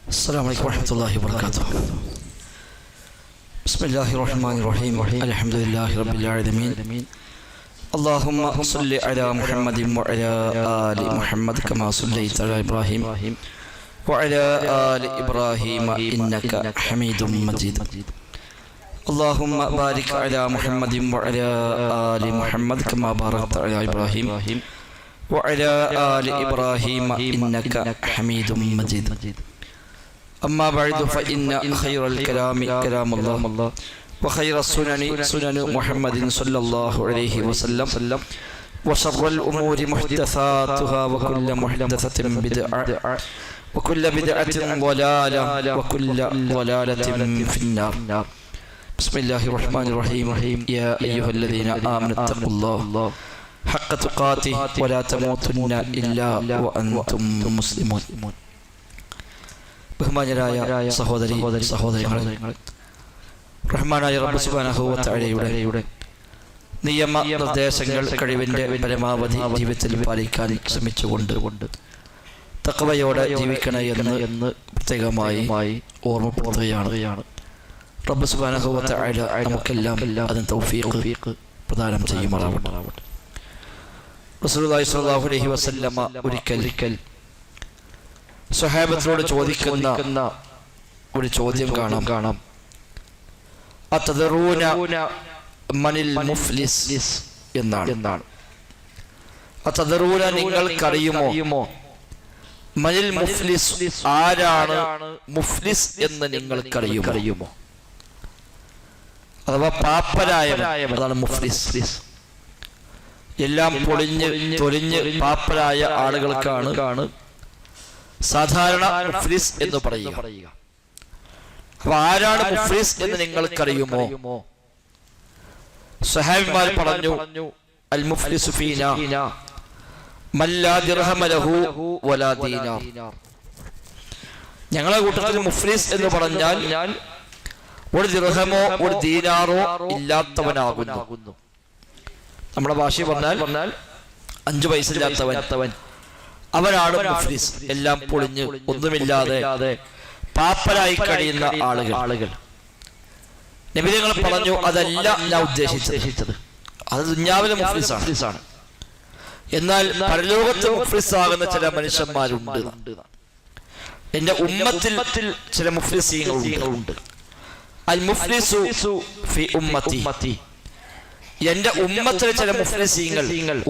السلام عليكم ورحمة الله وبركاته. بسم الله الرحمن الرحيم. الحمد لله رب العالمين. اللهم صل على محمد وعلى آل محمد كما صليت على إبراهيم وعلى آل إبراهيم إنك حميد مجيد. اللهم بارك على محمد وعلى آل محمد كما باركت على إبراهيم وعلى آل إبراهيم إنك حميد مجيد. أما بعد فإن خير الكلام كلام الله وخير السنن سنن محمد صلى الله عليه وسلم وشر الأمور محدثاتها وكل محدثة بدعة وكل بدعة ضلالة وكل ضلالة في النار. بسم الله الرحمن الرحيم. يا أيها الذين آمنوا اتقوا الله حق تقاته ولا تموتن إلا وأنتم مسلمون. ബഹുമാന്യരായ സഹോദരികളെ, റഹ്മാനായ റബ്ബ് സുബ്ഹാനഹു വ തആലയുടെ നിയമ നിർദ്ദേശങ്ങൾ കഴിവിന്റെ പരമാവധി ജീവിതത്തിൽ പാലിക്കാൻ ശ്രമിച്ചുകൊണ്ട് തഖ്വയോടെ ജീവിക്കണേ എന്ന് പ്രത്യേകമായി ഓർമ്മപ്പെടുത്തുകയാണ്. റബ്ബ് സുബ്ഹാനഹു വ തആല നമുക്കെല്ലാം അതിന് തൗഫീഖ് പ്രദാനം ചെയ്യുമാറാവട്ടെ. റസൂലുള്ളാഹി സ്വല്ലല്ലാഹു അലൈഹി വസല്ലമ ഒരിക്കൽ സ്വഹാബത്തിനോട് ചോദിക്കുന്ന ഒരു ചോദ്യം കാണാം. അതദറൂന മനിൽ മുഫ്ലിസ് എന്നാണ്. അതദറൂന നിങ്ങൾക്കറിയുമോ മനിൽ മുഫ്ലിസ്, ആരാണ് മുഫ്ലിസ് എന്ന് നിങ്ങൾക്കറിയുമോ? അഥവാ പാപ്പരായവൻ, അതാണ് മുഫ്ലിസ്. എല്ലാം തൊലിഞ്ഞ് പാപ്പരായ ആളുകൾക്കാണ് സാധാരണ മുഫ്ലിസ് എന്ന് പറയുക. അപ്പൊ ആരാണ് മുഫ്ലിസ് എന്ന് നിങ്ങൾക്കറിയുമോ? സ്വഹാബിമാർ പറഞ്ഞു, അൽ മുഫ്ലിസു ഫീനാ മൻ ലാ ദിർഹമ ലഹു വലാ ദീനാർ. ഞങ്ങളുടെ കൂട്ടത്തിൽ മുഫ്ലിസ് എന്ന് പറഞ്ഞാൽ ഒരു ദിർഹമോ ഒരു ദീനാറോ ഇല്ലാത്തവനാകുന്നു. നമ്മുടെ ഭാഷയിൽ പറഞ്ഞാൽ 5 പൈസ ഇല്ലാത്തവൻ, അവരാണ് മുഫ്ലിസ്. എല്ലാം പൊളിഞ്ഞ് ഒന്നുമില്ലാതെ പാപ്പരായി കഴിയുന്ന ആളുകൾ. നബി തങ്ങൾ പറഞ്ഞു, അതല്ല ഞാൻ ഉദ്ദേശിച്ചത്, അത് ദുനിയാവിലെ മുഫ്ലിസാണ്. എന്നാൽ പരലോകത്ത് മുഫ്ലിസ് ആകുന്ന ചില മനുഷ്യന്മാരുണ്ട്. എന്റെ ഉമ്മത്തിൽ ചില മുഫ്ലിസീങ്ങളുണ്ട്. അൽ മുഫ്ലിസു ഫി ഉമ്മത്തി, എന്റെ ഉമ്മത്തിൽ ചില മുഫ്ലിസീങ്ങൾ,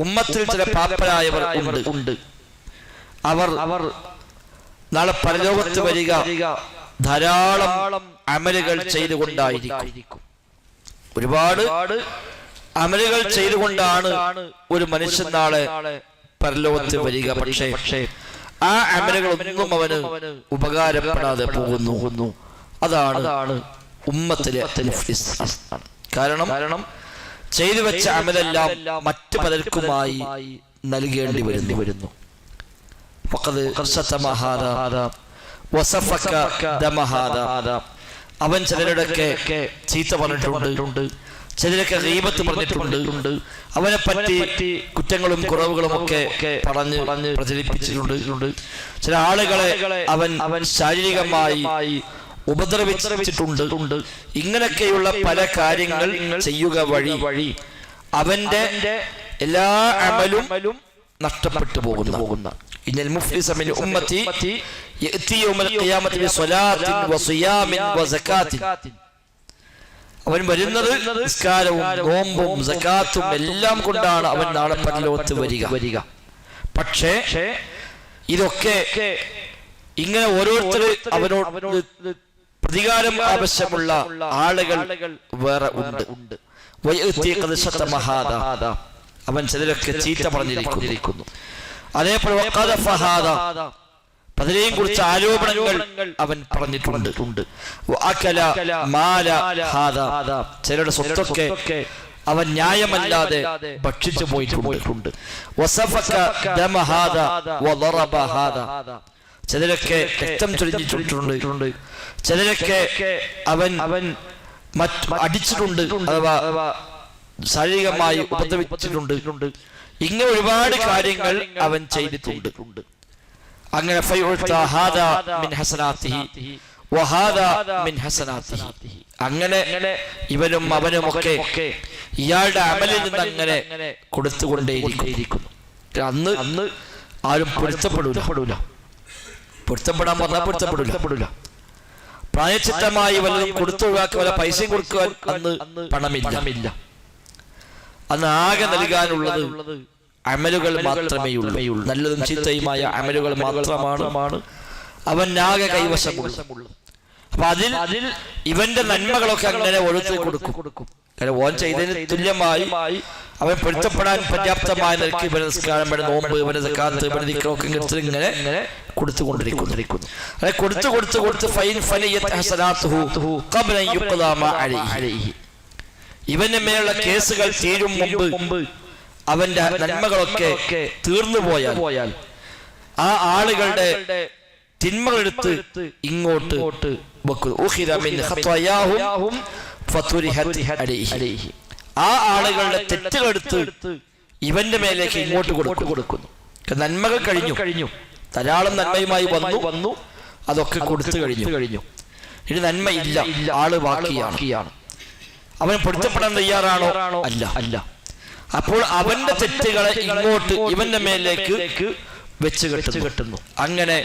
ഉമ്മത്തിൽ ചില പാപ്പരായവർ ഉണ്ട്. അവർ നാളെ പരലോകത്ത് വരിക ധാരാളം അമലുകൾ ചെയ്തുകൊണ്ടായിരിക്കും. ഒരുപാട് അമലുകൾ ചെയ്തുകൊണ്ടാണ് ഒരു മനുഷ്യൻ നാളെ പരലോകത്ത് വരിക. പക്ഷേ ആ അമലുകളൊന്നും അവന് ഉപകാരപ്പെടാതെ പോകുന്നു. അതാണ് ഉമ്മത്തിലെ മുഫ്ലിസ്. കാരണം ചെയ്തു വെച്ച അമലെല്ലാം മറ്റു പലർക്കുമായി നൽകേണ്ടി വരുന്നു. അവൻ ചിലരുടെയൊക്കെ ചീത്ത പറഞ്ഞിട്ടുണ്ട്, ചിലരൊക്കെ ഗീബത്ത് പറഞ്ഞിട്ടുണ്ട്, അവനെ പറ്റി കുറ്റങ്ങളും കുറവുകളും ഒക്കെ പറഞ്ഞ് പ്രചരിപ്പിച്ചിട്ടുണ്ട്. ചില ആളുകളെ അവൻ ശാരീരികമായി ഉപദ്രവിച്ചിട്ടുണ്ട്. ഇങ്ങനെയൊക്കെയുള്ള പല കാര്യങ്ങൾ ചെയ്യുക വഴി അവന്റെ എല്ലാ അമലും നഷ്ടപ്പെട്ടു പോകുന്ന ഇന്നൽ മുഫ്ലിസ മിൻ ഉമ്മത്തി യഅതി യൗമൽ ഖിയാമത്തി ബിസ്വലാത്തിൻ വസിയാമിൻ വസകാത്തിൻ. അവൻ വരുന്നത് നിസ്കാരവും നോമ്പും സകാത്തും എല്ലാം കൊണ്ടാണ് അവൻ നാളെ പരലോകത്ത് വരിക. പക്ഷേ ഇതൊക്കെ ഇങ്ങനെ ഓരോരുത്തർ അവനോട് പ്രതികാരം ആവശ്യമുള്ള ആളുകൾ വേറെ ഉണ്ട്. അവൻ ചിലരൊക്കെ ചീത്ത പറഞ്ഞിരിക്കുന്നു. അതേപോലെ പലരെയും കുറിച്ച് ആരോപണങ്ങൾ അവൻ പറഞ്ഞിട്ടുണ്ട്. ചിലരുടെ സ്വത്തൊക്കെ അവൻ ന്യായമല്ലാതെ ഭക്ഷിച്ചു പോയിട്ടുണ്ട്. ചിലരൊക്കെ രക്തം ചൊരിഞ്ഞിട്ടുണ്ട്, ചിലരൊക്കെ അവൻ അടിച്ചിട്ടുണ്ട്, അഥവാ ശാരീരികമായി ഉപദ്രവിച്ചിട്ടുണ്ട്. ഇങ്ങനെ ഒരുപാട് കാര്യങ്ങൾ അവൻ ചെയ്തിട്ടുണ്ട്. അങ്ങനെ ഫയുഅത ഹാദാ മിൻ ഹസനാതിഹി വഹാദാ മിൻ ഹസനാതിഹി, അങ്ങനെ ഇവനും അവനുമൊക്കെ ഇയാളുടെ അമലിൽ നിന്ന് അങ്ങനെ കൊടുത്തുകൊണ്ടേയിരിക്കുന്നു. അന്ന് ആരും പൊരുത്തപ്പെടൂല. പൊരുത്തപ്പെടാൻ പറഞ്ഞാൽ പൊരുത്തപ്പെടൂല. പ്രായച്ചിത്തമായി വല്ലതും കൊടുത്തൊഴിവാക്കി വല്ല പൈസയും കൊടുക്കുവാൻ അന്ന് പണമില്ല. അന്ന് ആകെ നൽകാനുള്ളത് അമലുകൾ മാത്രമേ ഉള്ളൂ. നല്ലതും ചീത്തയുമായ അമലുകൾ മാത്രമാണ് അവനാകെ കൈവശമുള്ളത്. അപ്പൊ അതിൽ ഇവന്റെ നന്മകളൊക്കെ അങ്ങനെ ഓരോരുത്തർ കൊടുക്കും. കാരണം ഓൻ ചെയ്തതിന് തുല്യമായി അവൻ പൊരുത്തപ്പെടാൻ പര്യാപ്തമായ നിലയ്ക്ക് ഇവരെ നിസ്കാരം, ഇവരെ നോമ്പ്, ഇവരെ സക്കാത്ത്, ഇവരെ ദിക്റൊക്കെ ഇങ്ങനെ കൊടുത്തുകൊണ്ടിരിക്കുന്നു. അതെ, കൊടുത്ത് ഫൈൻ ഫനിയത് ഹസനാതുഹു ഖബ്ല അൻ യുഖ്ദാ മാ അലൈഹി, ഇവന്റെ മേലുള്ള കേസുകൾ തീരും മുമ്പ് അവന്റെ നന്മകളൊക്കെ തീർന്നു പോയാൽ ആ ആളുകളുടെ തിന്മകളെടുത്ത് ഇങ്ങോട്ട് ആ ആളുകളുടെ തെറ്റുകളെടുത്ത് ഇവന്റെ മേലേക്ക് ഇങ്ങോട്ട് കൊടുക്കുന്നു. നന്മകൾ കഴിഞ്ഞു, ധാരാളം നന്മയുമായി വന്നു, അതൊക്കെ കൊടുത്തു കഴിഞ്ഞു. ഇനി നന്മയില്ല, ആള് ബാക്കിയാണ്. അവൻ പൊരുത്തപ്പെടാൻ തയ്യാറാണോ? അല്ല. അപ്പോൾ അവന്റെ തെറ്റുകളെ ഇങ്ങോട്ട് ഇവന്റെ മേലേക്ക് വെച്ച് കെട്ടുന്നു. അങ്ങനെ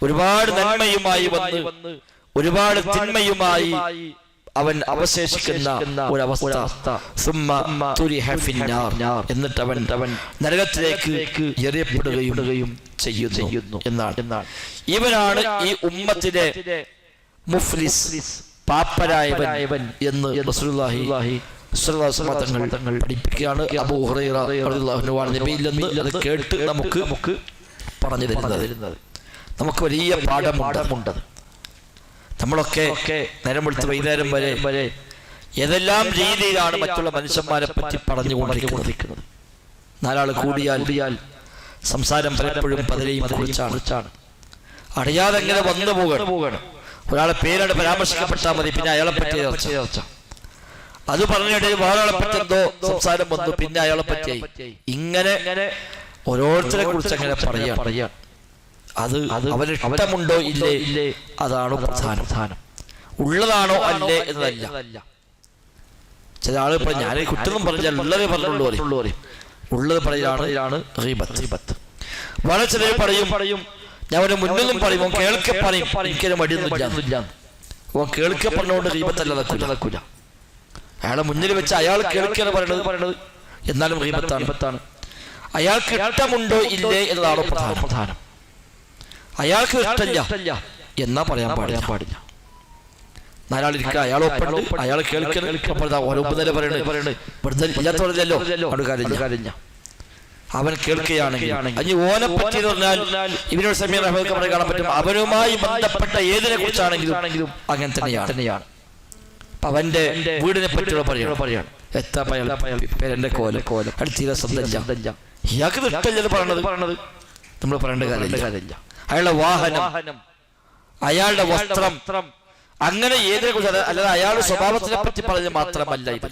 ഒരുപാട് നന്മയുമായി വന്ന് ഒരുപാട് തിന്മയുമായി അവൻ അവശേഷിക്കുന്ന ഒരവസ്ഥ. എന്നിട്ട് അവൻ നരകത്തിലേക്ക് എറിയപ്പെടുകയും ചെയ്യുന്നു എന്നാണ്. ഇവനാണ് ഈ ഉമ്മത്തിലെ മുഫ്ലിസ്, പാപ്പരായവൻ എന്ന് റസൂലുള്ളാഹി തങ്ങൾ പഠിപ്പിക്കുകയാണ്. അബൂ ഹുറൈറ റളിയല്ലാഹു അൻഹു നബിയിൽ നിന്ന് അത് കേട്ട് നമുക്ക് പറഞ്ഞു തരുന്നത്. നമുക്ക് വലിയ പാഠമുണ്ട്. നമ്മളൊക്കെ നേരം വെളുത്ത് വൈകുന്നേരം വരെ ഏതെല്ലാം രീതിയിലാണ് മറ്റുള്ള മനുഷ്യന്മാരെ പറ്റി പറഞ്ഞുകൊണ്ടിരിക്കുന്നത്. നാലാള് കൂടിയാൽ സംസാരം പലപ്പോഴും പലരെയും കുറിച്ചാണ്. അറിയാതെ എങ്ങനെ വന്നു പോകണം. ഒരാളെ പേരോട് പരാമർശിക്കപ്പെട്ടാൽ മതി, പിന്നെ അയാളെ പറ്റി ചർച്ച. അത് പറഞ്ഞിടയിൽ വേറൊരാളെ പറ്റി എന്തോ സംസാരം വന്നു, പിന്നെ അയാളെ പറ്റിയായി. ഇങ്ങനെ ഓരോരുത്തരെ കുറിച്ച് അങ്ങനെ പറയാ. അത് അവന് ഇഷ്ടമുണ്ടോ ഇല്ലേ, അതാണോ പ്രധാനം. ഉള്ളതാണോ അല്ലേ എന്നതല്ല. ചില ആളുകൾ പറയും ഞാൻ കുറ്റം പറഞ്ഞാൽ ഉള്ളത് പറഞ്ഞുള്ളൂ, ഉള്ളത് പറയാണ് ഗീബത്ത്. വളരെ ചിലർ പറയും ഞാൻ അവന് മുന്നിലും പറയും, കേൾക്കെ പറയും, എനിക്കൊരു മടിയൊന്നുമില്ല. ഓൻ കേൾക്കെ പറഞ്ഞുകൊണ്ട് ഗീബത്തല്ല നടക്കൂല. അയാളെ മുന്നിൽ വെച്ച് അയാൾ കേൾക്കാണ് പറയണത്, എന്നാലും ഗീബത്താണ്. അയാൾക്ക് ഇഷ്ടമുണ്ടോ ഇല്ലേ എന്നതാണോ പ്രധാനം. അയാൾക്ക് ഇഷ്ടമില്ല എന്നാ പറയാൻ പാടില്ല. നാലാളിരിക്കുക, അയാൾ ഒപ്പുണ്ട്, അയാൾ കേൾക്കുന്ന ഓരോപ്പതല പറയണത് ഇല്ലാത്തവരല്ലോ, അത് കാര്യമില്ല. അവൻ കേൾക്കുകയാണെങ്കിൽ അഞ്ഞ് ഓനെ പറ്റി പറഞ്ഞാൽ ഇവനോട് സമീർ റഹ്മത്തുള്ളാഹി കാണാൻ പറ്റും. അവനുമായി ബന്ധപ്പെട്ട ഏതിനെ കുറിച്ചാണെങ്കിലും അങ്ങനെ തന്നെയാണ്. അവന്റെ വീടിനെ പറ്റിയുള്ള പറയാണ് എത്താ പേരെന്റെ കോല അത് തീരെ ശ്രദ്ധയില്ല. ഇയാൾക്ക് ഇഷ്ടമില്ല പറയണത്, നമ്മൾ പറയേണ്ട കാര്യമില്ല. അയാളുടെ വാഹനം, അയാളുടെ വസ്ത്രം, അങ്ങനെ ഏതിനെ കുറിച്ച്, അല്ലാതെ അയാളുടെ സ്വഭാവത്തിനെ പറ്റി പറഞ്ഞ് മാത്രമല്ല ഇത്.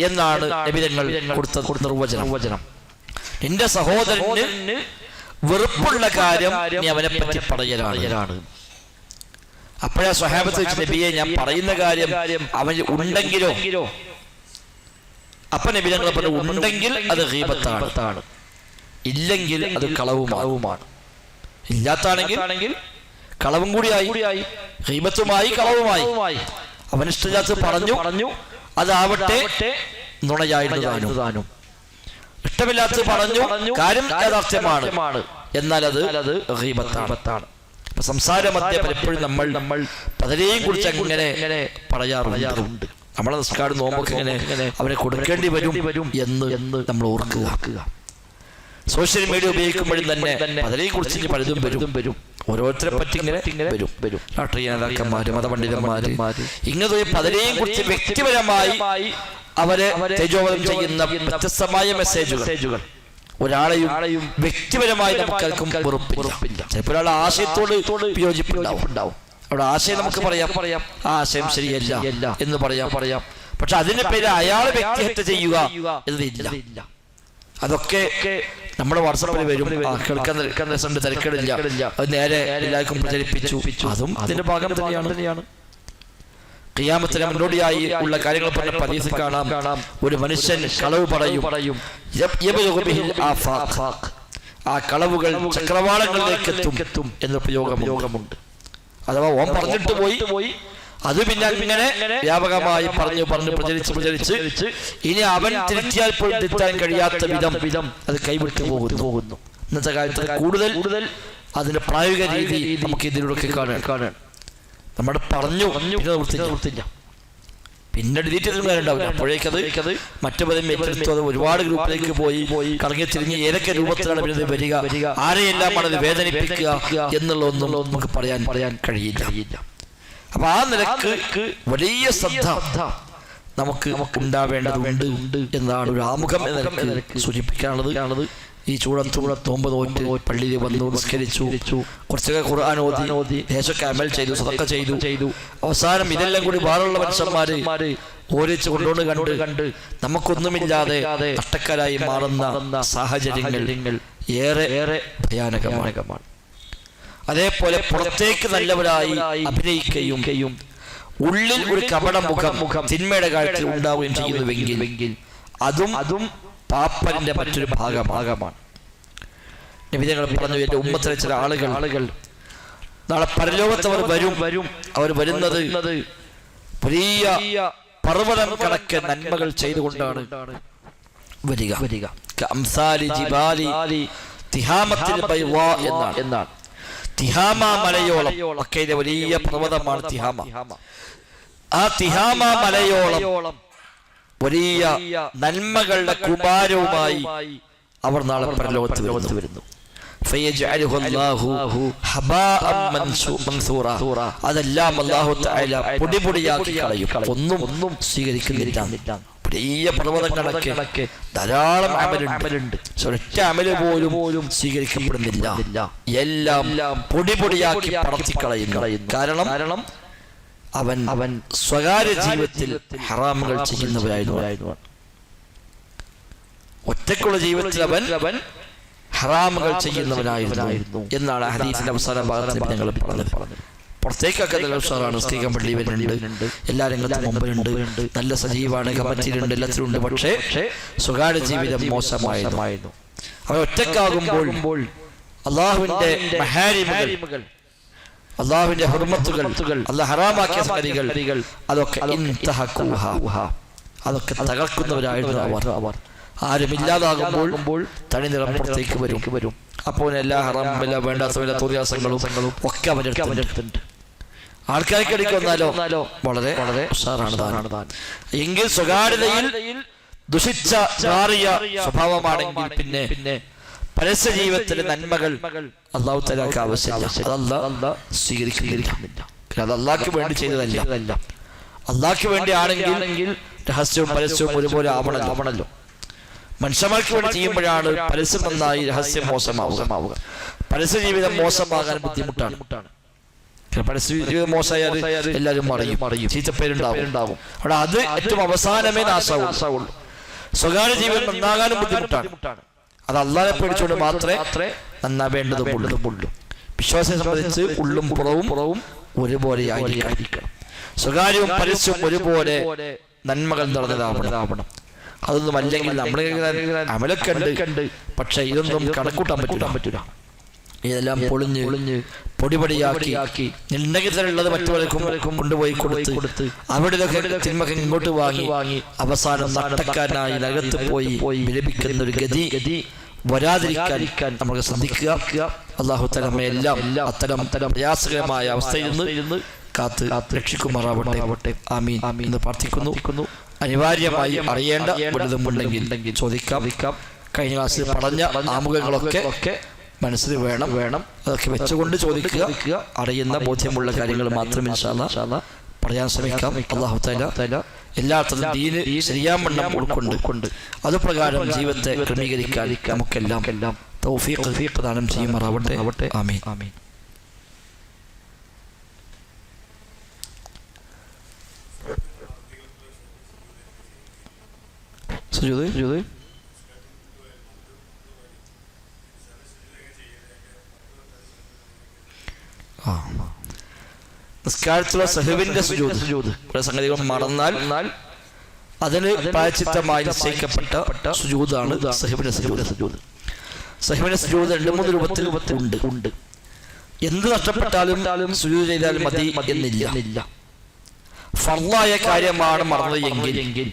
എന്നാണ് നബിതങ്ങൾ കൊടുത്ത നിർവചനം. നിന്റെ സഹോദരന് വെറുപ്പുള്ള കാര്യം നീ അവനെ പറ്റി പറയലാണ്. അപ്പോഴാ സ്വഹാബത്ത് വെച്ച് നബിയെ ഞാൻ പറയുന്ന കാര്യം അവൻ ഉണ്ടെങ്കിലോ, അപ്പൊ നബിതങ്ങൾ പറഞ്ഞു ഉണ്ടെങ്കിൽ അത് ഗീബത്താണ്, ഇല്ലെങ്കിൽ അത് കളവുമാണ്. ഇല്ലാത്താണെങ്കിൽ കളവും കൂടിയായി, ഗീബത്തുമായി കളവുമായി. അവൻ ഇഷ്ടമില്ലാത്ത പറഞ്ഞു, അതാവട്ടെ നുണയായിരുന്നു. ഇഷ്ടമില്ലാത്ത പറഞ്ഞു, കാര്യം യാഥാർത്ഥ്യമാണ്, എന്നാൽ അത് ഗീബത്താണ്. സംസാര മധ്യ പലപ്പോഴും നമ്മൾ പലരെയും കുറിച്ച് അങ്ങനെ പറയാറുണ്ട്. നമ്മളെ നിസ്കാരം നോമ്പൊക്കെ ഇങ്ങനെ അവനെ കൊടുക്കേണ്ടി വരും എന്ന് നമ്മൾ ഓർക്കുക. സോഷ്യൽ മീഡിയ ഉപയോഗിക്കുമ്പോഴും തന്നെ പലരെയും കുറിച്ച് പലതും വരും. ഓരോരുത്തരെ പറ്റി ഇങ്ങനെ വരും. രാഷ്ട്രീയ നേതാക്കന്മാര്, മതപണ്ഡിതന്മാര്, ഇങ്ങനത്തെ പലരെയും കുറിച്ച് വ്യക്തിപരമായി അവരെ തേജോവധം ചെയ്യുന്ന വ്യത്യസ്തമായ മെസ്സേജുകൾ ഒരാളെയും വ്യക്തിപരമായി നമുക്കും വെറുപ്പില്ല. ചിലപ്പോൾ ഒരാളെ ആശയത്തോട് വിയോജിപ്പുണ്ടാവും. അവിടെ ആശയം നമുക്ക് പറയാം, ആ ആശയം ശരിയല്ല എന്ന് പറയാം. പക്ഷെ അതിന്റെ പേര് അയാളെ വ്യക്തിഹത്യ ചെയ്യുക എന്നതില്ല. അതൊക്കെ നമ്മുടെ വാട്സപ്പിൽ വരും. കേൾക്കാൻ രസമുണ്ട്, തിരക്കേടില്ല, അത് നേരെ എല്ലാവർക്കും പ്രചരിപ്പിച്ചു. അതും അതിന്റെ ഭാഗം തന്നെയാണ്. ഖിയാമത്തിന് മുന്നോടിയായി ഉള്ള കാര്യങ്ങൾ പറഞ്ഞ ഹദീസിൽ കാണാം, ഒരു മനുഷ്യൻ കളവ് പറയും, ആ കളവുകൾ ചക്രവാളങ്ങളിലേക്ക് എത്തും എന്ന പ്രയോഗമുണ്ട്. അഥവാ ഓൻ പറഞ്ഞിട്ട് പോയി, അത് പിന്നെ ഇങ്ങനെ വ്യാപകമായി പറഞ്ഞു പ്രചരിച്ച് ഇനി അവൻ തിരുത്തിയാൽ പോലും തിരുത്താൻ കഴിയാത്ത വിധം അത് കൈവിട്ടു പോകുന്നു. ഇന്നത്തെ കാലത്ത് കൂടുതൽ അതിന്റെ പ്രായോഗിക രീതി നമുക്ക് ഇതിലൂടെ കാണാൻ. നമ്മുടെ പറഞ്ഞു നിവൃത്തില്ല, പിന്നെ ഡീറ്റെയിലുണ്ടാവില്ല. അപ്പോഴേക്കത് മറ്റു പദം ഏറ്റെടുത്തു, അത് ഒരുപാട് ഗ്രൂപ്പിലേക്ക് പോയി കറങ്ങി തിരിഞ്ഞ് ഏതൊക്കെ രൂപത്തിലാണ് ഇത് വരിക, ആരെയെല്ലാമാണ് അത് വേദനിപ്പിക്കുക എന്നുള്ളതൊന്നും നമുക്ക് പറയാൻ കഴിയില്ല. അപ്പൊ ആ നിലക്ക് വലിയ ശ്രദ്ധ നമുക്ക് ഉണ്ടാവേണ്ടതുണ്ട് എന്നതാണ് ഒരു ആമുഖം എന്ന നിലക്ക് സൂചിപ്പിക്കാനുള്ളത്. ഈ ചൂടത്തോമ്പ് നോറ്റ് പള്ളിയിൽ വന്നു നിസ്കരിച്ചു, കുറച്ചൊക്കെ ഖുർആൻ ഓതി, ദേശമൊക്കെ അമൽ ചെയ്തു, സദഖ ചെയ്തു. അവസാനം ഇതെല്ലാം കൂടി വേറുള്ള മനുഷ്യന്മാര് ഓരിച്ച് കൊണ്ടുകൊണ്ട് കണ്ട് നമുക്കൊന്നുമില്ലാതെ നഷ്ടക്കാരായി മാറുന്ന സാഹചര്യങ്ങൾ ഏറെ ഭയാനകമാണ്. അതേപോലെ പുറത്തേക്ക് നല്ലവരായി അഭിനയിക്കുകയും ഉള്ളിൽ ഒരു കപട മുഖം തിന്മയുടെ കാര്യത്തിൽ ഉണ്ടാവുകയും ചെയ്യുന്നുവെങ്കിൽ അതും പാപ്പന്റെ മറ്റൊരു ഭാഗമാണ്. നബി തങ്ങൾ പറഞ്ഞു, എന്റെ ഉമ്മത്തിലെ ചില ആളുകൾ നാളെ പരലോകത്ത് അവർ വരുന്നത് വലിയ പർവ്വതം കണക്കെ നന്മകൾ ചെയ്തുകൊണ്ടാണ് വരിക. എന്നാണ് തിഹാമ മലയോളം. മക്കയിലെ വലിയ പർവ്വതമാണ് തിഹാമ. ആ തിഹാമ മലയോളം വലിയ നന്മകളുടെ കുമാരവുമായി അവർ നാളെ പരലോകത്ത് വരുന്നു. അതെല്ലാം അല്ലാഹു തആല പൊടിപൊടിയാക്കി കളയും, ഒന്നും സ്വീകരിക്കുന്നില്ല. വലിയ പർവ്വതം കണക്കെ ധാരാളം അമലുണ്ട്, ഒരൊറ്റ അമല് പോലും സ്വീകരിക്കപ്പെടുന്നില്ല. എല്ലാം പൊടിപൊടിയാക്കി പടർത്തിക്കളയുന്നു. കാരണം അവൻ സ്വകാര്യ ജീവിതത്തിൽ ഹറാമുകൾ ചെയ്യുന്നവരായിരുന്നു. ഒറ്റക്കുള്ള ജീവിതത്തിൽ അവൻ ഹറാമുകൾ ചെയ്യുന്നവനായിരുന്നു എന്നാണ് ഹദീസിന്റെ അവസാന ഭാഗത്ത് ഞങ്ങൾ പറഞ്ഞത്. പുറത്തേക്കൊക്കെ നല്ല ഉഷാറാണ്, സ്ത്രീകം പള്ളി വരുന്നുണ്ട്, എല്ലാ രംഗത്തും മുമ്പിലുണ്ട്, നല്ല സജീവാണ്, കമ്മിറ്റിയിലുണ്ട്, എല്ലാത്തിലുണ്ട്. പക്ഷേ സ്വകാര്യ ജീവിതം മോശമായിരുന്നു. അവൻ ഒറ്റക്കാകുമ്പോൾ അള്ളാഹുവിന്റെ മഹാരിമകൾ, അള്ളാഹുവിന്റെ ഹുർമത്തുകൾ, അള്ളാഹ് ഹറാമാക്കിയ സംഗതികൾ അതൊക്കെ തകർക്കുന്നവരായിരുന്നു അവർ. ആരുമില്ലാതാകുമ്പോൾ തനിനിറം പുറത്തേക്ക് വരും. അപ്പോൾ എല്ലാ ഹറാമും എല്ലാ വേണ്ടാത്ത തോന്നിയാസങ്ങളും ഒക്കെ അവരെടുത്തുണ്ട്. ആൾക്കാർക്ക് ഇടയ്ക്ക് വന്നാലോ വളരെ ഉഷാറാണ് താൻ. എങ്കിൽ സ്വകാര്യതയിൽ ദുഷിച്ച മാറിയ സ്വഭാവമാണെങ്കിൽ പിന്നെ പരസ്യ ജീവിതത്തിലെ നന്മകൾ അല്ലാഹു തആലക്ക് ആവശ്യമില്ല, അതല്ലാഹു സ്വീകരിക്കുന്നില്ല. അത് അല്ലാഹുക്ക് വേണ്ടി ചെയ്തതല്ല. അല്ലാഹുക്ക് വേണ്ടി ആണെങ്കിൽ രഹസ്യവും പരസ്യവും ഒരുപോലെ ആവണല്ലോ. മനുഷ്യന്മാർക്ക് വേണ്ടി ചെയ്യുമ്പോഴാണ് പരസ്യം നന്നായി രഹസ്യം മോശമാവുക. പരസ്യ ജീവിതം മോശമാകാൻ ബുദ്ധിമുട്ടാണ്. പരസ്യ ജീവിതം മോശമായാൽ എല്ലാവരും മറിയും, ചീത്തപ്പേരുണ്ടാവും. അവിടെ അത് ഏറ്റവും അവസാനമേ നാശാവുള്ളൂ. സ്വകാര്യ ജീവിതം നന്നാകാനും ബുദ്ധിമുട്ടാണ്. അത് അല്ലാഹുവിനെ പേടിച്ചുകൊണ്ട് മാത്രമേ നന്നാവേണ്ടതുള്ളൂ. വിശ്വാസിയെ സംബന്ധിച്ച് ഉള്ളും പുറവും ഒരുപോലെ ആയിരിക്കണം. സ്വകാര്യവും പരസ്യവും ഒരുപോലെ നന്മകൾ നിറഞ്ഞതാവണം. അതൊന്നും അല്ലെങ്കിൽ നമ്മളെ അമലൊക്കെ ഉണ്ട്, പക്ഷെ ഇതൊന്നും കണക്കൂട്ടാൻ പറ്റൂല. ഇതെല്ലാം പൊളിഞ്ഞ് പൊടിപൊടിയാക്കി ഉള്ളത് മറ്റുള്ളവർക്കും കൊണ്ടുപോയി കൊടുത്ത് അവിടെ തിന്മകൾ ഇങ്ങോട്ട് വാങ്ങി അവസാനം നട്ടക്കാരനായി നരകത്ത് പോയി വിലപിക്കുന്ന ഒരു ഗതി വരാതിരിക്കാൻ നമുക്ക് ശ്രദ്ധിക്കുക. അല്ലാഹു തആല നമ്മയെല്ലാം അത്തരം പ്രയാസകരമായ അവസ്ഥയിൽ നിന്ന് കാത്ത് രക്ഷിക്കുമാറാവട്ടെ. ആമീൻ എന്ന് പ്രാർത്ഥിക്കുന്നു. അനിവാര്യമായി അറിയേണ്ട വലുതുമുണ്ടെങ്കിൽ ചോദിക്കാം. കഴിഞ്ഞ ക്ലാസ്സിൽ പറഞ്ഞ ആമുഖങ്ങളൊക്കെ മനസ്സിൽ വേണം. അതൊക്കെ വെച്ചുകൊണ്ട് ചോദിക്കുക. അറിയുന്ന ബോധ്യമുള്ള കാര്യങ്ങൾ മാത്രം ഇൻഷാ അല്ലാഹ് പറയാൻ ശ്രമിക്കാം. അല്ലാഹു തആല എല്ലാത്തരം ദീന് ശരിയാവണ്ണം ഉൾക്കൊണ്ട് അതുപ്രകാരം ജീവിതത്തെ ക്രമീകരിക്കാൻ നമുക്കെല്ലാം തൗഫീഖ് പ്രദാനം ചെയ്യുമാറാവട്ടെ. ആമീൻ. സുജൂദ് നിസ്കാരത്തിലുള്ള സഹുവിന്റെ സുജൂദ് ഇവിടെ സംഗതികൾ മറന്നാൽ അതിന് പ്രായശ്ചിത്തമായി നിശ്ചയിക്കപ്പെട്ട സുജൂദാണ് സഹുവിന്റെ സുജൂദ്. സഹുവിന്റെ സുജൂദ് 2-3 രൂപത്തിൽ ഉണ്ട്. എന്ത് നഷ്ടപ്പെട്ടാലും സുജൂദ് ചെയ്താൽ മതി എന്നില്ല. ഫർളായ കാര്യമാണ് മറന്നത് എങ്കിൽ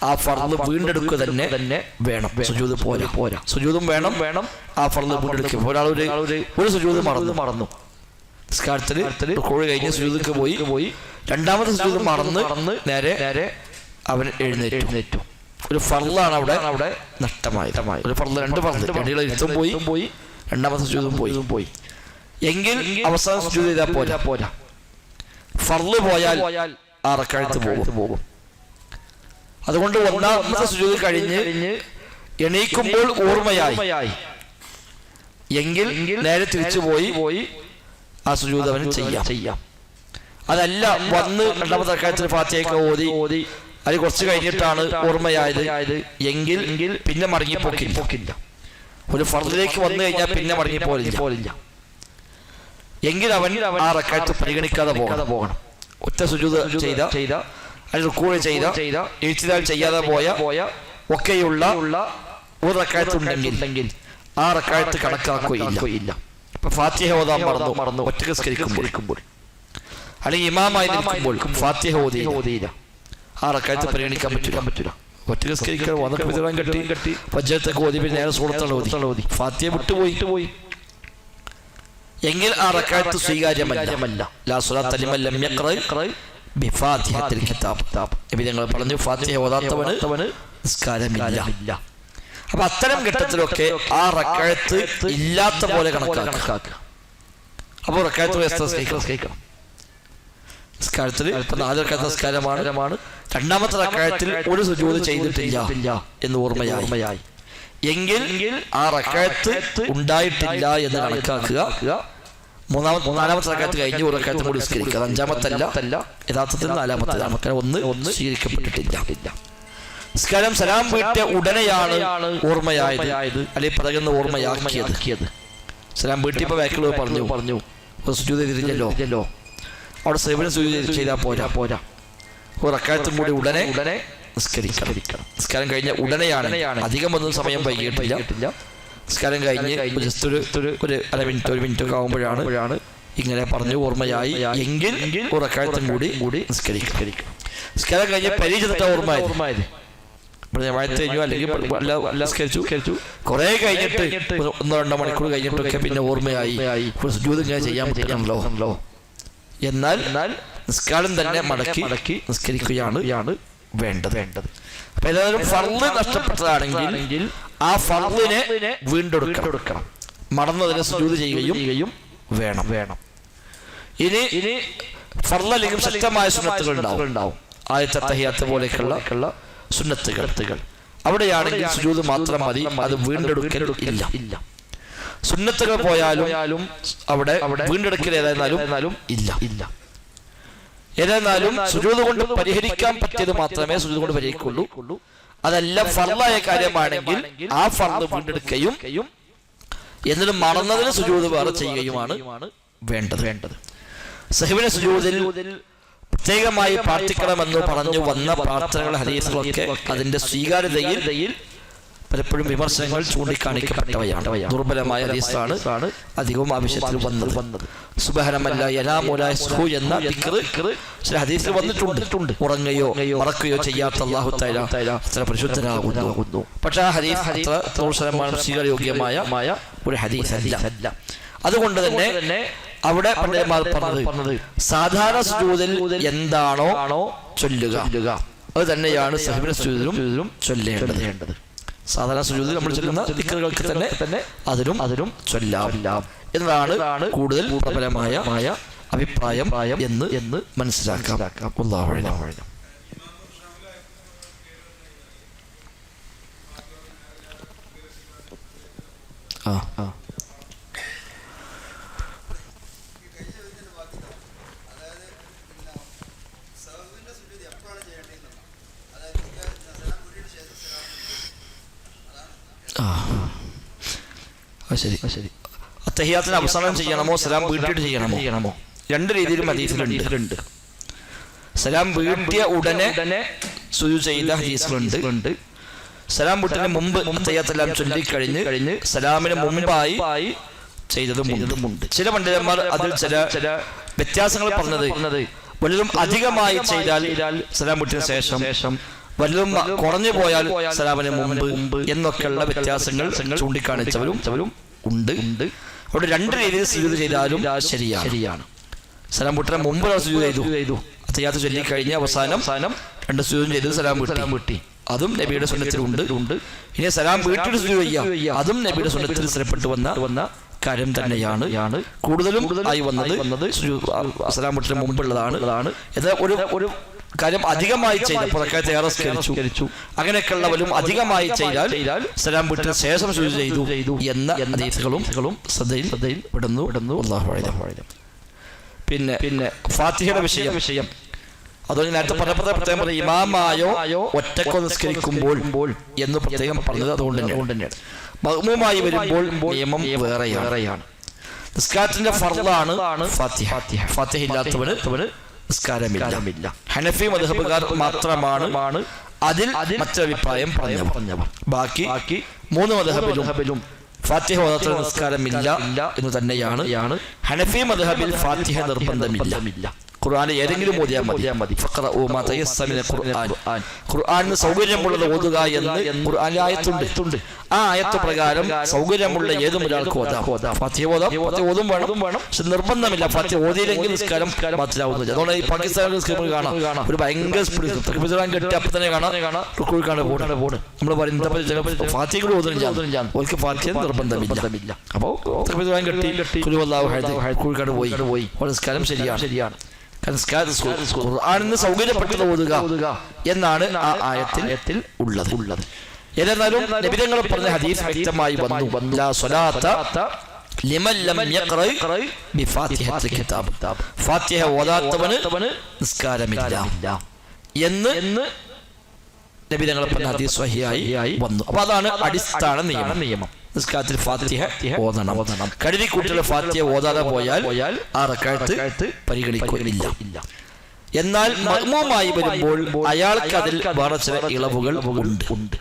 ആ ഫർള് വീണ്ടെടുക്കുക തന്നെ വേണം. സുജൂദ് പോരാ, സുജൂദും വേണം. ആ ഫർള് വീണ്ടെടുക്കുക. ഒരാൾ ഒരു സുജൂദ് മറന്നു നിസ്കാരത്തിൽ കോഴി കഴിഞ്ഞ് സുജൂദിക്ക് പോയി രണ്ടാമത്തെ സുജൂദ് മറന്ന് നേരെ അവൻ എഴുന്നേറ്റു. ഒരു ഫർളാണ് അവിടെ നഷ്ടമായത്. ഒരു ഫർള്, 2 ഫർള് ഇരുത്തും പോയി, രണ്ടാമത്തെ സുജൂദും പോയി എങ്കിൽ അവസാന സുജൂദ് ചെയ്താൽ പോരാ. ഫർള് പോയാൽ ആ റക്അത്ത് പോകും. അതുകൊണ്ട് ഒന്നാമത്തെ സുജൂദ് കഴിഞ്ഞ് എണീക്കുമ്പോൾ ഓർമ്മയായി എങ്കിൽ നേരെ തിരിച്ചു പോയി ആ സുജൂദ് അവന് ചെയ്യാം. അതല്ല വന്ന് രണ്ടാമത്തെ റക്അത്തിൽ ഫാത്തിഹയൊക്കെ ഓതി അത് കുറച്ച് കഴിഞ്ഞിട്ടാണ് ഓർമ്മയായത് എങ്കിൽ പിന്നെ മടങ്ങിപ്പോക്കില്ല. ഒരു ഫർളിലേക്ക് വന്നു കഴിഞ്ഞാൽ പിന്നെ മടങ്ങിപ്പോലില്ല എങ്കിൽ അവൻ ആ റക്അത്ത് പരിഗണിക്കാതെ പോകണം. ഒറ്റ സുജൂദ് ചെയ്ത അതിൽ റുക്കൂഅ് ചെയ്ത ഇഴ്തിദാൽ ചെയ്യാതെ പോയ ഒക്കെയുള്ള ഒരു റക്അത്ത് ഉണ്ടെങ്കിൽ ആ റക്അത്ത് കണക്കാക്കുകയില്ല. ഇപ്പൊ ഫാത്തിഹ ഓതാൻ മറന്നു ഒറ്റ നിസ്കരിക്കുമ്പോൾ അല്ലെങ്കിൽ ഇമാമായി നിൽക്കുമ്പോൾ ഫാത്തിഹ ഓതിയില്ല, ആ റക്അത്ത് പരിഗണിക്കാൻ പറ്റില്ല. ഒറ്റ നിസ്കരിക്കാൻ വന്നിട്ട് കെട്ടി ഫജ്റത്തൊക്കെ ഓതി പിന്നെ നേരെ സൂറത്തുകൾ ഓതി ഫാത്തിഹ വിട്ടുപോയി എങ്കിൽ ആ റക്അത്ത് സ്വീകാര്യമല്ല. ലാ സ്വലാത്ത ലിമൻ ലം യഖ്റഅ ബിഫാത്തിഹത്തിൽ കിതാബ്. നബി തങ്ങൾ പറഞ്ഞു ഫാത്തിഹ ഓതാത്തവന് നിസ്കാരമില്ല. അപ്പൊ അത്തരം ഘട്ടത്തിലൊക്കെ ആ റക്അത്ത് ഇല്ലാത്ത പോലെ കണക്കാക്കുക. അപ്പോൾ റക്അത്ത് നിസ്കരിക്കണം. നിസ്കാരത്തിൽ 4 റക്അത്ത് നിസ്കാരമാണ്. രണ്ടാമത്തെ റക്അത്തിൽ ഒരു സുജൂദ് ചെയ്തിട്ടില്ല എന്ന് ഓർമ്മയായി എങ്കിൽ ആ റക്അത്ത് ഉണ്ടായിട്ടില്ല എന്ന് കണക്കാക്കുക. നാലാമത്തെ റക്അത്ത് കഴിഞ്ഞ് ഒരു റക്അത്ത് കൂടി നിസ്കരിക്കുക. 5-മത്തല്ല, യഥാർത്ഥത്തിൽ 4-മത്തതാണ്. ഒന്ന് സ്വീകരിക്കപ്പെട്ടിട്ടില്ല. നിസ്കാരം സലാം വീട്ടിയ ഉടനെയാണ് ഓർമ്മയായത് അല്ലെങ്കിൽ പറയുന്ന ഓർമ്മയാക്കിയത്. സലാം വീട്ടിയപ്പോൾ ബാക്കിൽ പറഞ്ഞു സുജൂദ് ചെയ്തിട്ടില്ലല്ലോ, അവിടെ സേവനം സുജൂദ് ചെയ്താൽ പോരാ. ഒരു റക്അത്തും കൂടി ഉടനെ നിസ്കരിക്കണം. നിസ്കാരം കഴിഞ്ഞ ഉടനെയാണ്, അധികം ഒന്നും സമയം വൈകിട്ടില്ല. നിസ്കാരം കഴിഞ്ഞ് ജസ്റ്റ് ഒരു അര മിനിറ്റ് 1 മിനിറ്റ് ഒക്കെ ആകുമ്പോഴാണ് ഇങ്ങനെ പറഞ്ഞു ഓർമ്മയായി എങ്കിൽ ഒരു റക്അത്തും കൂടി നിസ്കരിക്കണം. നിസ്കാരം കഴിഞ്ഞ് പരീക്ഷ ഓർമ്മയായത് കഴിഞ്ഞു അല്ലെങ്കിൽ നിസ്കരിച്ചു കുറെ കഴിഞ്ഞിട്ട് 1-2 മണിക്കൂർ കഴിഞ്ഞിട്ടൊക്കെ പിന്നെ ഓർമ്മയായി സുജൂദ് ഇങ്ങനെ ചെയ്യാൻ പറ്റണല്ലോ. എന്നാൽ നിസ്കാരം തന്നെ മടക്കി നിസ്കരിക്കുകയാണ് വേണ്ടത്. അപ്പൊ ഏതായാലും ഫർള് നഷ്ടപ്പെട്ടതാണെങ്കിൽ ആ ഫർളിനെ വീണ്ടെടുക്കണം. മറന്നതിനെ സുജൂദ് ചെയ്യുകയും വേണം. ഇനി ഫർള് അല്ലെങ്കിൽ ശക്തമായ സുന്നത്തുകൾ ഉണ്ടാവും. ആയത്തെ തഹിയ്യാത്ത് പോലെയുള്ള സുന്നത്തുകൾ അവിടെയാണെങ്കിൽ സുജൂദ് മാത്രം മതി, അത് വീണ്ടെടുക്കൽ ഇല്ല. സുന്നത്തുകൾ പോയാലും അവിടെ വീണ്ടെടുക്കൽ ഏതായിരുന്നാലും ഇല്ല. ഏതായിരുന്നാലും സുജൂദ് കൊണ്ട് പരിഹരിക്കാൻ പറ്റിയത് മാത്രമേ സുജൂദ് കൊണ്ട് പരിഹരിക്കുള്ളൂ. അതെല്ലാം ഫർളായ കാര്യമാണെങ്കിൽ ആ ഫർള് വീണ്ടെടുക്കുകയും എന്നിട്ട് മറന്നതിന് സുജൂദ് വേറെ ചെയ്യുകയുമാണ് വേണ്ടത്. സഹ്വിന്റെ സുജൂദിൽ പ്രത്യേകമായി പ്രാർത്ഥിക്കണമെന്ന് പറഞ്ഞു വന്ന പ്രാർത്ഥനകൾ ഹദീസുകളൊക്കെ അതിന്റെ സ്വീകാര്യതയിൽ പലപ്പോഴും വിമർശനങ്ങൾ ചൂണ്ടിക്കാണിക്കപ്പെട്ടവയാണ്. ദുർബലമായ ഹദീസാണ് അധികവും ആവശ്യത്തിൽ വന്നത്. സുബ്ഹാനല്ലാ യനാമു ലാ യസ്ഹു എന്ന ദിക്ർ ചില ഹദീസിൽ വന്നിട്ടുണ്ട്. ഉറങ്ങുകയോ മറക്കുകയോ ചെയ്യാത്ത അല്ലാഹു തആല അത്ര പരിശുദ്ധനാകുന്നു. പക്ഷേ ആ ഹദീസ് അത്ര 100% സ്വീകാര്യോഗ്യമായ ഒരു ഹദീസ് അല്ല. അതുകൊണ്ട് തന്നെ അവിടെ പണ്ഡിതന്മാർ പറഞ്ഞത് സാധാരണ സുജൂദിൽ എന്താണോ ചൊല്ലുക അത് തന്നെയാണ് സഹ്വിന്റെ സുജൂദിലും ചൊല്ലേണ്ടത്. സാധാരണ സുജൂദിൽ നമ്മൾ ചൊല്ലുന്ന ദിക്റുകൾക്ക് തന്നെ അതിലും ചൊല്ലാം എന്നതാണ് കൂടുതൽ പ്രബലമായ അഭിപ്രായം എന്ന് മനസ്സിലാക്കാം. അല്ലാഹു അഅലം. ശരി. തഹിയ്യാത്തിന് അവസാനം ചെയ്യണമോ സലാം വീട്ടിട്ട് ചെയ്യണമോ? രണ്ട് രീതിയിലും ഹദീസിലുണ്ട്. സലാം വീട്ടിയ ഉടനെ സുജൂദ് ചെയ്ത ഹദീസുകളുണ്ട്. സലാം വീട്ടിന് മുമ്പ് തഹിയ്യാത്തെല്ലാം ചൊല്ലിക്കഴിഞ്ഞ് സലാമിന് മുമ്പായി ചെയ്തതുമുണ്ട്. ചില പണ്ഡിതന്മാർ അതിൽ ചില വ്യത്യാസങ്ങൾ പറഞ്ഞത് വല്ലതും അധികമായി ചെയ്താൽ സലാം വീട്ടിന് ശേഷം, വല്ലതും കുറഞ്ഞു പോയാൽ സലാമിന് മുമ്പ് എന്നൊക്കെയുള്ള വ്യത്യാസങ്ങൾ ചൂണ്ടിക്കാണിച്ചവരും ഉണ്ട്. അവിടെ രണ്ട് രീതിയിൽ സുജൂദ് ചെയ്താലും ശരിയാണ്. സലാം വീട്ടിന് മുമ്പ് സുജൂദ് ചെയ്തു, തഹിയ്യാത്ത് ചൊല്ലിക്കഴിഞ്ഞ് അവസാനം 2 സുജൂദും ചെയ്ത് സലാം വീട്ടി, അതും നബിയുടെ സുന്നത്തിലുണ്ട്. ഇനി സലാം വീട്ടിൽ സുജൂദ് ചെയ്യാം, അതും നബിയുടെ സുന്നത്തിൽ സ്ഥിരപ്പെട്ടു വന്ന കാര്യം തന്നെയാണ്. കൂടുതലും ആയി വന്നത് സലാം വീട്ടിന് മുമ്പുള്ളതാണ്. എന്നാൽ ഒരു കാര്യം അധികമായി ചെയ്തു അങ്ങനെയൊക്കെയുള്ളവരും അധികമായി ചെയ്താൽ സലാം വീട്ടിന് ശേഷം സുജൂദ് ചെയ്തു എന്ന ഹദീസുകളും ശ്രദ്ധയിൽ പെടുന്നു. അല്ലാഹു അഅലം. പിന്നെ ഫാത്തിഹയുടെ വിഷയം അതുകൊണ്ട് നേരത്തെ പ്രത്യേകം ഇമാമായോ ഒറ്റക്കോ നിസ്കരിക്കുമ്പോൾ എന്ന് പ്രത്യേകം പറഞ്ഞത് അതുകൊണ്ട് തന്നെയാണ്. മഅ്മൂമായി വരുമ്പോൾ നിയമം വേറെയാണ്. നിസ്കാരത്തിന്റെ ഫർളാണ് ഫാത്തിഹ ഇല്ലാത്തവന് നിസ്കാരമില്ല. ഹനഫി മദ്ഹബുകാർ മാത്രമാണ് അതിൽ മറ്റൊരഭിപ്രായം പറഞ്ഞവർ. ബാക്കി 3 മദ്ഹബിലും ഫാത്തിഹ ഓതാത്ത നിസ്കാരമില്ല എന്ന് തന്നെയാണ്. ഹനഫി മദ്ഹബിൽ ഫാത്തിഹ നിർബന്ധമില്ല. ഖുർആൻ ഏതെങ്കിലും ഓതിയാൽ മതി. ഖുർആനിന് സൗകര്യമുള്ളത് ഓതുക എന്ന് ഖുർആനിൽ ആയത്തുണ്ട്. ആ ആയത്ത് പ്രകാരം സൗകര്യമുള്ള ഏതും ഒരാൾക്ക് ഓതാം. ഫാത്തിഹ ഓതും വേണം. പക്ഷെ നിർബന്ധമില്ല. ഫാത്തിഹ ഓതിയില്ലെങ്കിൽ നിസ്കാരം ബാത്തിലാവുന്നില്ല. അതുകൊണ്ട് ഈ പാകിസ്ഥാനിൽ കാണാം ഒരു ഭയങ്കര സ്പീഡ് കെട്ടി അപ്പൊ തന്നെ കാണാം റുക്കൂഴിക്കാണ് പോണ്. നമ്മൾ പറയുന്നത് ഫാത്തിഹ കൂടി ഓതുന്നില്ല, അവർക്ക് ഫാത്തിഹ നിർബന്ധമില്ല. അപ്പോ കെട്ടി റുക്കൂഴിക്കാണ് പോയി നിസ്കാരം ശരിയാണ്. ഖുർആനിന് സൗകര്യപ്പെട്ടത് ഓതുക എന്നാണ് ആ ആയത്തിൽ ഉള്ളത്. എന്നിരുന്നാലും നബി തങ്ങൾ പറഞ്ഞ ഹദീസ് വ്യക്തമായി വന്നു, ലാ സ്വലാത്ത ലിമൻ ലം യഖറ ബിഫാത്തിഹത്തിൽ കിതാബ്. ഫാത്തിഹ ഓതാത്തവന് നിസ്കാരമില്ല എന്ന് നബി തങ്ങൾ പറഞ്ഞ ഹദീസ് സ്വഹീഹായി വന്നു. അപ്പോൾ അതാണ് അടിസ്ഥാന നിയമം. നിസ്കാരത്തിൽ ഫാത്തിഹ ഓതണം. കരുതിക്കൂട്ടിയുള്ള ഫാത്തിഹ ഓതാതെ പോയാൽ ആ റക്അത്ത് പരിഗണിക്കുകയില്ല. എന്നാൽ മഅ്മൂമായി വരുമ്പോൾ അയാൾക്ക് അതിൽ വേറെ ചില ഇളവുകൾ ഉണ്ട്.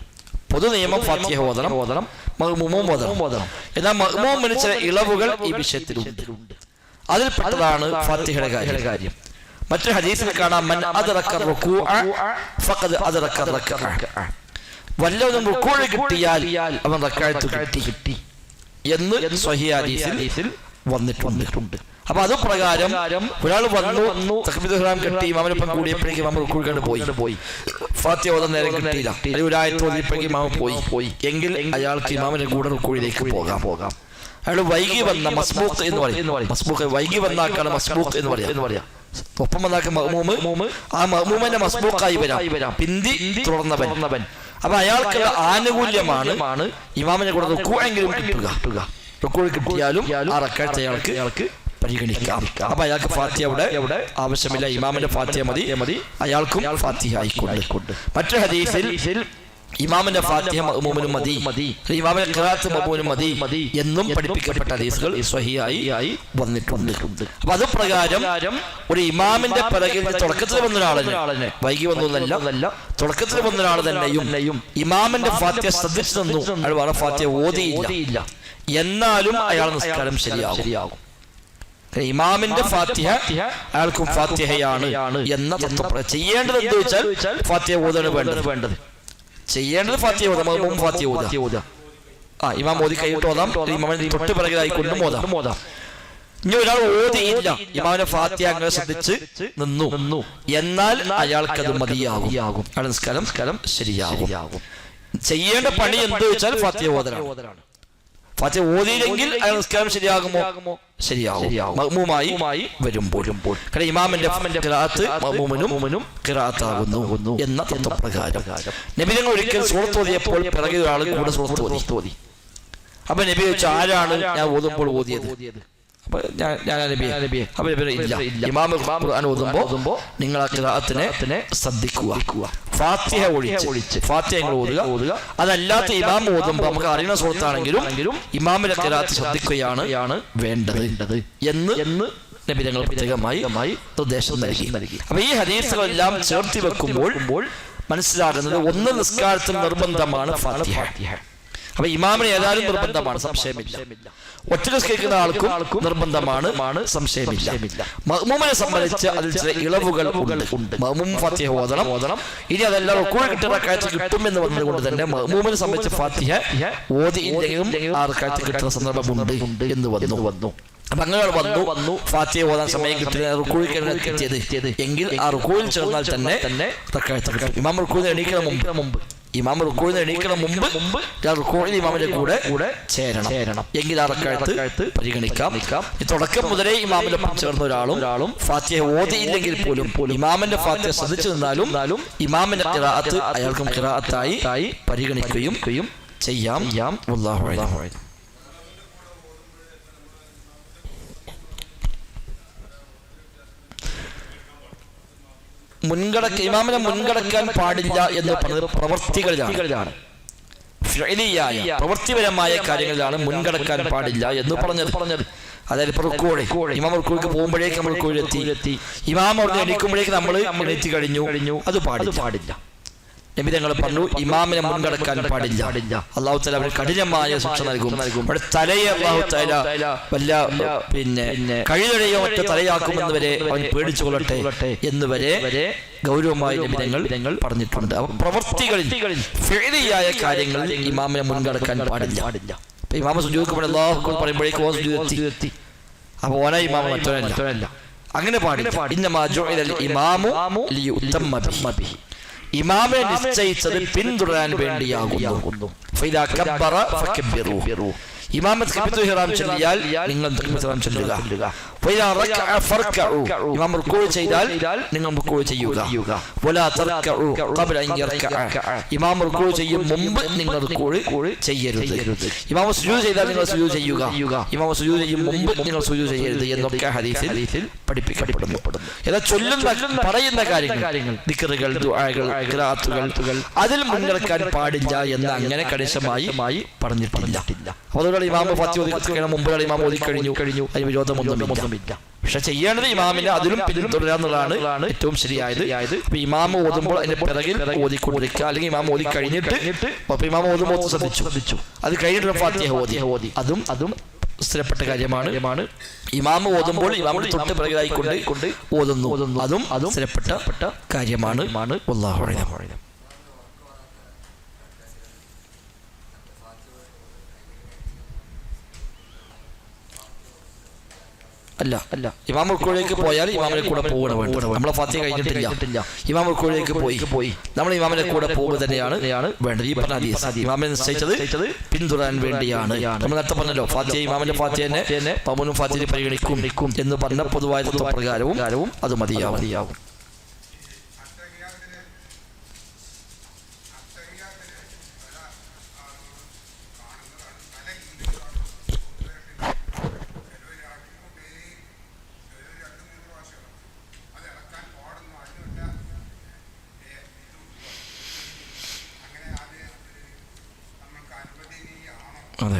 പൊതു നിയമം ഫാത്തിഹ ഓതണം, മഅ്മൂമും ഓതണം. എന്നാൽ മഅ്മൂമിന് ചില ഇളവുകൾ ഈ വിഷയത്തിലുണ്ട്. അതിൽപ്പെട്ടതാണ് ഫാത്തിഹയുടെ കാര്യം. മറ്റൊരു ഹദീസിൽ കാണാം, മൻ അദ്റക റുകൂഅ ഫഖദ് അദ്റക റക്അഅ. വല്ലതും റുകൂഅ് കിട്ടിയാൽ അവൻ റക്അത്ത് കിട്ടി എന്ന് സ്വഹീഹ് ഹദീസിൽ വന്നിട്ടുണ്ട്. അപ്പൊ അത് പ്രകാരം ഒരാൾ വന്നു തക്ബീറത്തുൽ ഇഹ്റാം കിട്ടി, ഇമാമിനൊപ്പം കൂടിയപ്പോഴേക്കും ഇമാം റുകൂഅ് പോയി, ഫാത്തിഹ ഓതാൻ നേരം കിട്ടിയില്ല, അല്ലെങ്കിൽ ഒരു ആയത്ത് ഓതിയപ്പോഴേക്കും ഇമാം പോയി എങ്കിൽ അയാൾക്ക് ഇമാമിന്റെ കൂടെ റുകൂഇലേക്ക് പോകാം. അയാൾ വൈകി വന്ന മസ്ബൂഖ് എന്ന് പറയും. മസ്ബൂഖ് വൈകി വന്ന ആൾക്കാണ് മസ്ബൂഖ് എന്ന് പറയാം. ഒപ്പം വന്നാക്ക മഅ്മൂമ്, ആ മഅ്മൂമിന്റെ മസ്ബൂഖായി വരാം, പിന്തി തുടർന്നവൻ. അപ്പൊ അയാൾക്കുള്ള ആനുകൂല്യമാണ് ഇമാമിനെ കൂടെ റുകൂഅെങ്കിലും കിട്ടുക. റുകൂഅ് കിട്ടിയാലും ആ റക്അത്ത് അയാൾക്ക് പരിഗണിക്കാം. അപ്പൊ അയാൾക്ക് ഫാത്തിഹ അവിടെ ആവശ്യമില്ല, ഇമാമിന്റെ ഫാത്തിഹ മതി, അയാൾക്കും ഫാത്തിഹ ആയിക്കൊണ്ട്. മറ്റൊരു ഹദീസിൽ ഇമാമിന്റെ ഫാത്തിഹ മഅ്മൂമിനും മതി, ഇമാമിന്റെ ഖിറാഅത്ത് മഅ്മൂമിനും മതി എന്നും പഠിപ്പിക്കപ്പെട്ട ഹദീസുകൾ സ്വഹീഹായി വന്നിട്ടുണ്ട്. അപ്പൊ അത് പ്രകാരം ഒരു ഇമാമിന്റെ പിറകിൽ തുടക്കത്തിൽ വന്ന ഒരാളെ വൈകി വന്നല്ല, തുടക്കത്തിൽ വന്ന ഒരാൾ തന്നെയും ഇമാമിന്റെ ഫാത്തിഹ ശ്രദ്ധിച്ചു തന്നു, അയാൾ വേറെ ഫാത്തിഹ ഓതിയില്ല, എന്നാലും അയാൾ നിസ്കാരം ശരിയാകും. ഇമാമിന്റെ ഫാത്തിഹ അയാൾക്കും ഫാത്തിഹയാണ് എന്ന തത്വം. ചെയ്യേണ്ടത് എന്താ വെച്ചാൽ ഫാത്തിഹ ഓതാണ് വേണ്ടത്. ചെയ്യേണ്ടത് ഫാത്തിഹ ഓതാം, മഅ്മൂം ഫാത്തിഹ ഓതാം. ഇമാം ഓതി കൈയിട്ട് ഓതാം, ഇമാമിന് തൊട്ട് പിറകിലായിക്കൊണ്ടും ഓതാം. ഇനി ഒരാൾ ഓതിയില്ല, ഇമാമിന്റെ ഫാത്തിഹ അങ്ങനെ ശ്രദ്ധിച്ച് നിന്നു, എന്നാൽ അയാൾക്കത് മതിയാകും, അയാൾ നിസ്കാരം ശരിയാകും. ചെയ്യേണ്ട പണി എന്ത് വെച്ചാൽ ഫാത്തിഹ ഓതലാണ്. ഫാത്തിഹ ഓതിയില്ലെങ്കിൽ അയാൾ നിസ്കാരം ശരിയാകുമോ? ശരിയാകും, മഅ്മൂമായി വരുമ്പോൾ. കാരണം ഇമാമിന്റെ ഖിറാഅത്ത് മഅ്മൂമിനും ഖിറാഅത്താകുന്നു എന്ന തത്വപ്രകാരം. നബി തങ്ങൾ ഒരിക്കൽ സൂറത്ത് ഓതിയപ്പോൾ പിറകിൽ ഒരാൾ കൂടെ സൂറത്ത് ഓതി. അപ്പൊ നബി ചോദിച്ചു, ആരാണ് ഞാൻ ഓതുമ്പോൾ ഓതിയത്? അപ്പൊ ഞാൻ നബിയെ. അപ്പൊ നബി ഇല്ല, ഇമാം ഖുർആൻ ഓതുമ്പോ നിങ്ങൾ ആ ഖിറാഅത്തിനെ ശ്രദ്ധിക്കുക. ഫാത്തിഹ ഒഴിച്ച് ഫാത്തിഹ നിങ്ങൾ ഓതുക. അതല്ലാത്ത ഇമാം ഓതുമ്പോൾ നമുക്ക് അറിയുന്ന സുഹൃത്താണെങ്കിലും ഇമാമിന്റെ ഖിറാഅത്ത് ശ്രദ്ധിക്കുകയാണ് വേണ്ടത് എന്ന് നബി തങ്ങൾ പ്രത്യേകമായി നിർദ്ദേശം നൽകി. അപ്പൊ ഈ ഹദീസുകളെല്ലാം ചേർത്തി വെക്കുമ്പോൾ മനസ്സിലാകുന്നത് ഒന്ന്, നിസ്കാരത്തിൽ നിർബന്ധമാണ് ഫാത്തിഹ. അപ്പൊ ഇമാമിന് ഏതായാലും നിർബന്ധമാണ്, സംശയമില്ല. ഒറ്റ നിസ്കരിക്കുന്ന ആൾക്കും നിർബന്ധമാണ്, സംശയമില്ല. മഅ്മൂമിനെ സംബന്ധിച്ച് അതിൽ ചില ഇളവുകൾ ഉണ്ട്. മഅ്മൂം ഫാത്തിഹ ഓതണം. ഇനി അതെല്ലാം റുക്കൂഅ് കിട്ടുന്ന റക്അത്ത് കിട്ടുമെന്ന് വന്നതുകൊണ്ട് തന്നെ മഅ്മൂമിനെ സംബന്ധിച്ച് ഫാത്തിഹ ഓതിയില്ലെങ്കിലും ആ റക്അത്ത് കിട്ടുന്ന സന്ദർഭമുണ്ട് എന്ന് വന്നു. അപ്പൊ അങ്ങനെ വന്നു ഫാത്തിഹ ഓതാൻ സമയം കിട്ടിയ റുക്കൂഇൽ എങ്കിൽ ആ റുക്കൂഇൽ ചേർന്നാൽ തന്നെ റക്അത്ത് കിട്ടും. ഇമാം റുക്കൂഇൽ എണീക്കുന്ന മുമ്പ് റുക്കൂഇൽ ഇമാമിന്റെ കൂടെ ചേരണം എങ്കിൽ ആ റക്അത്ത് പരിഗണിക്കാം. തുടക്കം മുതലേ ഇമാമിനൊപ്പം ചേർന്ന ഒരാളും ഫാത്തിഹ ഓതിയില്ലെങ്കിൽ പോലും ഇമാമിന്റെ ഫാത്തിഹ ശ്രദ്ധിച്ചു നിന്നാലും ഇമാമിന്റെ ഖിറാഅത്ത് അയാൾക്കും ഖിറാഅത്തായി പരിഗണിക്കുകയും ചെയ്യാം. വല്ലാഹു അഅലം. ഇമാമിനെ മുൻകടക്കാൻ പാടില്ല എന്ന് പറഞ്ഞത് പ്രവൃത്തികളിലാണ്, പ്രവൃത്തിപരമായ കാര്യങ്ങളിലാണ് മുൻകടക്കാൻ പാടില്ല എന്ന് പറഞ്ഞത്. അതായത് ഇപ്പൊ റുക്കൂഅ്, ഇമാം റുക്കൂഅ്ക്ക് പോകുമ്പോഴേക്ക് നമ്മൾ റുക്കൂഇലെത്തി, ഇമാം അവിടെ എണീക്കുമ്പോഴേക്ക് നമ്മൾ എണീറ്റ് കഴിഞ്ഞു, അത് പാടില്ല. നബി തങ്ങൾ പറഞ്ഞു ഇമാമിനെ മുൻകടക്കാൻ പാടില്ല. അല്ലാഹു തആല അവന് കഠിനമായ ശിക്ഷ നൽകും. അവിടെ തലയെ അല്ലാഹു തആല വല്ല കഴുതടയോ ഒറ്റ തലയാക്കുമെന്ന് വരെ അവൻ പേടിച്ചു കൊള്ളട്ടെ എന്ന് വരെ ഗൗരവമായി നബി തങ്ങൾ പറഞ്ഞിട്ടുണ്ട്. അപ്പൊ പ്രവൃത്തികളിൽ ഫിഅലിയായ കാര്യങ്ങളിൽ ഇമാമിനെ മുൻകടക്കാൻ പാടില്ല. ഇമാമ സുജൂദ് അല്ലാഹു അക്ബർ പറയുമ്പോഴേക്കും ഓൻ സുജൂദ് എത്തി, അപ്പൊ ഓന ഇമാമ മറ്റവനല്ല, അങ്ങനെ പാടില്ല. ഇന്നമാ ജുഇലൽ ഇമാമു ലിയുതമ്മ ബിഹി, ഇമാമിനെ നിശ്ചയിച്ചത് പിന്തുടരാൻ വേണ്ടിയാകുന്നു. ഫഇദാ കബ്ബറ ഫകബ്ബിറൂ, ഇമാം തക്ബീറത്തുൽ ഇഹ്റാം ചൊല്ലിയാൽ നിങ്ങൾ തക്ബീറത്തുൽ ഇഹ്റാം ചൊല്ലുക. ഫഇദാ റകഅ ഫർകഉ, ഇമാം റുക്കൂഅ് ചെയ്താൽ നിങ്ങൾ റുക്കൂഅ് ചെയ്യുക. വലാ തർകഉ ഖബ്ല അൻ യർകഅ, ഇമാം റുക്കൂഅ് ചെയ്യും മുമ്പ് നിങ്ങൾ റുക്കൂഅ് ചെയ്യരുത്. ഇമാം സുജൂദ് ചെയ്താൽ നിങ്ങൾ സുജൂദ് ചെയ്യുക, ഇമാം സുജൂദ് ചെയ്യും മുമ്പ് നിങ്ങൾ സുജൂദ് ചെയ്യരുത് എന്നൊക്കെ ഹദീസിൽ പഠിപ്പിക്കപ്പെടുന്നു. ഏതാ പറയുന്ന കാര്യങ്ങൾ ദിക്റുകൾ, ദുആകൾ, ഖിറാഅത്തുകൾ അതിൽ മുൻകടക്കാൻ പാടില്ല എന്ന് അങ്ങനെ കണിശമായി പറഞ്ഞിട്ടില്ല. അതുകൊണ്ട് ഇമാം ഫാത്തിഹ ഓതിക്കഴിഞ്ഞ മുമ്പ് ഇമാം ഓതിക്കഴിഞ്ഞു, അതിന് വിരോധമൊന്നുമില്ല. പക്ഷെ ചെയ്യേണ്ടത് ഇമാമിനെ അതിലും പിന്തുടരാന്നുള്ളതാണ് ഏറ്റവും ശരിയായത്. ഇമാം ഓതുമ്പോൾ അതിന്റെ പിറകിൽ ഓതിക്കൊണ്ടിരിക്കുക, അല്ലെങ്കിൽ ഇമാം ഓതി കഴിഞ്ഞിട്ട് ഇമാം ഓതുമ്പോൾ ശ്രദ്ധിച്ചു, അത് കഴിഞ്ഞിട്ട് ഫാത്തിഹ ഓതി, അതും സ്ഥിരപ്പെട്ട കാര്യമാണ്. ഇമാം ഓതുമ്പോൾ ഇമാമിന്റെ തൊട്ട് പിറകിലായിക്കൊണ്ട് ഓതുന്നു, അതും സ്ഥിരപ്പെട്ട കാര്യമാണ്. വല്ലാഹു അഅലം. അല്ല ഇമാം റുക്കൂഇലേക്ക് പോയാൽ ഇമാമിന്റെ കൂടെ പോവുകയാണ് വേണ്ടത്. നമ്മളെ ഫാത്തിഹ കഴിഞ്ഞിട്ടില്ല, ഇമാം റുക്കൂഇലേക്ക് പോയി നമ്മൾ ഇമാമിന്റെ കൂടെ പോവുക തന്നെയാണ് വേണ്ടത്. ഈ പറഞ്ഞ ഹദീസ് ഇമാമിനെ നിശ്ചയിച്ചത് പിന്തുടരാൻ വേണ്ടിയാണ്. നമ്മൾ നേരത്തെ പറഞ്ഞല്ലോ ഫാത്തിഹ ഇമാമിന്റെ ഫാത്തിഹ തന്നെ മഅ്മൂമും ഫാത്തിഹ പരിഗണിക്കും എന്ന് പറഞ്ഞ പൊതുവായ തത്വപ്രകാരവും അത് മതിയാവും. അതെ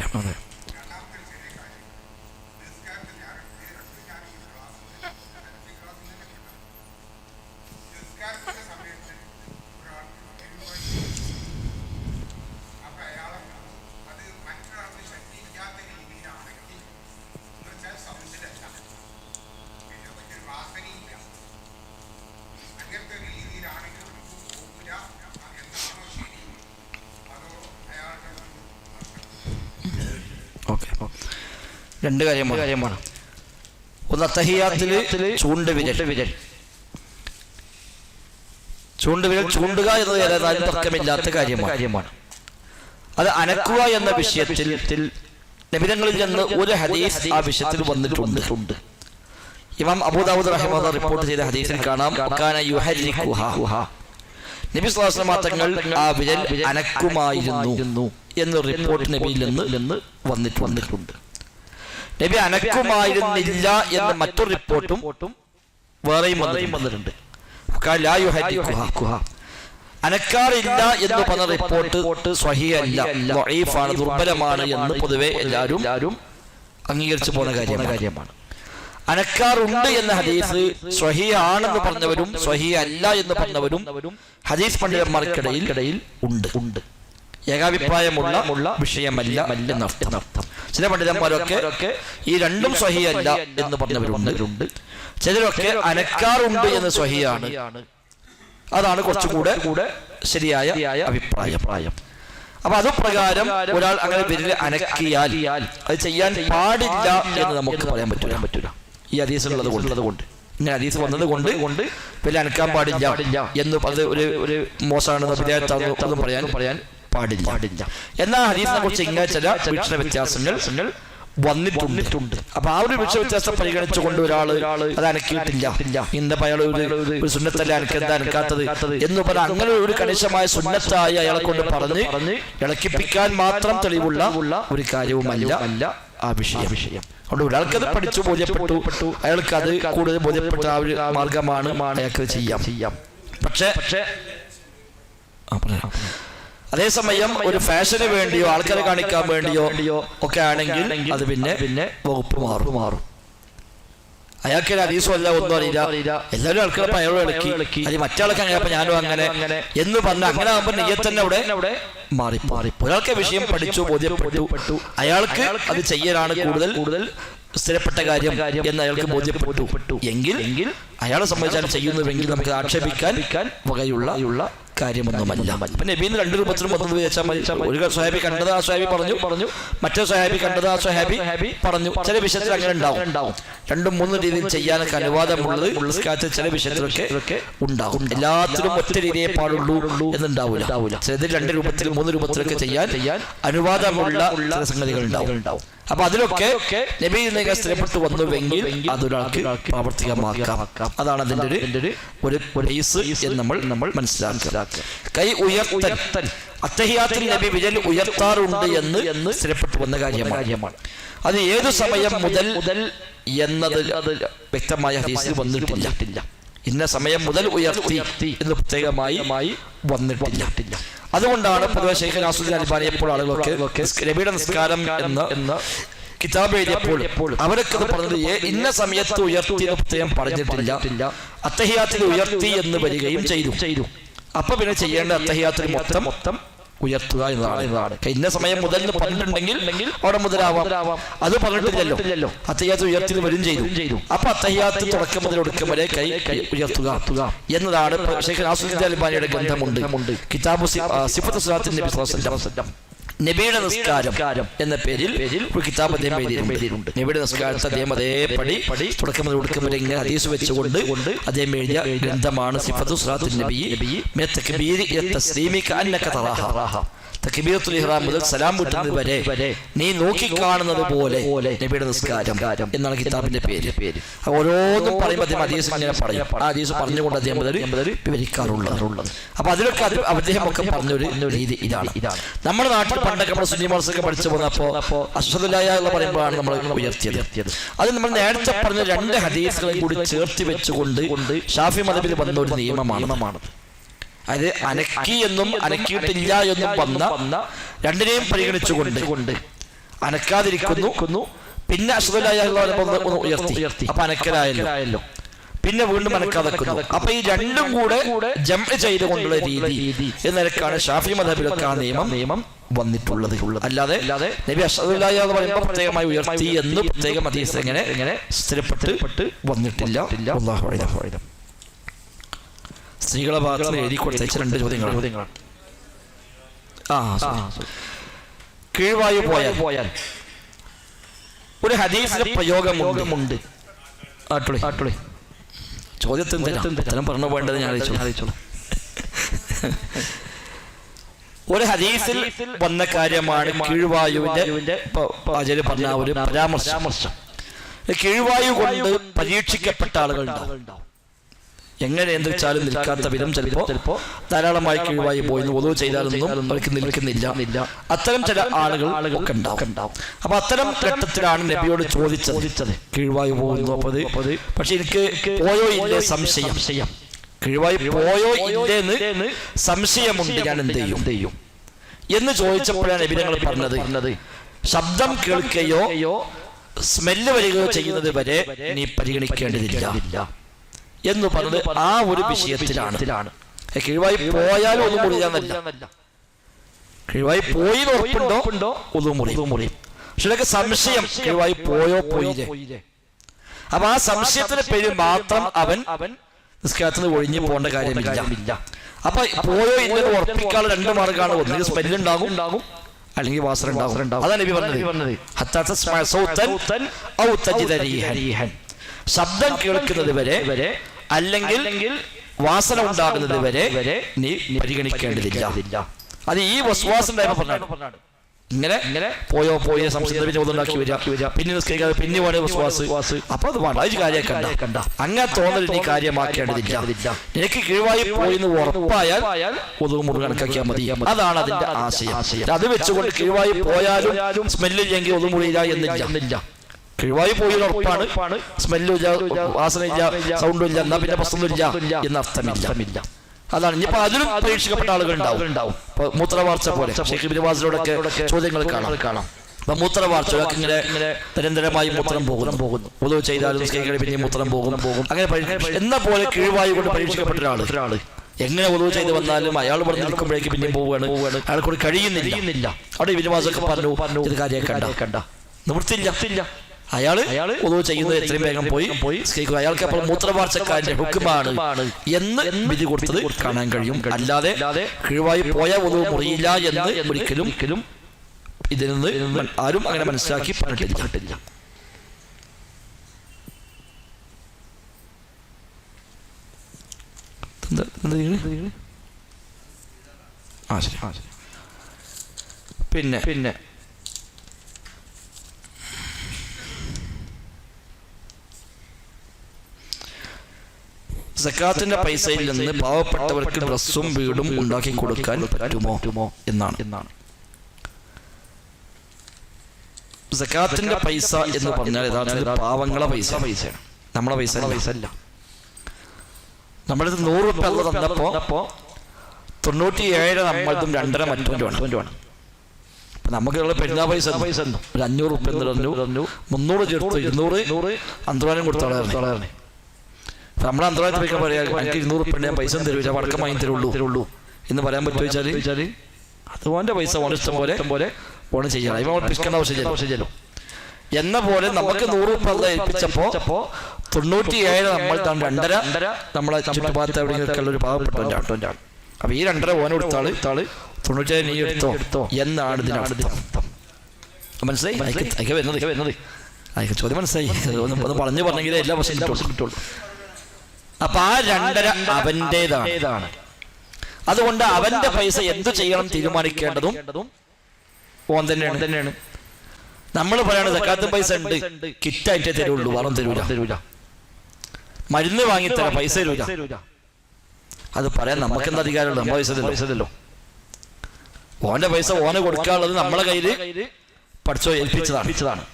രണ്ട് കാര്യമാണ്. ഒന്ന് തഹിയ്യാത്തില് ചൂണ്ടുവിരൽ ചൂണ്ടുക എന്നത് ഏതായാലും തർക്കമില്ലാത്ത കാര്യമാണ്. അത് അനക്കുക എന്ന വിഷയത്തിൽ നബിതങ്ങളിൽ നിന്ന് ഒരു ഹദീസ് ആ വിഷയത്തിൽ വന്നിട്ടുണ്ട്. ഇമാം അബൂ ദാവൂദ് റഹിമഹുല്ലാഹ് റിപ്പോർട്ട് ചെയ്ത ഹദീസിൽ കാണാം കാന യുഹരിക്കുഹാ, നബി സ്വല്ലല്ലാഹു അലൈഹി വസല്ലം തങ്ങൾ ആ വിരൽ അനക്കുമായിരുന്നു എന്ന റിപ്പോർട്ട് നബിയിൽ നിന്ന് വന്നിട്ടുണ്ട്. നബി അനക്കുമായിരുന്നില്ല എന്ന മറ്റൊരു റിപ്പോർട്ടും വേറെയും വന്നിട്ടുണ്ട്. അനക്കാറില്ല എന്ന് പറഞ്ഞ റിപ്പോർട്ട് സ്വഹീഹല്ല, ദഈഫാണ്, ദുർബലമാണ് എന്ന് പൊതുവെ എല്ലാവരും അംഗീകരിച്ചു പോകുന്ന കാര്യമാണ്. അനക്കാറുണ്ട് എന്ന ഹദീസ് സ്വഹീഹ് ആണെന്ന് പറഞ്ഞവരും സ്വഹീഹ് അല്ല എന്ന് പറഞ്ഞവരും ഹദീസ് പണ്ഡിതന്മാർക്കിടയിൽ ഉണ്ട്. ഏകാഭിപ്രായമുള്ള വിഷയമല്ല എന്നർത്ഥം. ചില പണ്ഡിതന്മാരൊക്കെ ഈ രണ്ടും സ്വഹീഹ് അല്ല എന്ന് പറഞ്ഞവരുണ്ട്. ചിലരൊക്കെ അനക്കാറുണ്ട് എന്ന് സ്വഹീഹാണ്, അതാണ് കുറച്ചുകൂടെ ശരിയായ അഭിപ്രായം. അപ്പൊ അത് പ്രകാരം ഒരാൾ അങ്ങനെ വിരൽ അനക്കിയാൽ അത് ചെയ്യാൻ പാടില്ല എന്ന് നമുക്ക് പറയാൻ പറ്റൂല. ഈ ഹദീസുള്ളത് കൊണ്ട് ഇങ്ങനെ ഹദീസ് വന്നത് കൊണ്ട് വിരൽ അനക്കാൻ പാടില്ല എന്ന് അത് ഒരു മോശമാണ് ഒന്നും പറയാൻ പാടില്ല. എന്നാൽ ഹദീസിനെ കുറിച്ച് ഇങ്ങനെ ചില വീക്ഷണ വ്യത്യാസങ്ങൾ വന്നിട്ടുണ്ട്. അപ്പൊ ആ ഒരു വീക്ഷണ വ്യത്യാസം പരിഗണിച്ചുകൊണ്ട് ഒരാള് അത് അനക്കിയിട്ടില്ല, ഇന്നപ്പോ അയാൾ ഒരു സുന്നത്തല്ല അനക്കാത്തത് എന്ന് പറഞ്ഞ അങ്ങനെ ഒരു കണിശമായ സുന്നത്തായി അയാളെ കൊണ്ട് പറഞ്ഞ് ഇളക്കിപ്പിക്കാൻ മാത്രം തെളിവുള്ള ഒരു കാര്യവുമല്ല ആ വിഷയം. അതുകൊണ്ട് ഒരാൾക്കത് പഠിച്ചു ബോധ്യപ്പെട്ടു, അയാൾക്ക് അത് കൂടുതൽ ബോധ്യപ്പെട്ട ആ ഒരു മാർഗമാണ് അയാൾക്ക് ചെയ്യാം. പക്ഷേ അതേസമയം ഒരു ഫാഷന് വേണ്ടിയോ ആൾക്കാരെ കാണിക്കാൻ വേണ്ടിയോ ഒക്കെ ആണെങ്കിൽ അത് പിന്നെ വകുപ്പ് മാറും. അയാൾക്ക് ഹദീസും അല്ല ഒന്നും അറിയില്ല, എല്ലാവരും ആൾക്കാരെ അയാളും ഇളക്കി, അത് മറ്റാൾക്ക് അങ്ങനെ ഞാനും അങ്ങനെ എന്ന് പറഞ്ഞ അങ്ങനെ ആകുമ്പോൾ നെയ്യത്തന്നെ അവിടെ മാറി. ഒരാൾക്ക് വിഷയം പഠിച്ചു ബോധ്യപ്പെട്ടു, അയാൾക്ക് അത് ചെയ്യലാണ് കൂടുതൽ സ്ഥിരപ്പെട്ട കാര്യം എന്ന് അയാൾക്ക് ബോധ്യപ്പെട്ടു എങ്കിൽ അയാളെ സംബന്ധിച്ചാൽ ചെയ്യുന്നുവെങ്കിൽ നമുക്ക് ആക്ഷേപിക്കാൻ വകയുള്ള കാര്യമൊന്നുമല്ല. പിന്നെ നബീന്ന് രണ്ട് രൂപത്തിലും വന്നത് വെച്ചാൽ മതി. ഒരു സ്വഹാബി കണ്ടത് ആ സ്വഹാബി പറഞ്ഞു, മറ്റേ സ്വഹാബി കണ്ടത് ആ സ്വഹാബി പറഞ്ഞു. ചില വിഷയത്തിൽ അങ്ങനെ ഉണ്ടാവും. രണ്ടും മൂന്നും രീതിയിൽ ചെയ്യാനൊക്കെ അനുവാദമുള്ളത് ചില വിഷയത്തിലൊക്കെ ഉണ്ടാവും. എല്ലാത്തിലും ഒറ്റ രീതിയെ പാടുള്ളൂ എന്നുണ്ടാവില്ല. ചിലത് രണ്ട് രൂപത്തിൽ മൂന്ന് രൂപത്തിലൊക്കെ ചെയ്യാൻ അനുവാദമുള്ള ചില സംഗതികൾ ഉണ്ടാവും. അപ്പൊ അതിലൊക്കെ നബിയിൽ നിന്ന് സ്ഥിരപ്പെട്ടു വന്നുവെങ്കിൽ അതൊരാൾക്ക് പ്രാവർത്തികമാക്കാം. അതാണ് അതിന്റെ ഒരു ബേസ് എന്ന് നമ്മൾ മനസ്സിലാക്കുക. കൈ ഉയർത്തൽ അത്തഹിയാത്തിൽ നബി വിരൽ ഉയർത്താറുണ്ട് എന്ന് സ്ഥിരപ്പെട്ടു വന്ന കാര്യമാണ്. അത് ഏതു സമയം മുതൽ എന്നത് വ്യക്തമായ ഹദീസിൽ വന്നിട്ടില്ല. ഇന്ന സമയം മുതൽ ഉയർത്തി എന്ന് പ്രത്യേകമായി വന്നിട്ടില്ല. അതുകൊണ്ടാണ് പൊതുവെ ശൈഖ് നാസറുദ്ദീൻ അൽബാനി എപ്പോൾ ആളുകളൊക്കെ നബിയുടെ നിസ്കാരം എന്ന കിതാബ് എഴുതിയപ്പോൾ അവരൊക്കെ പറഞ്ഞത് ഇന്ന സമയത്ത് ഉയർത്തി എന്ന് പ്രത്യേകം പറഞ്ഞിട്ടില്ല, അത്തഹിയാത്തിൽ ഉയർത്തി എന്ന് വരികയും ചെയ്തു. അപ്പൊ പിന്നെ ചെയ്യേണ്ട അത്തഹിയാത്തിൽ മൊത്തം ഉയർത്തുക എന്നതാണ്. ഇന്ന സമയം മുതൽ പറഞ്ഞിട്ടുണ്ടെങ്കിൽ അവിടെ മുതലാവാം, അത് പറഞ്ഞിട്ടില്ലല്ലോ. അത്തഹിയാത്ത് ഉയർത്തി വരും ചെയ്തു. അപ്പൊ അത്തഹിയാത്ത് തുടക്കം മുതൽ ഒടുക്കം വരെ കൈ ഉയർത്തുക എന്നതാണ് ശൈഖ് നാസറുദ്ദീൻ അൽബാനിയുടെ ഗ്രന്ഥമുണ്ട്, കിതാബു സിഫത്ത് സ്വലാത്തിൻ നബി സ്വല്ലല്ലാഹു അലൈഹി വസല്ലം, നബിയുടെ നിസ്കാരം എന്ന പേരിൽ ഒരു കിതാബ് അദ്ദേഹം എഴുതിയിട്ടുണ്ട്. നബിയുടെ നിസ്കാരത്തെ അദ്ദേഹം അതേപടി തുടക്കം മുതൽ ഒടുക്കം വരെ ഇങ്ങനെ ഹദീസ് വെച്ചുകൊണ്ട് അദ്ദേഹം എഴുതിയ ഗ്രന്ഥമാണ് സിഫത്തു സ്വലാത്തിൻ നബി മിന തക്ബീരി ഇല തസ്ലീമി കഅന്നക തറാഹ. തക്ബീറത്തുൽ ഇഹ്റാം മുതൽ സലാം വീട്ടുന്നത് വരെ നീ നോക്കിക്കാണുന്നത് പോലെ നബിയുടെ നിസ്കാരം എന്നാണ് കിതാബിന്റെ പേര്. ഓരോന്നും പറയുമ്പോൾ അദ്ദേഹം ഹദീസ് ഇങ്ങനെ പറയും. ആ ഹദീസ് പറഞ്ഞുകൊണ്ട് അദ്ദേഹം വിവരിക്കാറുള്ളത്. അപ്പൊ അതിലൊക്കെ അദ്ദേഹം ഒക്കെ പറഞ്ഞൊരു രീതി ഇതാണ്. നമ്മുടെ നാട്ടിൽ പണ്ടൊക്കെ നമ്മൾ സുന്നി മദ്രസയൊക്കെ പഠിച്ചു പോകുന്നപ്പോ അഷ്ഹദു അല്ലാ ഇലാഹ ഇല്ലല്ലാഹ് പറയുമ്പോഴാണ് നമ്മൾ ഉയർത്തിയത്. അത് നമ്മൾ നേരത്തെ പറഞ്ഞ രണ്ട് ഹദീസുകളെ കൂടി ചേർത്ത് വെച്ചുകൊണ്ട് ഷാഫി മദ്ഹബിൽ വന്ന ഒരു നിയമമാണ്. അത് അനക്കി എന്നും അനക്കിയിട്ടില്ല എന്നും വന്ന രണ്ടിനെയും പരിഗണിച്ചുകൊണ്ട് അനക്കാതിരിക്കുന്നു, പിന്നെ അഷ്ഹദു അല്ലാ ഇലാഹ ഇല്ലല്ലാഹ് ഒന്ന് ഉയർത്തി, അപ്പൊ അനക്കലായല്ലോ, പിന്നെ വീണ്ടും അനക്കാതെക്കുന്നു. അപ്പൊ ഈ രണ്ടും കൂടെ ജംഅ് ചെയ്തുകൊണ്ടുള്ള രീതി എന്നൊക്കെയാണ് ഷാഫി മദ്ഹബിലൊക്കെ ആ നിയമം വന്നിട്ടുള്ളത്. അല്ലാതെ നബി അഷ്ഹദു അല്ലാ ഇലാഹ ഇല്ലല്ലാഹ് പറയുമ്പോൾ പ്രത്യേകമായി ഉയർത്തി എന്ന് പ്രത്യേകം ഹദീസ് എങ്ങനെ സ്ഥിരപ്പെട്ട് വന്നിട്ടില്ല. അല്ലാഹു അഅലം. സ്ത്രീകളെ ഭാഗത്ത് എഴുതി കൊടുത്ത രണ്ട് ചോദ്യങ്ങളാണ്. കീഴ്വായു പോയാൽ ഒരു ഹദീസിന്റെ പ്രയോഗമുണ്ട്. ചോദ്യത്തിന് പറഞ്ഞു പോകേണ്ടത് ഞാൻ അറിയിച്ചോളൂ. ഒരു ഹദീസിൽ വന്ന കാര്യമാണ് കീഴ്വായുവിന്റെ പറഞ്ഞ ഒരു പരാമർശം. കീഴ്വായു കൊണ്ട് പരീക്ഷിക്കപ്പെട്ട ആളുകളുണ്ടാവും. എങ്ങനെ എന്ത് വെച്ചാലും നിൽക്കാത്ത വിധം ചിലപ്പോ ധാരാളമായി കീഴ്വായു പോയി ഒതു ചെയ്താലൊന്നും അവർക്ക് നിൽക്കുന്നില്ല. അത്തരം ചില ആളുകൾ ഒക്കെ ഉണ്ടാവും. അപ്പൊ അത്തരം ഘട്ടത്തിലാണ് നബിയോട് ചോദിച്ചത് കീഴ്വായു പോകുന്നു. പക്ഷെ എനിക്ക് പോയോ ഇല്ലേ സംശയം. കിഴിവായി പോയോ ഇല്ലേന്ന് സംശയമുണ്ട്, ഞാൻ എന്ത് ചെയ്യും എന്ന് ചോദിച്ചപ്പോഴാണ് നബി തങ്ങൾ പറഞ്ഞത്, ശബ്ദം കേൾക്കുകയോ സ്മെല്ല് വരികയോ ചെയ്യുന്നത് വരെ നീ പരിഗണിക്കേണ്ടതില്ല എന്ന് പറഞ്ഞത് ആ ഒരു വിഷയത്തിലാണ്. കിഴിവായി പോയാലും ഒന്നും മുറിയാന്നല്ല, കിഴിവായി പോയി ഉറപ്പുണ്ടോ ഒന്നും മുറി. പക്ഷെ സംശയം കിഴിവായി പോയില്ലേ. അപ്പൊ ആ സംശയത്തിന്റെ പേര് മാത്രം അവൻ നിസ്കാരത്തിന് ഒഴിഞ്ഞു പോകേണ്ട കാര്യമില്ല. അപ്പൊ പോയോ ഇല്ലെന്ന് ഉറപ്പിക്കാനുള്ള രണ്ട് മാർഗ്ഗമാണ്. ഒന്നുകിൽ സ്മെല്ലുണ്ടാകും, അല്ലെങ്കിൽ വാസന ഉണ്ടാകും. അതാണ് നബി പറഞ്ഞത്, ശബ്ദം കേൾക്കുന്നത് വരെ അല്ലെങ്കിൽ വാസന ഉണ്ടാകുന്നത് വരെ നീ പരിഗണിക്കേണ്ടതില്ല. അത് ഈ വസ്വാസം പറഞ്ഞാണ്. ഇങ്ങനെ പോയ സംശയം ഉണ്ടാക്കി വരിക, പിന്നെ നിസ്കരിക്കാതെ പിന്നെ വേണേ വസ്വാസ്. അപ്പൊ അത് വേണ്ട, ഒരു കാര്യം കണ്ട അങ്ങനെ തോന്നൽ നീ കാര്യമാക്കേണ്ടതില്ല. നിനക്ക് കിഴിവായി പോയി എന്ന് ഉറപ്പായാൽ ഒതുമുറി കണക്കാക്കിയാൽ മതി. അതാണ് അതിന്റെ ആശയം. അത് വെച്ചുകൊണ്ട് കിഴിവായി പോയാലും സ്മെല്ലില്ലെങ്കിൽ ഒതുമുറിയില്ല എന്നില്ല. കിഴിവായി പോയി ഉറപ്പാണ്, സ്മെല്ലില്ല, വാസനയില്ല, സൗണ്ടും ഇല്ല, എന്നാ പിന്നെ പ്രശ്നമില്ല എന്ന അർത്ഥമില്ല. അതാണ്. ഇനിയിപ്പോ അതിലും പരീക്ഷിക്കപ്പെട്ട ആളുകൾ ഉണ്ടാവും. മൂത്രവാർച്ച പോലെ ഷെയ്ഖ് ഇബ്നു ബാസിനോടൊക്കെ ചോദ്യങ്ങൾ കാണാം. അപ്പൊ മൂത്രവാർച്ച ഇങ്ങനെ നിരന്തരമായി മൂത്രം പോകുന്നു, ഉദു ചെയ്താലും പിന്നെ മൂത്രം പോകും. അങ്ങനെ എന്ന പോലെ കിഴിവായി കൊണ്ട് പരീക്ഷിക്കപ്പെട്ട ഒരാള് എങ്ങനെ ഉദു ചെയ്ത് വന്നാലും അയാൾ പറഞ്ഞ് നിൽക്കുമ്പോഴേക്ക് പിന്നെയും പോവുകയാണ്, അയാൾ കൂടി കഴിയുന്നില്ല. അവിടെ ഇബ്നു ബാസൊക്കെ പറഞ്ഞു ഇത് കാര്യം കണ്ട നിവൃത്തിയില്ല. അയാള് ഉദു ചെയ്യുന്നത് എത്രയും വേഗം പോയി. അയാൾക്ക് അപ്പോൾ മൂത്രവാർച്ചക്കാരന്റെ ഹുക്കുമാണ് എന്ന് വിധി കൊടുത്തത് കാണാൻ കഴിയും. അല്ലാതെ കിഴിവായി പോയ ഉദു മുറിയില്ല എന്ന് ഒരിക്കലും ഇതിൽ നിന്ന് ആരും അങ്ങനെ മനസ്സിലാക്കി പറഞ്ഞിട്ടില്ല. പിന്നെ സക്കാത്തിന്റെ പൈസയിൽ നിന്ന് പാവപ്പെട്ടവർക്ക് ഡ്രസ്സും വീടും ഉണ്ടാക്കി കൊടുക്കാൻ പറ്റുമോ എന്നാണ്. സക്കാത്തിന്റെ പൈസ എന്ന് പറഞ്ഞാൽ യഥാർത്ഥത്തിൽ പാവങ്ങളെ പൈസയാണ്, നമ്മളെ പൈസ അല്ല. നമ്മളിത് 100 രൂപ തന്നപ്പോ 97 നമ്മളതും 2.5 മറ്റുമാണ്. നമുക്കുള്ള പെരുന്നാ പൈസ ഒരു 500 രൂപ തന്നു, 300 ചേർത്ത് 200 അന്തർവാനം കൊടുത്തോളായിരുന്നു. നമ്മളെ അന്തർവാനത്തിൽ വയ്ക്കാൻ പറയാം, എനിക്ക് 200 രൂപ ഞാൻ പൈസ തരൂല, വടക്കം വാങ്ങി തരുള്ളൂ എന്ന് പറയാൻ പറ്റുമോ ചോദിച്ചാല് അത് ഓൻ്റെ പൈസ ഓൺ ഇഷ്ടം പോലെ ഓണ് ചെയ്യണം. ഇവ പിടിക്കേണ്ട ആവശ്യമില്ലല്ലോ. എന്ന പോലെ നമുക്ക് 100 രൂപ ഏൽപ്പിച്ചപ്പോ 97 നമ്മൾ 2.5 നമ്മളെ ചുറ്റുപാടത്ത് എവിടെയെങ്കിലും ഒരു പാവപ്പെട്ടവൻ്റെ ആണ്. അപ്പൊ ഈ 2.5 ഓന കൊടുത്താള് 97 നീ എടുത്തോ എന്നാണ് ഇതിനർത്ഥം. മനസ്സിലായി? അയക്കെ വരുന്നത് അയക്കെ ചോദ്യം മനസ്സിലായി. ഒന്ന് പറഞ്ഞെങ്കിലേ എല്ലാ വർഷം കിട്ടുള്ളൂ. അപ്പൊ ആ 2.5 അവൻ്റെതാണ്. അതുകൊണ്ട് അവന്റെ പൈസ എന്തു ചെയ്യണം തീരുമാനിക്കേണ്ടതും ഓൻ തന്നെയാണ്. നമ്മൾ പറയാണ് സക്കാത്ത് പൈസ ഉണ്ട്, കിറ്റായിട്ടേ തരുള്ളൂ, വളം തരൂല, മരുന്ന് വാങ്ങിത്തരാ പൈസ തരൂല. അത് പറയാൻ നമുക്ക് എന്താ അധികാരമുള്ളൂ? നമ്മുടെ പൈസല്ലോ. ഓന്റെ പൈസ ഓന് കൊടുക്കാനുള്ളത് നമ്മളെ കയ്യില് പഠിച്ചോ ഏൽപ്പിച്ചതാണ്.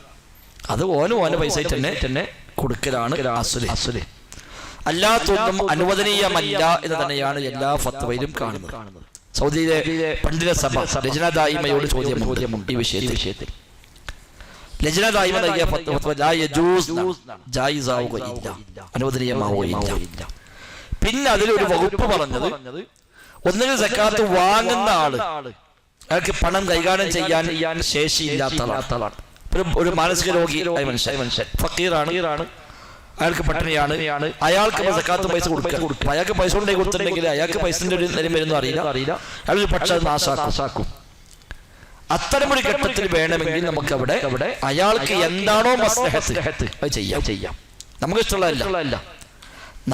അത് ഓന്റെ പൈസ തന്നെ കൊടുക്കലാണ് അസുല്. അല്ലാത്തൊന്നും അനുവദനീയമല്ല എന്ന് തന്നെയാണ് എല്ലാ ഫത്വയിലും കാണുന്നത്. സൗദിയിലെ പണ്ഡിത സഭ ലജ്ന ദായിമയോട് ചോദ്യമുണ്ട് ഈ വിഷയത്തിൽ. ലജ്ന ദായിമ നൽകിയ ഫത്വ ജായിസാവുകയില്ല, അനുവദനീയമാവുകയില്ല. പിന്നെ അതിലൊരു വകുപ്പ് പറഞ്ഞത്, ഒന്നുകിൽ സക്കാത്ത് വാങ്ങുന്ന ആള് അയാൾക്ക് പണം കൈകാര്യം ചെയ്യാൻ ശേഷിയില്ലാത്ത ആളാണ്, ഒരു മാനസിക രോഗി മനുഷ്യൻ, ഫക്കീറാണ്, അയാൾക്ക് പട്ടിണിയാണ്, അയാൾക്ക് സക്കാത്ത് പൈസ കൊടുക്കുക. അയാൾക്ക് പൈസ കൊണ്ടേ കൊടുത്തിട്ടുണ്ടെങ്കിൽ അയാൾക്ക് പൈസന്റെ ഒരു നിലം വരുന്ന അറിയില്ല, അയാൾ പക്ഷെ അത് നാശാക്കും. അത്തരമൊരു ഘട്ടത്തിൽ വേണമെങ്കിൽ നമുക്ക് അവിടെ അയാൾക്ക് എന്താണോ മസ്ലഹത്ത് അത് ചെയ്യാം. നമുക്ക് ഇഷ്ടമുള്ളതല്ല,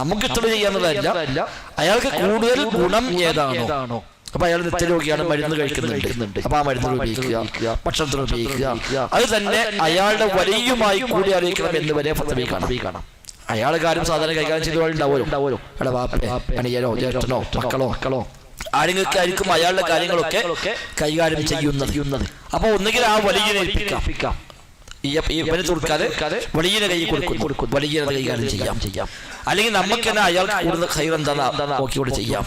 നമുക്ക് ഇഷ്ടം ചെയ്യാന്നുള്ളതല്ല, അയാൾക്ക് കൂടുതൽ ഗുണം ഏതാണോ. അപ്പൊ അയാൾ നിത്യരോഗിയാണ്, മരുന്ന് കഴിക്കുന്നുണ്ട്, അപ്പൊ ആ മരുന്ന് ഉപയോഗിക്കുക, ഭക്ഷണത്തിന് ഉപയോഗിക്കുക. അത് തന്നെ അയാളുടെ വലിയുമായി കൂടി അറിയിക്കണം എന്ന് വരെ ഫത്വയിൽ കാണാം. അയാൾ കാര്യം സാധാരണ കൈകാര്യം ചെയ്തവരുണ്ടാവുമല്ലോ, അയാളുടെ വാപ്പയോ അനിയനോ ജ്യേഷ്ഠനോ മക്കളോ ആരെങ്കിലും അയാളുടെ കാര്യങ്ങളൊക്കെ കൈകാര്യം ചെയ്യുന്നത്. അപ്പൊ ഒന്നുകിൽ ആ വലിയ ഏൽപ്പിക്കാം, ഇവന് കൊടുക്കാതെ വലിയ കൈ കൊടുക്കും, വലിയ കൈകാര്യം ചെയ്യാം. അല്ലെങ്കിൽ നമുക്ക് തന്നെ അയാൾക്ക് കൂടുതൽ ഖൈർ എന്താണെന്ന് നോക്കിയോട് ചെയ്യാം.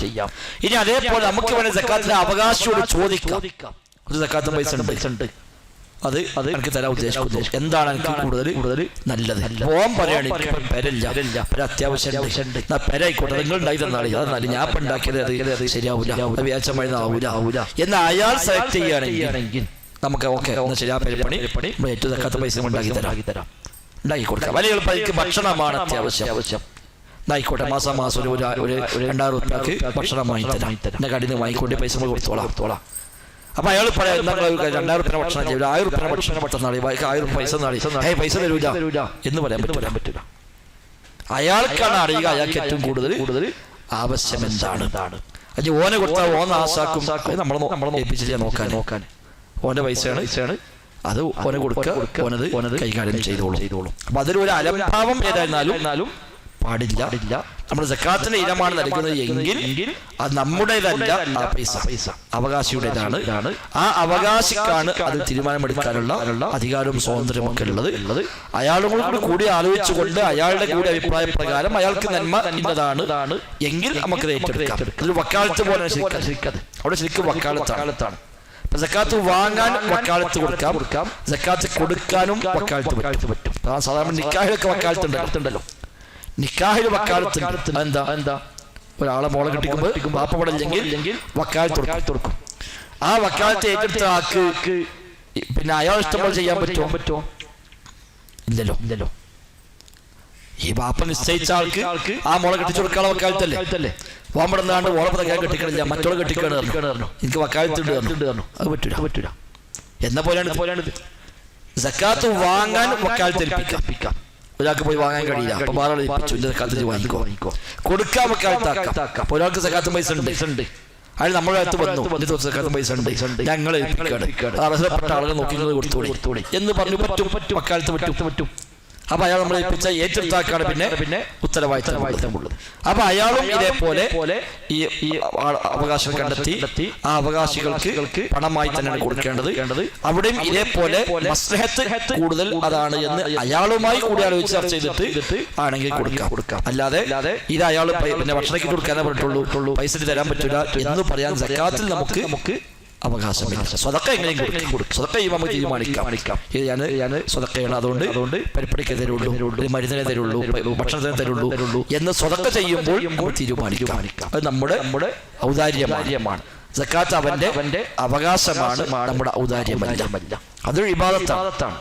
ഇനി അതേപോലെ നമുക്ക് വേണേൽ സക്കാത്തിന്റെ അവകാശിയോട് ചോദിക്കാം, ഒരു സക്കാത്ത് പൈസ ഉണ്ട്, അത് എനിക്ക് തരാൻ ഉദ്ദേശിക്കുന്നു, എന്താണ് എനിക്ക് കൂടുതൽ നല്ലത്? ഓൻ പറയാണ് പെരല്ല, അത്യാവശ്യം പെരായിക്കോട്ടെ, നിങ്ങൾ ഉണ്ടായി തന്നാളി, അതെന്നാലും ഞാൻ ഇപ്പം ഉണ്ടാക്കിയത് അത് ശരിയാവൂല, വ്യാജമാവുല എന്ന് അയാൾ സെലക്ട് ചെയ്യുകയാണെങ്കിൽ നമുക്ക് ഓക്കെ ശരി, ആ പെരപ്പണി ഏറ്റവും സക്കാത്ത് പൈസ ഉണ്ടാക്കി ഉണ്ടാക്കി കൊടുക്കാം. വലിയ എളുപ്പം ഭക്ഷണമാണ് അത്യാവശ്യം, ആയിക്കോട്ടെ, മാസം ഒരു 2000 റുപ്യക്ക് ഭക്ഷണം വാങ്ങിത്തരാം, എന്റെ കടയിൽ നിന്ന് വാങ്ങിക്കൊണ്ട് പൈസ നമ്മൾ കൊടുത്തോളാം. അപ്പൊ അയാൾ പറയാം 2000 റുപ്യ ഭക്ഷണം ചെയ്യും, 1000 റുപ്യ ഭക്ഷണം പെട്ടെന്ന് നാളി 1000 പൈസ നാളി പൈസ തരൂല എന്ന് പറയാൻ പറ്റില്ല. അയാൾക്കാണ് അറിയുക അയാൾക്ക് ഏറ്റവും കൂടുതൽ ആവശ്യം എന്താണ്. അത് ഓനെ കൊടുത്താൽ ഓൻ ആസാക്കും, നമ്മളെ ഏൽപ്പിച്ചില്ല നോക്കാൻ, ഓന്റെ പൈസയാണ്, അത് ഓനെ കൊടുക്കുക, ഓനത് കൈകാര്യം ചെയ്തോളും. അപ്പൊ അതിലൊരു അലംഭാവം ഏതായിരുന്നാലും പാടില്ല. നമ്മൾ സക്കാത്തിന്റെ ഇനമാണ് നൽകുന്നത് എങ്കിൽ അത് നമ്മുടേതല്ല, ആ പൈസ അവകാശിയുടേതാണ്. ആ അവകാശിക്കാണ് അത് തീരുമാനമെടുക്കാനുള്ള അധികാരവും സ്വാതന്ത്ര്യവും ഒക്കെ ഉള്ളത്. അയാളോട് കൂടി ആലോചിച്ചുകൊണ്ട് അയാളുടെ കൂടി അഭിപ്രായ പ്രകാരം അയാൾക്ക് നന്മ ഇന്നതാണ് എങ്കിൽ നമുക്ക് ഏറ്റെടുക്കാം. ഒരു വക്കാലത്ത് പോലെ അവിടെ ശരിക്കും വക്കാലത്താണ്. സക്കാത്ത് വാങ്ങാൻ വക്കാലത്ത് കൊടുക്കാം, സക്കാത്ത് കൊടുക്കാനും വക്കാലത്ത് പറ്റും. സാധാരണ നിക്കാഹിലൊക്കെ വക്കാലത്തുണ്ടല്ലോ, നിക്കാഹിൽ വക്കാലത്ത് എന്താ ഒരാളെ മോളെ കെട്ടിക്കുമ്പോൾ വാപ്പപ്പെടില്ലെങ്കിൽ വക്കാലത്ത് കൊടുക്കും. ആ വക്കാലത്ത് ഏറ്റെടുത്ത ആൾക്ക് പിന്നെ അയാൾ ഇഷ്ടംപോലെ ചെയ്യാൻ പറ്റുമോ? ഇല്ലല്ലോ. ഈ വാപ്പ നിശ്ചയിച്ച ആൾക്ക് ആ മോളെ കെട്ടിച്ചു കൊടുക്കാനുള്ള വക്കാലത്തല്ലേ. വാമ്പടന്നാണ്ട് ഓളപ്പത കെട്ടിക്കണില്ല, മറ്റോളെ കെട്ടിക്കാണ്, എനിക്ക് വക്കാലത്തുണ്ട്, അത് പറ്റൂല. എന്ന പോലെയാണ് സക്കാത്ത് വാങ്ങാൻ വക്കാലത്ത് ഏൽപ്പിക്കാം. ഒരാൾക്ക് പോയി വാങ്ങാൻ കഴിയില്ല, അപ്പൊ വേറെ സക്കാത്ത് വാങ്ങിക്കോ. കൊടുക്കാൻ വക്കാലത്താക്കാം. അപ്പൊ ഒരാൾക്ക് സക്കാത്ത് പൈസ ഉണ്ട്, അയാൾ നമ്മുടെ അടുത്ത് വന്നു, സക്കാത്ത് പൈസ ഉണ്ട്, ഞങ്ങൾ ഏൽപ്പിക്കാണ്, അർഹതപ്പെട്ട ആളുകൾ നോക്കിക്കുന്നത് കൊടുത്തോളി എന്ന് പറഞ്ഞു വക്കാലത്ത് പറ്റും. അപ്പൊ അയാൾ നമ്മളെ ഏൽപ്പിച്ച ഏറ്റെടുത്താക്കാണ് പിന്നെ ഉത്തരവാദിത്തം ഉള്ളത്. അപ്പൊ അയാളും ഇതേപോലെ ഈ അവകാശം കണ്ടെത്തി ആ അവകാശികൾക്ക് പണമായി തന്നെയാണ് കൊടുക്കേണ്ടത്. അവിടെയും ഇതേപോലെ മസ്ലഹത്ത് കൂടുതൽ അതാണ് എന്ന് അയാളുമായി കൂടി ആലോചിച്ച് ചർച്ച ചെയ്തിട്ട് ആണെങ്കിൽ കൊടുക്കാം. അല്ലാതെ ഇത് അയാൾ പിന്നെ ഭക്ഷണത്തിന് കൊടുക്കാനേ പറഞ്ഞിട്ടുള്ളൂ, പൈസ തരാൻ പറ്റില്ല എന്ന് പറയാൻ സക്കാത്തിൽ നമുക്ക് അവകാശമില്ല. സ്വതക്ക എങ്ങനെയും കൊടുക്കും, സ്വതക്ക നമുക്ക് തീരുമാനിക്കാം. ഞാൻ സ്വതക്കയാണ്, അതുകൊണ്ട് പരിപ്പടിക്കേ തരുള്ളൂ, മരുന്നിനെ തരുള്ളൂ, ഭക്ഷണത്തിനെ തരുള്ളൂ എന്ന് സ്വതക്ക ചെയ്യുമ്പോൾ നമ്മൾ തീരുമാനിക്കാം. അത് നമ്മുടെ ഔദാര്യമാണ്. സക്കാത്ത് അവന്റെ അവകാശമാണ്, നമ്മുടെ ഔദാര്യമല്ല. അതൊരു ഇബാദത്താണ്,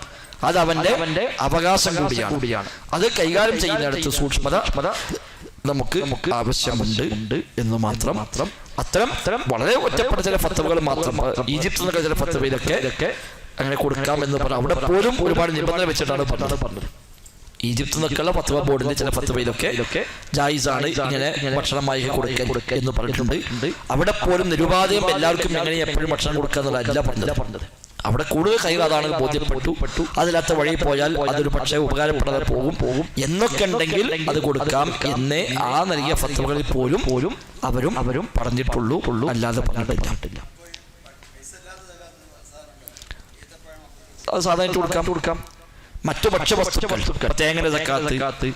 അത് അവന്റെ അവകാശം കൂടിയാണ്. അത് കൈകാര്യം ചെയ്യുന്നിടത്ത് സൂക്ഷ്മത നമുക്ക് ആവശ്യമുണ്ട് എന്ന് മാത്രം. അത്തരം വളരെ ഒറ്റപ്പെട്ട ചില ഫത്വകൾ മാത്രം, ഈജിപ്തിൽ നിന്നൊക്കെ ചില ഫത്വയിലൊക്കെ അങ്ങനെ കൊടുക്കാം എന്ന് പറഞ്ഞു. അവിടെ പോലും ഒരുപാട് നിബന്ധന വെച്ചിട്ടാണ് പറഞ്ഞത്. ഈജിപ്തിൽ നിന്നൊക്കെയുള്ള ഫത്വ ബോർഡിന്റെ ചില ഫത്വയിലൊക്കെ ജായിസാണ് ഇങ്ങനെ ഭക്ഷണമായി കൊടുക്കുക എന്ന് പറഞ്ഞിട്ടുണ്ട്. അവിടെ പോലും നിരുപാധികം എല്ലാവർക്കും എങ്ങനെ എപ്പോഴും ഭക്ഷണം കൊടുക്കുക എന്നുള്ളതല്ല പറഞ്ഞത്. അവിടെ കൂടുതൽ കൈകൾ അതാണ് ബോധ്യപ്പെട്ടു. അതിലത്തെ വഴി പോയാൽ അതൊരു പക്ഷേ ഉപകാരപ്പെടാതെ പോകും എന്നൊക്കെ ഉണ്ടെങ്കിൽ അത് കൊടുക്കാം എന്നേ ആ നൽകിയ ഫത്വകളിൽ പോലും അവരും പറഞ്ഞിട്ടുള്ളൂ, അല്ലാതെ പറഞ്ഞിട്ടില്ല. അത് സാധാരണ കൊടുക്കാം. മറ്റു ഭക്ഷ്യവസ്തുക്കൾ, തേങ്ങയുടെ സക്കാത്ത്,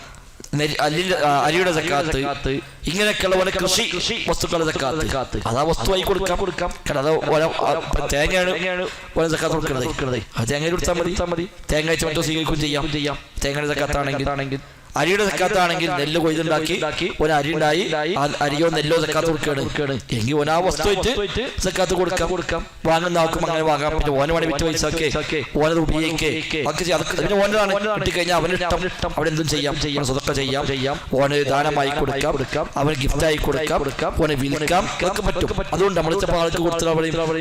അരിയുടെ സക്കാത്ത്, ഇങ്ങനെയൊക്കെയുള്ള പോലെ കൃഷി വസ്തുക്കളുടെ സക്കാത്ത്, അതാ വസ്തുവായി കൊടുക്കാം. കാരണം തേങ്ങയാണ് ഓരോ സക്കാത്ത് കൊടുക്കുന്നത്, അത് തേങ്ങ കൊടുത്താൽ മതി. തേങ്ങ വെച്ച് മറ്റോ സ്വീകരിക്കുകയും ചെയ്യാം. തേങ്ങയുടെ സക്കാത്താണെങ്കിൽ. അരിയുടെ സക്കാത്താണെങ്കിൽ നെല്ല് കൊയ്തുണ്ടാക്കി ഒരു അരി ഉണ്ടായി, അരിയോ നെല്ലോ സക്കാത്ത് കൊടുക്കുകയാണ് എങ്കിൽ ഓന ആ വസ്തു വെച്ച് സക്കാത്ത് കൊടുക്കാം. വാങ്ങുന്ന ആൾക്കും അങ്ങനെ വാങ്ങാം. പിന്നെ ഓന വേണേ വിറ്റ് പൈസക്കെ ഓനത് ഉപയോഗിക്കേ പിന്നെ ഓനതാണ് കിട്ടിക്കഴിഞ്ഞാൽ അവന് ഇഷ്ടം അവിടെ എന്തും ചെയ്യാം, സ്വതക്ക ചെയ്യാം, ഓന് ദാനമായി കൊടുക്കാം, അവന് ഗിഫ്റ്റായി കൊടുക്കാം, ഓനെ വിൽക്കാം, അതൊക്കെ പറ്റും. അതുകൊണ്ട് നമ്മൾ ആൾക്ക് കൊടുത്തിട്ട്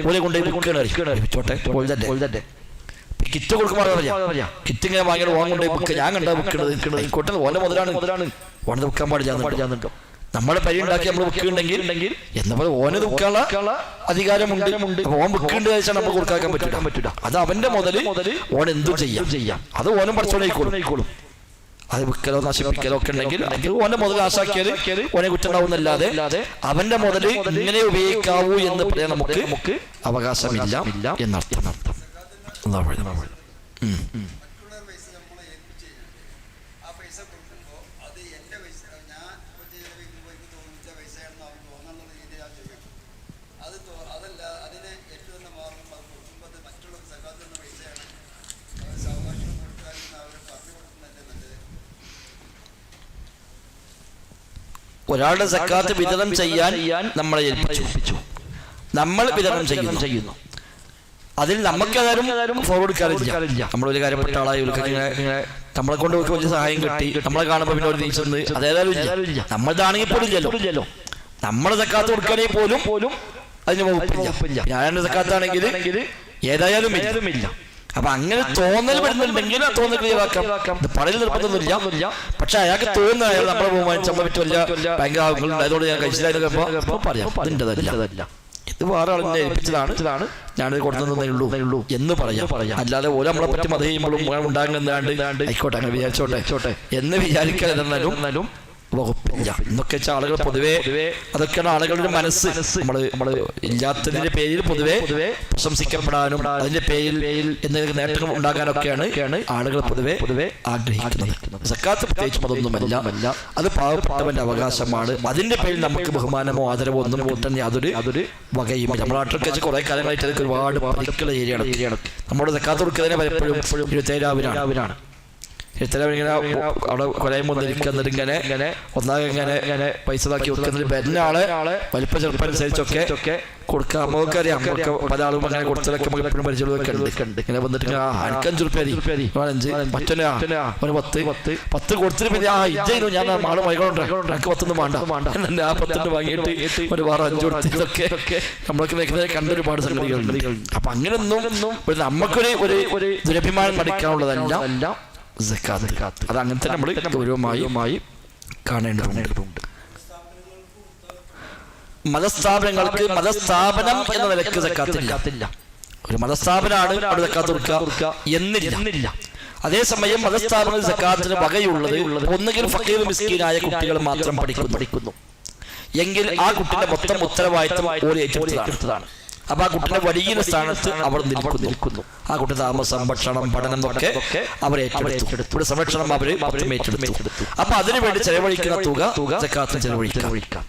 ഓനെ കൊണ്ടുപോയി വിൽക്കുകയാണ്. കിറ്റ് കൊടുക്കുമ്പോൾ കിറ്റ് ഇങ്ങനെ വാങ്ങിയത് വാങ്ങുകൊണ്ടേ ബുക്ക് ഞാൻ കണ്ടാ ബുക്ക് ഓന്റെ മുതലാണ് ഓനത് ബുക്കാൻ പാടില്ല. നമ്മളെ പരി ഉണ്ടാക്കി നമ്മൾ ബുക്ക് ഉണ്ടെങ്കിൽ എന്നപോലെ ഓനത് ബുക്കാനുള്ള അധികാരമുണ്ട്. ഓൻ ബുക്ക് ഉണ്ട് വെച്ചാൽ നമ്മൾ കൊടുക്കാൻ പറ്റില്ല. അത് അവന്റെ മുതല് ഓൻ എന്തും ചെയ്യാം. അത് ഓനും പഠിച്ചോളായിക്കോളും. അത് വിൽക്കലോ നശിപ്പിക്കലോ ഒക്കെ ഉണ്ടെങ്കിൽ അത് ഓന്റെ മുതൽ ആശാക്കിയാൽ ഓനെ കുറ്റുണ്ടാവുന്നല്ലാതെ അവന്റെ മുതല് ഇങ്ങനെ ഉപയോഗിക്കാവൂ എന്ന് പറയാൻ നമുക്ക് അവകാശമില്ല എന്നർത്ഥം. ഒരാളുടെ സക്കാത്ത് വിതരണം ചെയ്യാൻ നമ്മളെ ഏൽപ്പിച്ചു, നമ്മൾ വിതരണം ചെയ്യുന്നു. അതിൽ നമുക്കതാരും ഫോർവേഡ് കൊടുക്കാറില്ല. നമ്മളൊരു കാര്യപ്പെട്ട ആളായി നമ്മളെ കൊണ്ട് വലിയ സഹായം കിട്ടി, നമ്മളെ കാണുമ്പോൾ പിന്നെ ഒരു നീച്ചെന്ന് അതേതായാലും ഇല്ല. നമ്മളതാണെങ്കിൽ പോലും ഇല്ലല്ലോ. നമ്മളെ സക്കാത്ത് കൊടുക്കുകയാണെങ്കിൽ പോലും അതിന് വകുപ്പില്ല. ഞാനെന്റെ സക്കാത്താണെങ്കിൽ ഏതായാലും ഇല്ല. അപ്പൊ അങ്ങനെ തോന്നൽ വരുന്നുണ്ടെങ്കിൽ ആ തോന്നൽ ക്ലിയറാക്കാം. ഇത് പറയൽ നിർബന്ധമൊന്നുമില്ല. പക്ഷെ അയാൾക്ക് തോന്നുന്ന അയാൾ നമ്മളെ ബഹുമാനിച്ച് നമ്മളെ പറ്റില്ല ഭയങ്കര ആളുകളുണ്ടായതുകൊണ്ട് ഞാൻ കഴിച്ചില്ലായിരുന്നു പറയാം ഇതിൻ്റെതല്ല, ഇത് വേറെ ആളിനെ ഏൽപ്പിച്ചതാണ്, ഞാനിത് കൊടുത്തതേ ഉള്ളൂ എന്ന് പറയാം. അല്ലാതെ ഓരോ നമ്മളെ പറ്റി മത ചെയ്യുമ്പോഴും ഉണ്ടാകുന്നതാണ്ട് ആയിക്കോട്ടെ അങ്ങനെ വിചാരിച്ചോട്ടെ എന്ന് വിചാരിക്കാതെന്നാലും വകുപ്പില്ല. എന്നൊക്കെ വെച്ചാൽ ആളുകൾ പൊതുവേ അതൊക്കെയാണ് ആളുകളുടെ മനസ്സ്. നമ്മള് ഇല്ലാത്തതിന്റെ പേരിൽ പൊതുവെ പ്രശംസിക്കപ്പെടാനും അതിന്റെ പേരിൽ എന്തെങ്കിലും നേട്ടങ്ങൾ ഉണ്ടാകാനൊക്കെയാണ് ആളുകൾ പൊതുവെ ആഗ്രഹിക്കുന്നത്. സക്കാത്ത് പ്രത്യേകിച്ചും അതൊന്നുമല്ല, അത് പാവപ്പെട്ടവന്റെ അവകാശമാണ്. അതിന്റെ പേരിൽ നമുക്ക് ബഹുമാനമോ ആദരവോ ഒന്നും കിട്ടുന്ന യാതൊരു വകയും. നമ്മുടെ നാട്ടിലൊക്കെ വെച്ച് കുറെ കാലങ്ങളായിട്ട് അതൊക്കെ ഒരുപാട് പരിക്കുള്ള ഏരിയയാണ്. നമ്മുടെ സക്കാത്ത് കൊടുക്കുന്നതിനെ പലപ്പോഴും 27,000 ഇങ്ങനെ അവിടെ കൊലയും വന്നിരിക്കുന്നത് ഇങ്ങനെ ഒന്നാകെ ഇങ്ങനെ പൈസ ഇതാക്കി വെക്കുന്നത് വരുന്ന ആളെ വലിപ്പ ചെറുപ്പം അനുസരിച്ചൊക്കെ കൊടുക്കാം. നമുക്കറിയാം, നമുക്ക് പല ആളും അങ്ങനെ കൊടുത്തതൊക്കെ നമുക്ക് എപ്പോഴും പരിചയമൊക്കെ ഉണ്ട്. ഇങ്ങനെ വന്നിട്ട് 5 റുപ്യ 5 മറ്റൊരു 10 കൊടുത്തിട്ട് പിന്നെ ഇജ്ജു ഞാൻ ആള് വൈകോണ്ട് എനിക്ക് 10 വേണ്ട ആ 10 വാങ്ങിയിട്ട് ഒരു 5 കൊടുത്തിട്ടൊക്കെ നമ്മളൊക്കെ വെക്കുന്നത് കണ്ട ഒരുപാട് സംഗതികളുണ്ട്. അപ്പൊ അങ്ങനെയൊന്നും നമുക്കൊരു ദുരഭിമാനം പഠിക്കാനുള്ളതല്ല സക്കാത്ത്. അത് അങ്ങനെ തന്നെ നമ്മൾ ഗൗരവമായി കാണേണ്ടതുണ്ട്. മതസ്ഥാപനങ്ങൾക്ക് മതസ്ഥാപനം എന്ന നിലക്ക് സക്കാത്തില്ല. ഒരു മതസ്ഥാപനമാണ് അവിടെ സക്കാത്ത് കൊടുക്കുക എന്നില്ല. അതേസമയം മതസ്ഥാപനങ്ങളിൽ സക്കാത്തിന് വകയുള്ളത് ഒന്നുകിൽ ഫഖീർ മിസ്കീനായ കുട്ടികൾ മാത്രം പഠിക്കുന്നു എങ്കിൽ ആ കുട്ടിയുടെ മൊത്തം ഉത്തരവാദിത്വം ഓരോ ഏറ്റെടുത്തതാണ്. അപ്പൊ ആ കുട്ടിയുടെ വലിയ സ്ഥാനത്ത് അവർ നിൽക്കുന്നു. ആ കുട്ടി താമസം, ഭക്ഷണം, പഠനം ഒക്കെ അവർ ഏറ്റെടുത്തു. ഇവിടെ സംരക്ഷണം അവർ ഏറ്റെടുത്തു. അപ്പൊ അതിനുവേണ്ടി ചെലവഴിക്കുന്ന തുക സക്കാത്തിന് ചെലവഴിക്കാം.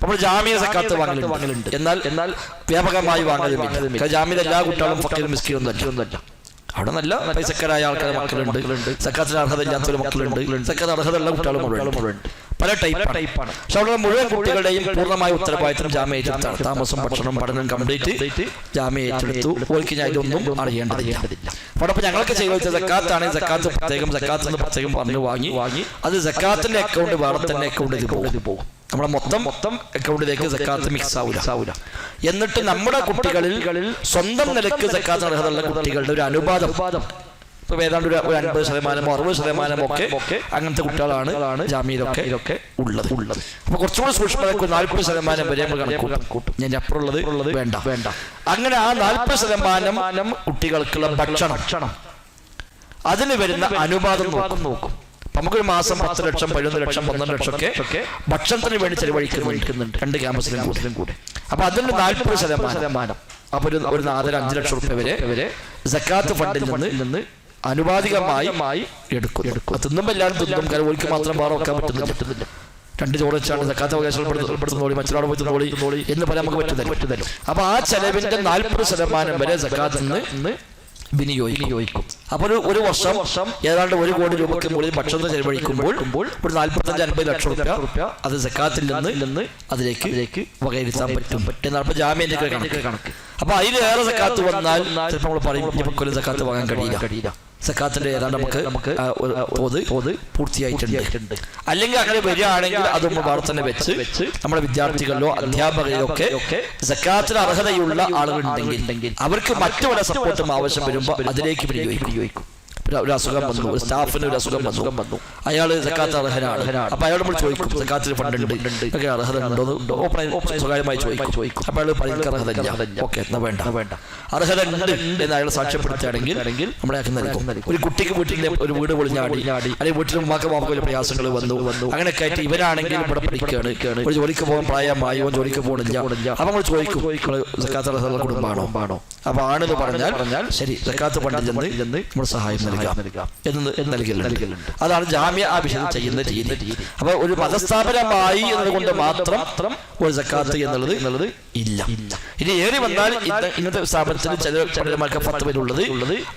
നമ്മൾ ജാമ്യ സക്കാത്ത് വാങ്ങലുണ്ട്, എന്നാൽ വ്യാപകമായി വാങ്ങലുമില്ല. ജാമ്യത എല്ലാ കുട്ടികളും ഫഖീർ മിസ്കീനൊന്നുമല്ല. അവിടെ നല്ല പൈസക്കാരായ ആൾക്കാരുടെ മക്കളുണ്ട്, സക്കാത്തിന് അർഹത ഇല്ലാത്തൊരു മക്കളുണ്ട്, സക്കാത്ത് അർഹതയുള്ള കുട്ടികളും പല ടൈപ്പാണ്. പക്ഷെ അവിടെ മുഴുവൻ കുട്ടികളുടെയും പൂർണ്ണമായ ഉത്തരവാദിത്തം ജാമ്യ ഏറ്റെടുത്താണ്. താമസം, ഭക്ഷണം, പഠനം കംപ്ലീറ്റ് ജാമ്യ ഏറ്റെടുത്തു. ഓർക്ക് ഞാൻ ഇതൊന്നും അറിയേണ്ടതില്ല. അവിടെ ഞങ്ങളൊക്കെ ചെയ്ത് സക്കാത്താണ്, സക്കാത്ത് പ്രത്യേകം പറഞ്ഞു വാങ്ങി അത് സക്കാത്തിന്റെ അക്കൗണ്ട് വേറെ തന്നെ അക്കൗണ്ടിൽ പോകും. നമ്മുടെ മൊത്തം അക്കൗണ്ടിലേക്ക് സക്കാത്ത് മിക്സ് ആവില്ല. എന്നിട്ട് നമ്മുടെ കുട്ടികളിൽ സ്വന്തം നിലക്ക് സക്കാത്ത് അർഹതയുള്ള കുട്ടികളുടെ ഒരു അനുപാതം ഇപ്പൊ ഏതാണ്ട് ഒരു 50% 60% ഒക്കെ അങ്ങനത്തെ കുട്ടികളാണ് ജാമ്യയിലൊക്കെ ഉള്ളത്. അപ്പൊ കുറച്ചുകൂടി സൂക്ഷ്മതയ്ക്ക് 40% വരെ നമ്മൾ കണക്കൂട്ടും. ഞാൻ അപ്പുറമുള്ളത് വേണ്ട. അങ്ങനെ ആ 40% കുട്ടികൾക്കുള്ള ഭക്ഷണം അതിന് വരുന്ന അനുപാതം നോക്കും. നമുക്കൊരു മാസം 10 ലക്ഷം 11 ലക്ഷം 12 ലക്ഷം ഒക്കെ ഭക്ഷണത്തിന് വേണ്ടി ചെലവഴിക്കുന്നുണ്ട് 2 ക്യാമ്പസിലും കൂടെ. അപ്പൊ അതിന്റെ 40%, അപ്പൊ ഒരു 4-5 ലക്ഷം റുപ്യ വരെ സക്കാത്ത് ഫണ്ടിൽ നിന്ന് അനുപാതികമായി എടുക്കും. തിന്നുമ്പോൾ എല്ലാവരും തിന്നും, കാരണം ഒരിക്കൽ മാത്രം വേറെ വെക്കാൻ പറ്റുന്നില്ല. 2 ചോറ് വെച്ചാണ് സക്കാത്ത് അവകാശപ്പെടുത്തുന്നോളി, മറ്റൊരാൾ പോയി തിന്നോളി എന്ന് പറയാൻ നമുക്ക് പറ്റുന്നില്ല. അപ്പൊ ആ ചെലവിന്റെ 40% വരെ സക്കാത്ത് നിന്ന് വിനിയോഗിക്കും. അപ്പൊ ഒരു വർഷം ഏതാണ്ട് 1 കോടി രൂപയ്ക്ക് മുകളിൽ ഭക്ഷണം ചെലവഴിക്കുമ്പോൾ ഒരു 45-50 ലക്ഷം റുപ്യ അത് സക്കാത്തിൽ നിന്ന് അതിലേക്ക് വകയിരുത്താൻ പറ്റും. എന്നാൽ ജാമ്യന്റെ കണക്ക്. അപ്പൊ അതിലേറെ സക്കാത്ത് വന്നാൽ ചിലപ്പോൾ നമ്മൾ പറയും ഇപ്പൊ കൊല്ലം സക്കാത്ത് വാങ്ങാൻ കഴിയില്ല. സക്കാത്തിന്റെ ഏതാണ്ട് നമുക്ക് തോത് പൂർത്തിയായിട്ടുണ്ട്. അല്ലെങ്കിൽ അങ്ങനെ വരികയാണെങ്കിൽ അതൊന്ന് വേറെ തന്നെ വെച്ച് നമ്മുടെ വിദ്യാർത്ഥികളിലോ അധ്യാപകരിലോ ഒക്കെ സക്കാത്തിന് അർഹതയുള്ള ആളുകളുണ്ടെങ്കിൽ അവർക്ക് മറ്റു പല സപ്പോർട്ടും ആവശ്യം വരുമ്പോൾ അതിലേക്ക് വിനിയോഗിക്കും. ഒരു അസുഖം വന്നു, ഒരു സ്റ്റാഫിന് ഒരു അസുഖം വന്നു, അയാൾ സക്കാത്ത് അർഹനാണ്. അപ്പൊ അയാൾ നമ്മൾ ചോദിക്കും സക്കാത്തിന് ഫണ്ട് ഉണ്ട്, അർഹത ഉണ്ടോ, സ്വകാര്യമായി ചോദിക്കും. അപ്പൊ അയാൾ പറയുന്ന അർഹതയില്ല. ഓക്കെ, എന്നാ വേണ്ട, അർഹത ഉണ്ട് എന്ന് അയാൾ സാക്ഷ്യപ്പെടുത്തുകയാണെങ്കിൽ നമ്മളെ നൽകും. ഒരു കുട്ടിക്ക് വീട്ടിൽ ഒരു വീട് പൊളിഞ്ഞാടി, അല്ലെങ്കിൽ വീട്ടിൽ മാക്കമാർക്ക് പ്രയാസങ്ങൾ വന്നു, അങ്ങനെയൊക്കെ ആയിട്ട് ഇവരാണെങ്കിൽ ഇവിടെ പഠിക്കുകയാണ്, ഒരു ജോലിക്ക് പോകാൻ പ്രായമായോ ജോലിക്ക് പോകണില്ല. അപ്പൊ നമ്മൾ ചോദിക്കും സക്കാത്ത് അർഹതയുള്ള കുടുംബമാണോ? അപ്പൊ ആണെന്ന് പറഞ്ഞാൽ ശരി, സക്കാത്ത് ഫണ്ടിൽ നിന്ന് നമ്മൾ സഹായം എന്ന് നൽകലുണ്ട്. അതാണ് ജാമിഅ ആ വിഷയം ചെയ്യുന്ന രീതി. അപ്പൊ ഒരു മതസ്ഥാപനമായി എന്നതുകൊണ്ട് മാത്രം ഒരു സക്കാത്ത് എന്നുള്ളത് ഇല്ല. ഇനി ഏറി വന്നാൽ ഇന്നത്തെ സ്ഥാപനത്തിൽ ചില പണ്ഡിതന്മാർക്ക് ഫത്വയിലുള്ളത്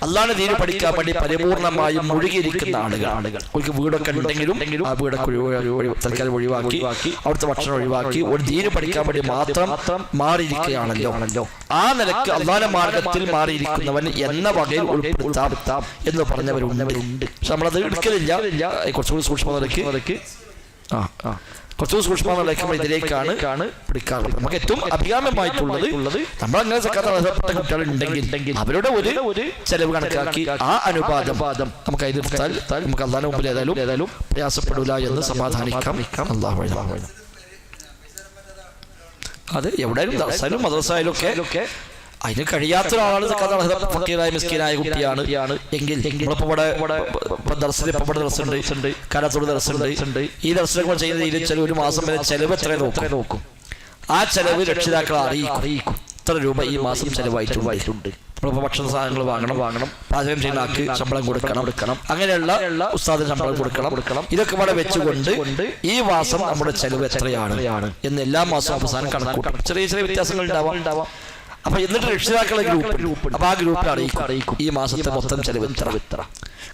അല്ലാഹുവിന്റെ ദീൻ പഠിക്കാൻ വേണ്ടി പരിപൂർണമായും മുഴുകിയിരിക്കുന്ന ആളുകൾ അവർക്ക് വീടൊക്കെ ഉണ്ടെങ്കിലും ആ വീടൊക്കെ തൽക്കാലം ഒഴിവാക്കി അവിടുത്തെ ഭക്ഷണം ഒഴിവാക്കി ഒരു ദീന് പഠിക്കാൻ വേണ്ടി മാത്രം മാറിയിരിക്കുകയാണല്ലോ. ആ നിലക്ക് അല്ലാഹുവിന്റെ മാർഗത്തിൽ മാറിയിരിക്കുന്നവൻ എന്ന വകയിൽ ഉൾപ്പെടുത്താം എന്ന് പറഞ്ഞവരുണ്ട്. പക്ഷെ നമ്മളത് എടുക്കലില്ല. കുറച്ചുകൂടി സൂക്ഷ്മതയ്ക്ക് കുറച്ചുകൂടി സൂക്ഷ്മതയ്ക്ക് ഇതിലേക്കാണ് പിടിക്കാറുള്ളത്. നമുക്ക് ഏറ്റവും അഭികാമ്യമായിട്ടുള്ളത് നമ്മളങ്ങനെ സക്കാത്ത് കുട്ടികൾ ഉണ്ടെങ്കിൽ അവരുടെ ഒരു ചെലവ് കണക്കാക്കി ആ അനുപാതം നമുക്ക് അതിലെടുത്താൽ നമുക്ക് അല്ലാഹുവിന്റെ മുമ്പിൽ ഏതായാലും പ്രയാസപ്പെടില്ല എന്ന് സമാധാനിക്കാം. അല്ലാഹു അത് എവിടെയും ദർസായാലും മദ്രസയിലും ഒക്കെ അതിന് കഴിയാത്ത ഒരാളാണ് ഫക്കീറായ മിസ്കീനായ കുട്ടിയാണ് എങ്കിൽ നമ്മളിപ്പോ ഇവിടെ ദർസുണ്ട്, കാലത്തോട് ദർസുണ്ട്. ഈ ദർശനങ്ങൾ ചെയ്യുന്ന രീതിയിൽ ചില ഒരു മാസം വരെ ചെലവ് എത്ര നോക്കും. ആ ചെലവ് രക്ഷിതാക്കളെ അറിയിക്കും ഇത്ര രൂപ ഈ മാസം ചെലവായിട്ടുണ്ട്. നമ്മളിപ്പോ ഭക്ഷണ സാധനങ്ങൾ വാങ്ങണം, പാചകം ചെയ്യുന്ന ആൾക്ക് ശമ്പളം കൊടുക്കണം, അങ്ങനെയുള്ള ഉസ്താദിന് ശമ്പളം കൊടുക്കണം. ഇതൊക്കെ ഇവിടെ വെച്ചുകൊണ്ട് ഈ മാസം നമ്മുടെ ചെലവ് എത്രയാണ് എന്ന് എല്ലാ മാസവും അവസാനം കണക്കൂട്ടണം. ചെറിയ വ്യത്യാസങ്ങൾ ഉണ്ടാവാം. അപ്പൊ എന്നിട്ട് രക്ഷിതാക്കളെ ഗ്രൂപ്പ് അപ്പൊ ആ ഗ്രൂപ്പിൽ അറിയിക്കും ഈ മാസത്തെ മൊത്തം ചെലവ് ഇത്ര,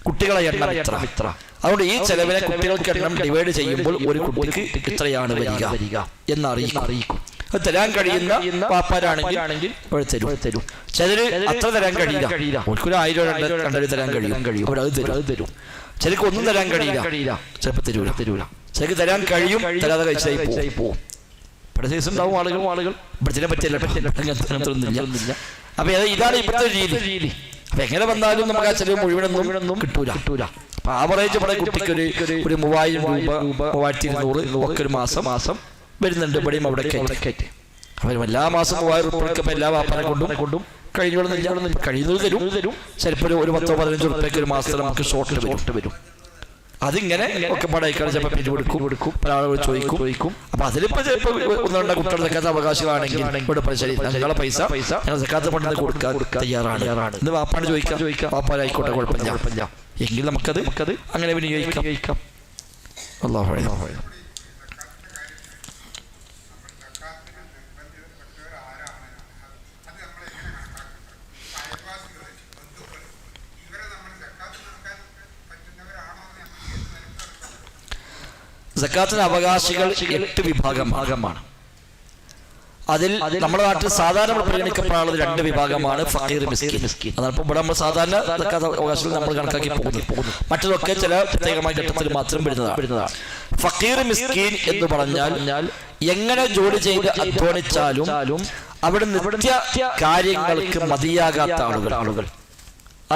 കുട്ടികളെ എണ്ണം ഇത്ര. അതുകൊണ്ട് ഈ ചെലവിനെ കുട്ടികൾക്ക് എണ്ണം ഡിവൈഡ് ചെയ്യുമ്പോൾ ഒരു കുട്ടിക്ക് ഇത്രയാണ് വരിക എന്ന് അറിയിക്കും. അത് തരാൻ കഴിയുന്ന പാപ്പാരാണെങ്കിൽ തരും. ചിലര് അത്ര തരാൻ കഴിയില്ല, ഒരിക്കലും 1000 200 തരാൻ കഴിയും, അവിടെ അത് തരും. ചിലർക്ക് ഒന്നും തരാൻ കഴിയില്ല, ചിലപ്പോൾ തരൂല. ചിലർക്ക് തരാൻ കഴിയും, തരാതെ കഴിച്ചായി പോവും. ഉണ്ടാവും ആളുകൾ ഇവിടത്തിനെ പറ്റില്ല. അപ്പൊ ഇതാണ് ഇവിടുത്തെ രീതി. അപ്പൊ എങ്ങനെ വന്നാലും നമുക്ക് ആ ചെലവ് മുഴുവനൊന്നും കിട്ടൂല. അപ്പൊ ആവറേജ് ഇവിടെ കുട്ടിക്ക് ഒരു 3000 രൂപ 3200 ഒക്കെ ഒരു മാസം വരുന്നുണ്ട്. ഇവിടെയും അവിടെ കയറ്റി അവർ എല്ലാ മാസം 3000 രൂപ എല്ലാ വാപ്പനെ കൊണ്ടും കഴിയുന്നത് തരും. ചിലപ്പോൾ ഒരു 10-15 രൂപയ്ക്ക് ഒരു മാസത്തിൽ നമുക്ക് ഷോർട്ട് വരും. അതിങ്ങനെ ഒക്കെ പടയിക്കാൻ ചിലപ്പോൾ പിരിവെടുക്കും, പല ആളുകൾ ചോദിക്കും. അപ്പൊ അതിലിപ്പോ ചിലപ്പോൾ 1-2 കുട്ടികൾ സക്കാത്ത് അവകാശമാണെങ്കിൽ ഇവിടെ ശരി ഞങ്ങളെ പൈസ ഞങ്ങൾ സക്കാത്ത് പണ്ടിന് കൊടുക്കാൻ തയ്യാറാണ് എന്ന് വാപ്പാണ് ചോദിക്കാം. വാപ്പാനായിക്കോട്ടെ, കുഴപ്പമില്ല എങ്കിൽ നമുക്കത് അങ്ങനെ വിനിയോഗിക്കാം. അല്ലാഹു സക്കാത്തിന് അവകാശികൾ 8 വിഭാഗമാണ്. അതിൽ നമ്മുടെ നാട്ടിൽ സാധാരണ പരിഗണിക്കപ്പെടാനുള്ളത് 2 വിഭാഗമാണ്, ഫക്കീർ, മിസ്കീൻ. അതാണ് ഇപ്പോൾ ഇവിടെ നമ്മൾ സാധാരണ സക്കാത്ത് അവകാശികൾ നമ്മൾ കണക്കാക്കി പോകുന്നു. മറ്റതൊക്കെ ചില പ്രത്യേകമായ ഘട്ടത്തിൽ മാത്രം വരുന്നതാണ്. ഫക്കീർ, മിസ്കീൻ എന്ന് പറഞ്ഞാൽ എങ്ങനെ ജോലി ചെയ്ത് അധ്വാനിച്ചാലും അവിടെ നിത്യ കാര്യങ്ങൾക്ക് മതിയാകാത്ത ആളുകൾ,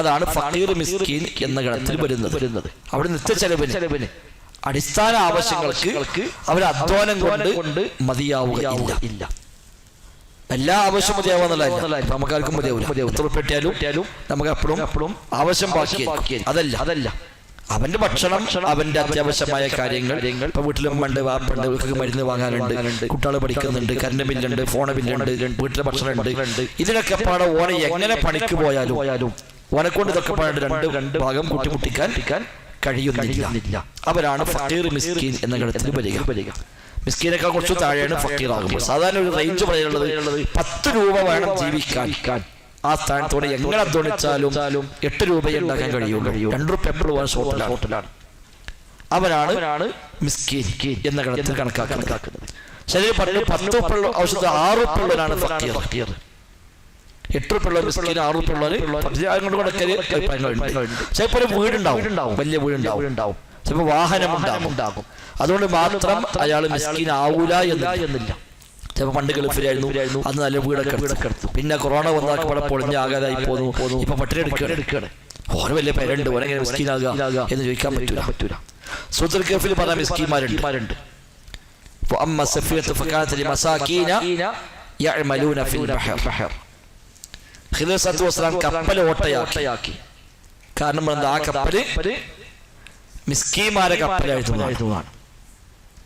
അതാണ് ഫക്കീർ, മിസ്കീൻ എന്ന ഗണത്തിൽ വരുന്നത്. അവിടെ നിത്യ ചെലവിന് അടിസ്ഥാന ആവശ്യങ്ങൾക്ക് അവർ അധ്വാനം കൊണ്ട് മതിയാവുകയില്ല. എല്ലാ ആവശ്യം മതിയാവുന്നതല്ല, നമുക്കാർക്കും മതിയാവില്ല. ഉറപ്പെട്ടിയാലും നമുക്ക് എപ്പോഴും ആവശ്യം ബാക്കി. അതല്ല അവന്റെ ഭക്ഷണം, അവന്റെ അത്യാവശ്യമായ കാര്യങ്ങൾ. ഇപ്പൊ വീട്ടിലും വാപ്പുണ്ട്, മരുന്ന് വാങ്ങാനുണ്ട്, കുട്ടികൾ പഠിക്കുന്നുണ്ട്, കറണ്ട് ബില്ലുണ്ട്, ഫോൺ ബില്ലുണ്ട്, വീട്ടിലെ ഭക്ഷണം ഉണ്ട്. ഇതിനൊക്കെ പാടെ ഓനെ എങ്ങനെ പണിക്ക് പോയാലും ഓനെ കൊണ്ട് ഇതൊക്കെ പാടെ 2 ഭാഗം കൂട്ടിമുട്ടിക്കാൻ കഴിയുന്നില്ല. അവരാണ് ഫക്കീർ, മിസ്കീൻ എന്ന ഗണത്തിൽ വരിക. മിസ്കീനേക്കാൾ കുറച്ച് താഴെയാണ് ഫക്കീർ ആകുമ്പോൾ. സാധാരണ ഒരു റേഞ്ച് പറയുന്നത് 10 രൂപ വേണം ജീവിക്കാൻ. ആ സ്ഥാനത്തോടെ എങ്ങനെ അധ്വാനിച്ചാലും 8 രൂപയെ ഉണ്ടാക്കാൻ കഴിയും. 2 രൂപ എപ്പോഴും ഷോർട്ടിലാണ്. അവരാണ് മിസ്കീൻ എന്ന ഗണത്തിൽ കണക്കാക്കുന്നത്. ശരി, 10 രൂപ ഔഷധം 6 രൂപയുള്ളവരാണ് ഫക്കീർ. 8 രൂപയുള്ള മിസ്കീൻ, 6 രൂപയുള്ളവർ. ചിലപ്പോൾ ഒരു വീടുണ്ടാവും, വലിയ വീടുണ്ടാവും, ചിലപ്പോൾ വാഹനം ഉണ്ടാകും. അതുകൊണ്ട് മാത്രം അയാൾ മിസ്കീൻ ആവൂല എന്നില്ല. ചിലപ്പോൾ പണ്ട് ഗൾഫിലായിരുന്നു, അന്ന് നല്ല വീടൊക്കെ എടുത്തു. പിന്നെ കൊറോണ വന്നാക്കി ഇവിടെ പൊളിഞ്ഞ ആകാതായി പോന്നു. ഇപ്പൊ പട്ടിണി എടുക്കുകയാണ്. ഓരോ വലിയ പേരുണ്ട്, ഓരെങ്ങനെ മിസ്കീനാകുക എന്ന് ചോദിക്കാൻ പറ്റൂല. സൂറത്തുൽ കഹ്ഫിൽ പറഞ്ഞ മിസ്കീന്മാരുണ്ട്. ഖിദർ സല്ലല്ലാഹു അലൈഹി വസല്ലം കപ്പൽ ഓട്ടയാക്കി. കാരണം ആ കപ്പല് മിസ്കീന്മാരെ കപ്പലായിരുന്നു.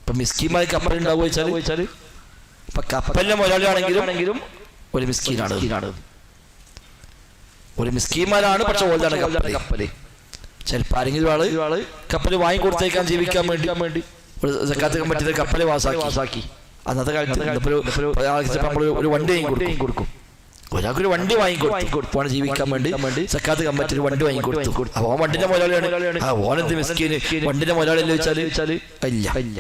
ഇപ്പൊ മിസ്കീന്മാരെ കപ്പൽ ഉണ്ടാവുക വെച്ചാല് ഇപ്പൊ കപ്പലിലെ മുതലാളിയാണെങ്കിലും ഒരു മിസ്കീനാണ്, ഒരു മിസ്കീന്മാരാണ്. പക്ഷെ ഓലാണ് കപ്പല്. ചിലപ്പോൾ ആരെങ്കിലും ആള് കപ്പൽ വാങ്ങിക്കൊടുത്തേക്കാൻ ജീവിക്കാൻ വേണ്ടി ഒരു സക്കാത്ത് കമ്മിറ്റിയുടെ കപ്പൽ പാസാക്കി. അന്നത്തെ കാലത്ത് നമ്മൾ ഒരു വണ്ടി കൊടുക്കും. ഒരാൾക്കൊരു വണ്ടി വാങ്ങിക്കൊടുത്തു ജീവിക്കാൻ വേണ്ടി സക്കാത്ത് കമ്മിറ്റി ഒരു വണ്ടി വാങ്ങിക്കൊടുത്തു. അപ്പൊ ആ വണ്ടിന്റെ മുതലാളിയാണ്. ഓനെന്ത് മിസ്കീന് വണ്ടിന്റെ മുതലാളിയല്ലേ ചോദിച്ചാല് ഇല്ല.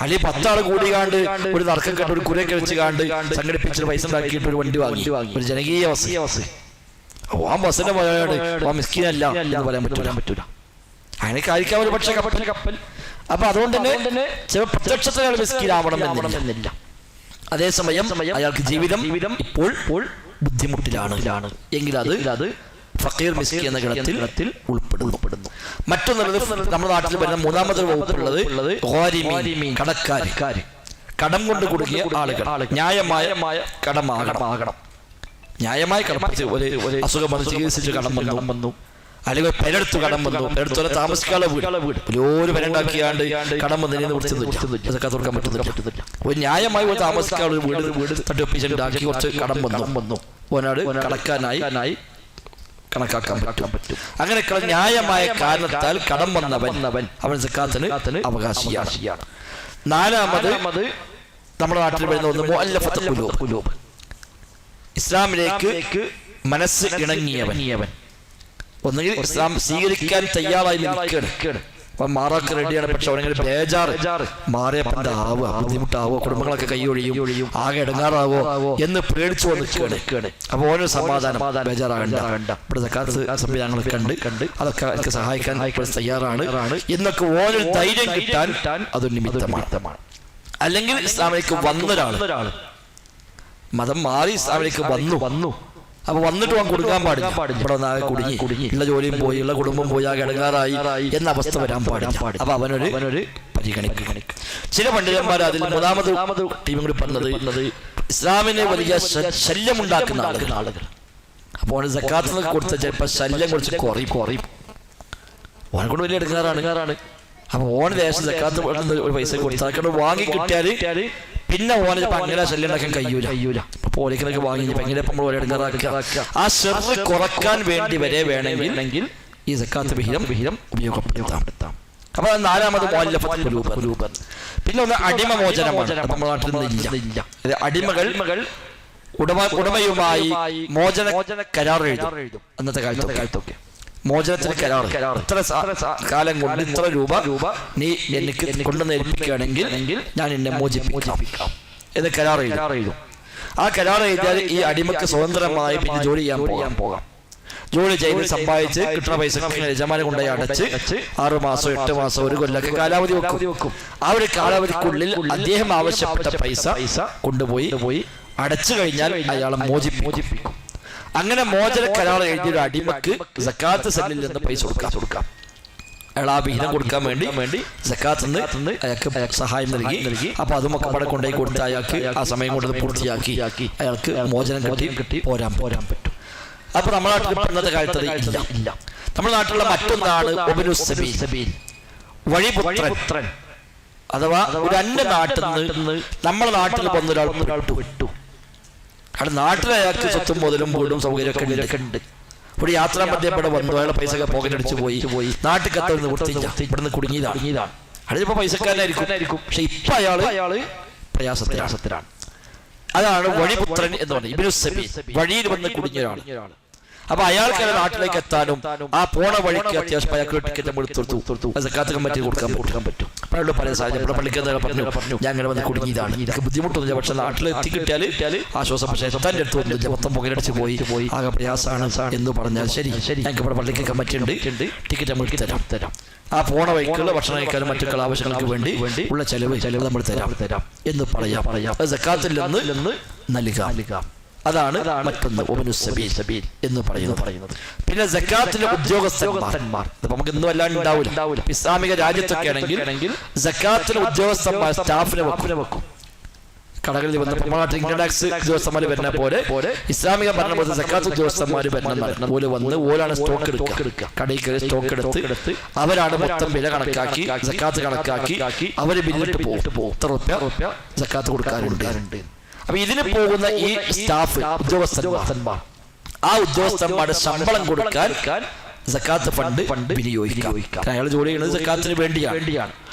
അല്ലെങ്കിൽ 10 ആൾ കൂടി കാണ്ട് ഒരു നറുക്കം കണ്ട് ഒരു കുരയൊക്കെ വെച്ച് കാണ്ട് സംഘടിപ്പിച്ചിട്ട് പൈസ ഉണ്ടാക്കിയിട്ട് ഒരു വണ്ടി വാങ്ങി. ഒരു ജനകീയ ബസ്. ആ ബസ്സിന്റെ മുതലാളിയാണ് ആ മിസ്കീനല്ല എന്ന് പറയാൻ പറ്റൂല. അങ്ങനെ കാണിക്കാൻ ഒരു പക്ഷേ കപ്പൽ. അപ്പൊ അതുകൊണ്ട് തന്നെ ചില പ്രത്യക്ഷത്തിൽ മിസ്കീനാവണം എന്നില്ല. അതേസമയം അയാൾക്ക് ജീവിതം ഇപ്പോൾ ബുദ്ധിമുട്ടിലാണ് എങ്കിൽ അത് ഫക്കീർ മിസ്കീൻ എന്ന ഗണത്തിൽ ഉൾപ്പെടുന്നു. മറ്റൊന്നുള്ളത് നമ്മുടെ നാട്ടിൽ വരുന്ന മൂന്നാമത്തെ വകുപ്പുള്ളത് കടക്കാർ, കടം കൊണ്ട് കുടുങ്ങിയ ആളുകൾ. ന്യായമായ കടമാകണം. ന്യായമായ കടം, ഒരു അസുഖം വന്ന് ചികിത്സിച്ച് കടം വന്നു, അല്ലെങ്കിൽ പെരടുത്ത് കടം വന്നു, പെരടുത്തോടെ താമസിക്കാനുള്ള വീട് ഒരു പെരണ്ടാക്കിയാണ്ട് കടം വന്നതിനെ കൊടുക്കാൻ പറ്റുന്നില്ല. ഒരു ന്യായമായി ഒരു താമസിക്കാനുള്ള വീട് തട്ടിയൊപ്പിച്ചുണ്ടാക്കി കുറച്ച് കടം വന്നു ഓനാട് കടക്കാനായി കണക്കാക്കാൻ പറ്റും. അങ്ങനെ ന്യായമായ കാരണത്താൽ കടം വന്നവൻ അവൻ സക്കാത്തിന് അവകാശിയാണ്. നാലാമത് നമ്മുടെ നാട്ടിൽ വരുന്ന ഒന്ന് മുഅല്ലഫത്തുൽ ഖുലൂബ്, ഇസ്ലാമിലേക്ക് മനസ്സ് ഇണങ്ങിയവൻ. ഒന്നുകിൽ ഇസ്ലാം സ്വീകരിക്കാൻ തയ്യാറായി നിൽക്കുകയാണ്, അപ്പൊ മാറാക്ക് റെഡിയാണ്. പക്ഷെ അവനെങ്ങനെ ബേജാറ് മാറിയപ്പോ എന്താവുക, ബുദ്ധിമുട്ടാവോ, കുടുംബങ്ങളൊക്കെ കൈയൊഴിയും, ആകെ ഇടങ്ങാറാവോ എന്ന് പേടിച്ചു നിൽക്കുകയാണ്. അപ്പൊ ഓരോ സമാധാനം, ബേജാറാകണ്ട, ഇവിടെ സക്കാത്ത് സംവിധാനങ്ങളൊക്കെ കണ്ട് അതൊക്കെ എനിക്ക് സഹായിക്കാൻ തയ്യാറാണ് എന്നൊക്കെ ഓരോ ധൈര്യം കിട്ടാൻ അതൊരു നിമിത്തമാണ്. അല്ലെങ്കിൽ ഇസ്ലാമിലേക്ക് വന്നൊരാള് മതം മാറി ഇസ്ലാമിലേക്ക് വന്നു, അപ്പൊ വന്നിട്ട് അവൻ കൊടുക്കാൻ പാടില്ല. ഇവിടെ ഒന്നാകെ കുടുങ്ങി, ഉള്ള ജോലിയും പോയി, ഉള്ള കുടുംബം പോയി, ആകെ ഇടങ്ങാറായി എന്ന അവസ്ഥ വരാൻ പാടില്ല. അപ്പൊ അവനൊരു പരിഗണിക്കും. ചില പണ്ഡിതന്മാർ അതിൽ മൂന്നാമത് ടീം കൂടി പറഞ്ഞത് ഇസ്ലാമിനെ വലിയ ശല്യമുണ്ടാക്കുന്ന ആളുകൾ. അപ്പോൾ സക്കാത്ത് കൊടുത്ത ചിലപ്പോൾ ശല്യം കുറച്ച് കുറയും. ഓനെ കൊണ്ട് വലിയ ഇടങ്ങാറാണ്. അപ്പൊ ഓന് ദേശം സക്കാത്ത് ഒരു പൈസ കൊടുത്താൽ വാങ്ങി കിട്ടിയാല് പിന്നെ ഓനെ ചിലപ്പോൾ അങ്ങനെ ശല്യം ഉണ്ടാക്കാൻ കഴിയൂല. പോലിക്കനൊക്കെ വാങ്ങി എങ്ങനെ നമ്മൾ ഓരോ ഇടങ്ങാറാക്കുക. ആ ഷെറ് കുറക്കാൻ വേണ്ടി വരെ വേണമെങ്കിൽ ഈ സക്കാത്ത് വിഹിതം ഉപയോഗപ്പെടുത്താം. അപ്പൊ നാലാമത് മുഅല്ലഫത്തുൽ ഖുലൂബ്. പിന്നെ ഒന്ന് അടിമ മോചനമാണ്. നമ്മുടെ നാട്ടിൽ നിന്നില്ല. അടിമകൾ ഉടമയുമായി മോചന കരാർ എഴുതും. അന്നത്തെ കാലത്തൊക്കെ മോചനത്തിന് കരാർ, ഇത്ര കാലം കൊണ്ട് ഇത്ര രൂപ നീ എനിക്ക് കൊണ്ടുവന്ന് ഏൽപ്പിക്കുകയാണെങ്കിൽ ഞാൻ എന്നെ മോചിപ്പിക്കാം എന്ന് കരാർ എഴുതും. ആ കരാർ എഴുതിയാൽ ഈ അടിമക്ക് സ്വതന്ത്രമായി പിന്നെ ജോലി ചെയ്യാൻ പോകാം. ജോലി ചെയ്ത് സമ്പാദിച്ച് കിട്ടുന്ന പൈസ യജമാനെ കൊണ്ടുപോയി അടച്ച് 6 മാസം 8 മാസം 1 കൊല്ലമൊക്കെ കാലാവധി വെക്കും. ആ ഒരു കാലാവധിക്കുള്ളിൽ അദ്ദേഹം ആവശ്യപ്പെട്ട പൈസ കൊണ്ടുപോയി അടച്ചു കഴിഞ്ഞാൽ അയാളെ മോചിപ്പിക്കും. അങ്ങനെ മോചന കരാർ എഴുതിയൊരു അടിമക്ക് സക്കാത്ത് സെല്ലിൽ നിന്ന് പൈസ കൊടുക്കാം. അയാൾ ആ വിഹിതം കൊടുക്കാൻ വേണ്ടി സക്കാത്ത് അയാൾക്ക് സഹായം നൽകി. അപ്പൊ അതുമൊക്കെ അവിടെ കൊണ്ടുപോയി കൊടുത്ത് അയാൾക്ക് ആ സമയം കൊണ്ട് പൂർത്തിയാക്കി അയാൾക്ക് മോചനം കിട്ടി പോരാൻ പറ്റും. അപ്പൊ നമ്മുടെ നാട്ടിൽ ഇന്നത്തെ കാലത്ത് ഇല്ല. നമ്മുടെ നാട്ടിലുള്ള മറ്റൊന്നാണ് വഴിപുത്രൻ, അഥവാ ഒരു അന്യ നാട്ടിൽ നിന്ന് നമ്മുടെ നാട്ടിൽ വന്നൊരാൾ വിട്ടു. അവിടെ നാട്ടിൽ അയാൾക്ക് സ്വത്തും മുതലും വീടും സൗകര്യമൊക്കെ ഉണ്ട്. ഒരു യാത്രാ മധ്യപ്പെടെ വന്നു, അയാളെ പൈസ പോക്കറ്റടിച്ച് പോയി നാട്ടിൽ കത്തുന്ന കൊടുത്തില്ല, ഇവിടുന്ന് കുടുങ്ങിയതാണ്. അതിപ്പോ പൈസക്കാരനായിരിക്കും, പക്ഷെ ഇപ്പൊ അയാള് പ്രയാസത്തിലാണ്. അതാണ് വഴിപുത്രൻ എന്ന് പറയുന്നത്. ഇബ്നു സബീൽ, വഴിയിൽ വന്ന് കുടുങ്ങിയ ഒരാൾ. അപ്പൊ അയാൾക്ക് നാട്ടിലേക്ക് എത്താനും ആ പോണ വഴിക്ക് അത്യാവശ്യം അയാൾക്ക് ടിക്കറ്റ് എടുത്തു സക്കാത്ത് കമ്മിറ്റി കൊടുക്കാൻ പറ്റും. അയാളുടെ പല സാഹചര്യം പള്ളിക്ക് പറഞ്ഞു ഞാൻ അങ്ങനെ വന്ന് കുടുങ്ങിയതാണ്, ഇതൊക്കെ ബുദ്ധിമുട്ടൊന്നുമില്ല, പക്ഷെ നാട്ടിൽ എത്തിക്കിട്ടിയാല് ആശ്വാസം. പക്ഷേ എത്താൻ്റെ അടുത്ത് വന്നില്ല, മൊത്തം പുകയടിച്ച് പോയി ആകെ പ്രയാസമാണ് എന്ന് പറഞ്ഞാൽ ശരി, ഞങ്ങൾക്ക് ഇവിടെ പള്ളിക്ക് കമ്മിറ്റി ഉണ്ട്, ടിക്കറ്റ് നമ്മൾ തരാം. ആ പോണ വഴിക്കുള്ള ഭക്ഷണം കഴിക്കാനും മറ്റു ആവശ്യങ്ങൾക്ക് വേണ്ടി ഉള്ള ചെലവ് നമ്മൾ തരാം എന്ന് പറയാം. സക്കാത്തിൽ നിന്ന് നൽകാം. അതാണ് മറ്റൊന്ന് സബീൽ എന്ന് പറയുന്നത്. പിന്നെ സക്കാത്തിന്റെ ഉദ്യോഗസ്ഥന്മാർ നമുക്ക് ഇന്നും എല്ലാം ഉണ്ടാവില്ല. ഇസ്ലാമിക രാജ്യത്തൊക്കെ ആണെങ്കിൽ സക്കാത്തിന്റെ ഉദ്യോഗസ്ഥന്മാർ സ്റ്റാഫിനെ വെക്കും. കടകളിൽ വന്ന് ഇൻകം ടാക്സ് ഉദ്യോഗസ്ഥന്മാർ വരുന്ന പോലെ ഇസ്ലാമിക ഭരണപദ്ധതി സക്കാത്ത് ഉദ്യോഗസ്ഥന്മാർ വരുന്ന പോലെ വന്ന് ഓലാണ് സ്റ്റോക്ക് എടുക്കുക. കടയിൽ കയറി സ്റ്റോക്ക് എടുത്ത് അവരാണ് മൊത്തം വില കണക്കാക്കി സക്കാത്ത് കണക്കാക്കി അവര് ബില്ലിട്ട് പോകും. ഇത്ര റുപ്യ സക്കാത്ത് കൊടുക്കാറുണ്ട്. അപ്പൊ ഇതിന് പോകുന്ന ഈ സ്റ്റാഫ് ഉദ്യോഗസ്ഥന്മാർ, ആ ഉദ്യോഗസ്ഥന്മാരുടെ ശമ്പളം കൊടുക്കാൻ സക്കാത്ത് ഫണ്ട് വിനിയോഗിക്കാം. അയാൾ ജോലി ചെയ്യുന്നത് സക്കാത്തിന് വേണ്ടിയാണ്.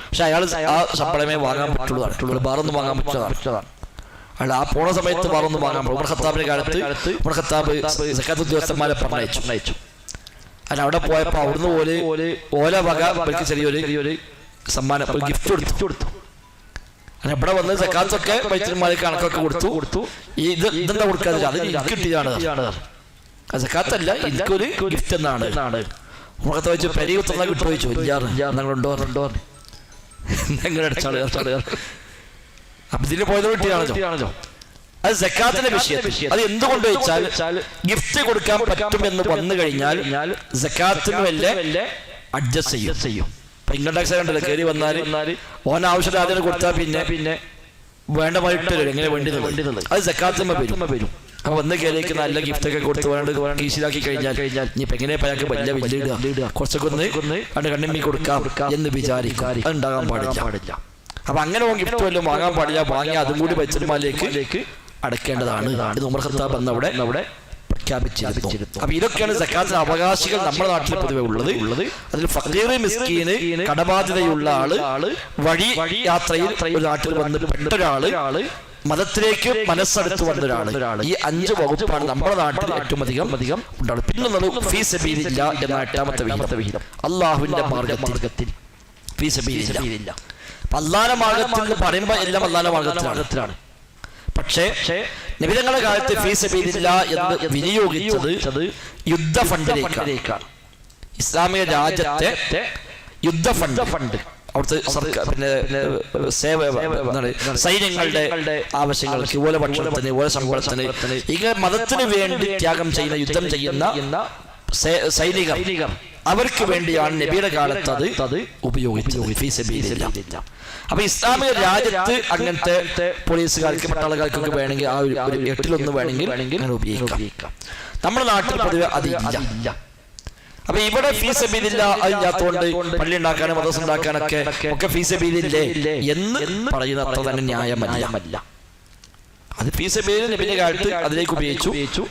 പക്ഷെ അയാൾ ആ ശമ്പളമേ വാങ്ങാൻ പറ്റുള്ളതാണ്, വേറൊന്നും വാങ്ങാൻ പറ്റുന്നതാണ്. അയാൾ ആ പോണ സമയത്ത് വേറൊന്നും വാങ്ങാൻ പറ്റും. ഉമർ ഖത്താബിന്റെ കാലത്ത് ഉമർ ഖത്താബ് സക്കാത്ത് ഉദ്യോഗസ്ഥന്മാരെ പറഞ്ഞയച്ചു. അല്ല അവിടെ പോയപ്പോൾ അവിടുന്ന് ഓല വക ചെറിയൊരു സമ്മാനം ഗിഫ്റ്റ് കൊടുത്തു. അങ്ങനെ ഇവിടെ വന്ന് സക്കാത്തൊക്കെ ബൈത്തുൽ കണക്കൊക്കെ കൊടുത്തു. ഇതെന്താ കൊടുക്കാതില്ല, അത് എനിക്ക് കിട്ടിയതാണ്. സക്കാത്തല്ല, എനിക്കൊരു ഗിഫ്റ്റ് എന്നാണ്. ഉമർ ഖത്താബ് വെച്ച് പെരി ഉത്തർന്നാ കിട്ടുമോ ചോദിച്ചു. ഞങ്ങളുണ്ടോ ഞങ്ങളുടെ അടച്ചാളുകാർ. അപ്പൊ ഇതിന് പോയത് കിട്ടിയാണല്ലോ. അത് സക്കാത്തിന്റെ വിഷയം. അത് എന്തുകൊണ്ട് വെച്ചാൽ ഗിഫ്റ്റ് കൊടുക്കാൻ പറ്റുമെന്ന് വന്നു കഴിഞ്ഞാൽ സക്കാത്തിന് വല്ല അഡ്ജസ്റ്റ് ചെയ്യും. ഇൻകം ടാക്സ് കണ്ടല്ലോ, കയറി വന്നാൽ ഓൻ ആവശ്യം ആദ്യം കൊടുത്താൽ പിന്നെ വേണ്ട മായിട്ട് എങ്ങനെ വേണ്ടിയത് അത് സക്കാത്തുമ്മ വരും. അപ്പൊ വന്ന് കയറിയേക്ക് നല്ല ഗിഫ്റ്റ് ഒക്കെ കൊടുത്ത് വേണ്ട കീശിലാക്കി കഴിഞ്ഞാൽ ഇനിയിപ്പോ എങ്ങനെ പയാൾക്ക് വലിയ വലിയ കുറച്ചൊക്കെ ഒന്ന് കണ്ണിമ്മി കൊടുക്കാം എന്ന് വിചാരിക്കും. അത് ഉണ്ടാകാൻ പാടില്ല. അപ്പൊ അങ്ങനെ ഗിഫ്റ്റ് വല്ലതും വാങ്ങാൻ പാടില്ല. വാങ്ങി അതും കൂടി ബൈത്തുൽമാലിലേക്ക് അടക്കേണ്ടതാണ്. ഇത് ഉമർ ഖത്താബ് അവിടെ പ്രഖ്യാപിച്ചിരുന്നു. അപ്പൊ ഇതൊക്കെയാണ് സക്കാത്തിന്റെ അവകാശികൾ നമ്മുടെ നാട്ടിൽ പൊതുവെ ഉള്ളത്. അതിൽ ഫഖീർ മിസ്കീന്, കടബാധ്യതയുള്ള ആള്, വഴി യാത്രയിൽ ഒരു നാട്ടിൽ വന്ന് പെട്ട ഒരാള്, മതത്തിലേക്ക് മനസ്സെടുത്ത് വന്ന ഒരാള്. ഈ 5 വകുപ്പാണ് നമ്മുടെ നാട്ടിൽ ഏറ്റവും അധികം ഉണ്ടാവുന്നത്. പിന്നുള്ളത് ഫീ സബീലില്ലാ എന്ന 8ാമത്തെ വിഹിതം. അള്ളാഹുവിന്റെ മാർഗത്തിൽ ഫീ സബീലില്ലാ. അള്ളാഹുവിന്റെ മാർഗത്തിൽ എന്ന് പറയുമ്പോൾ എല്ലാം അള്ളാഹുവിന്റെ മാർഗത്തിലാണ്. പക്ഷേ നബി തങ്ങളുടെ കാലത്ത് ഫീ സബീലില്ലാ എന്ന് വിനിയോഗിച്ചത് യുദ്ധ ഫണ്ടിലേക്കാണ്. ഇസ്ലാമിക രാജ്യത്തെ യുദ്ധ ഫണ്ട് അവിടുത്തെ സൈന്യങ്ങളുടെ ആവശ്യങ്ങൾക്ക്, ഓല ഭക്ഷണത്തിന്, ഓല ശമ്പളത്തിന്, ഇങ്ങനെ മതത്തിന് വേണ്ടി ത്യാഗം ചെയ്യുന്ന, യുദ്ധം ചെയ്യുന്ന സൈനികർ, അവർക്ക് വേണ്ടിയാണ് നബിയുടെ കാലത്ത് അത് ഉപയോഗിച്ചത്. അപ്പൊ ഇസ്ലാമിക രാജ്യത്ത് അങ്ങനത്തെ പോലീസുകാർക്ക്, പട്ടാളക്കാർക്കൊക്കെ വേണമെങ്കിൽ ആ ഒരു 8-1 വേണമെങ്കിൽ ഉപയോഗിക്കാം. നമ്മുടെ നാട്ടിൽ പൊതുവെ അതില്ല. അപ്പൊ ഇവിടെ ഫീ സബീലില്ലാ അതില്ലാത്തോണ്ട് പള്ളി ഉണ്ടാക്കാനും മദ്രസ ഉണ്ടാക്കാനൊക്കെ ഒക്കെ ഫീ സബീലില്ലേ എന്ന് പറയുന്ന അത്ര തന്നെ ന്യായമല്ല. അത് ഫീ സബീലിൽ നബിയുടെ കാലത്ത് അതിലേക്ക് ഉപയോഗിച്ചു.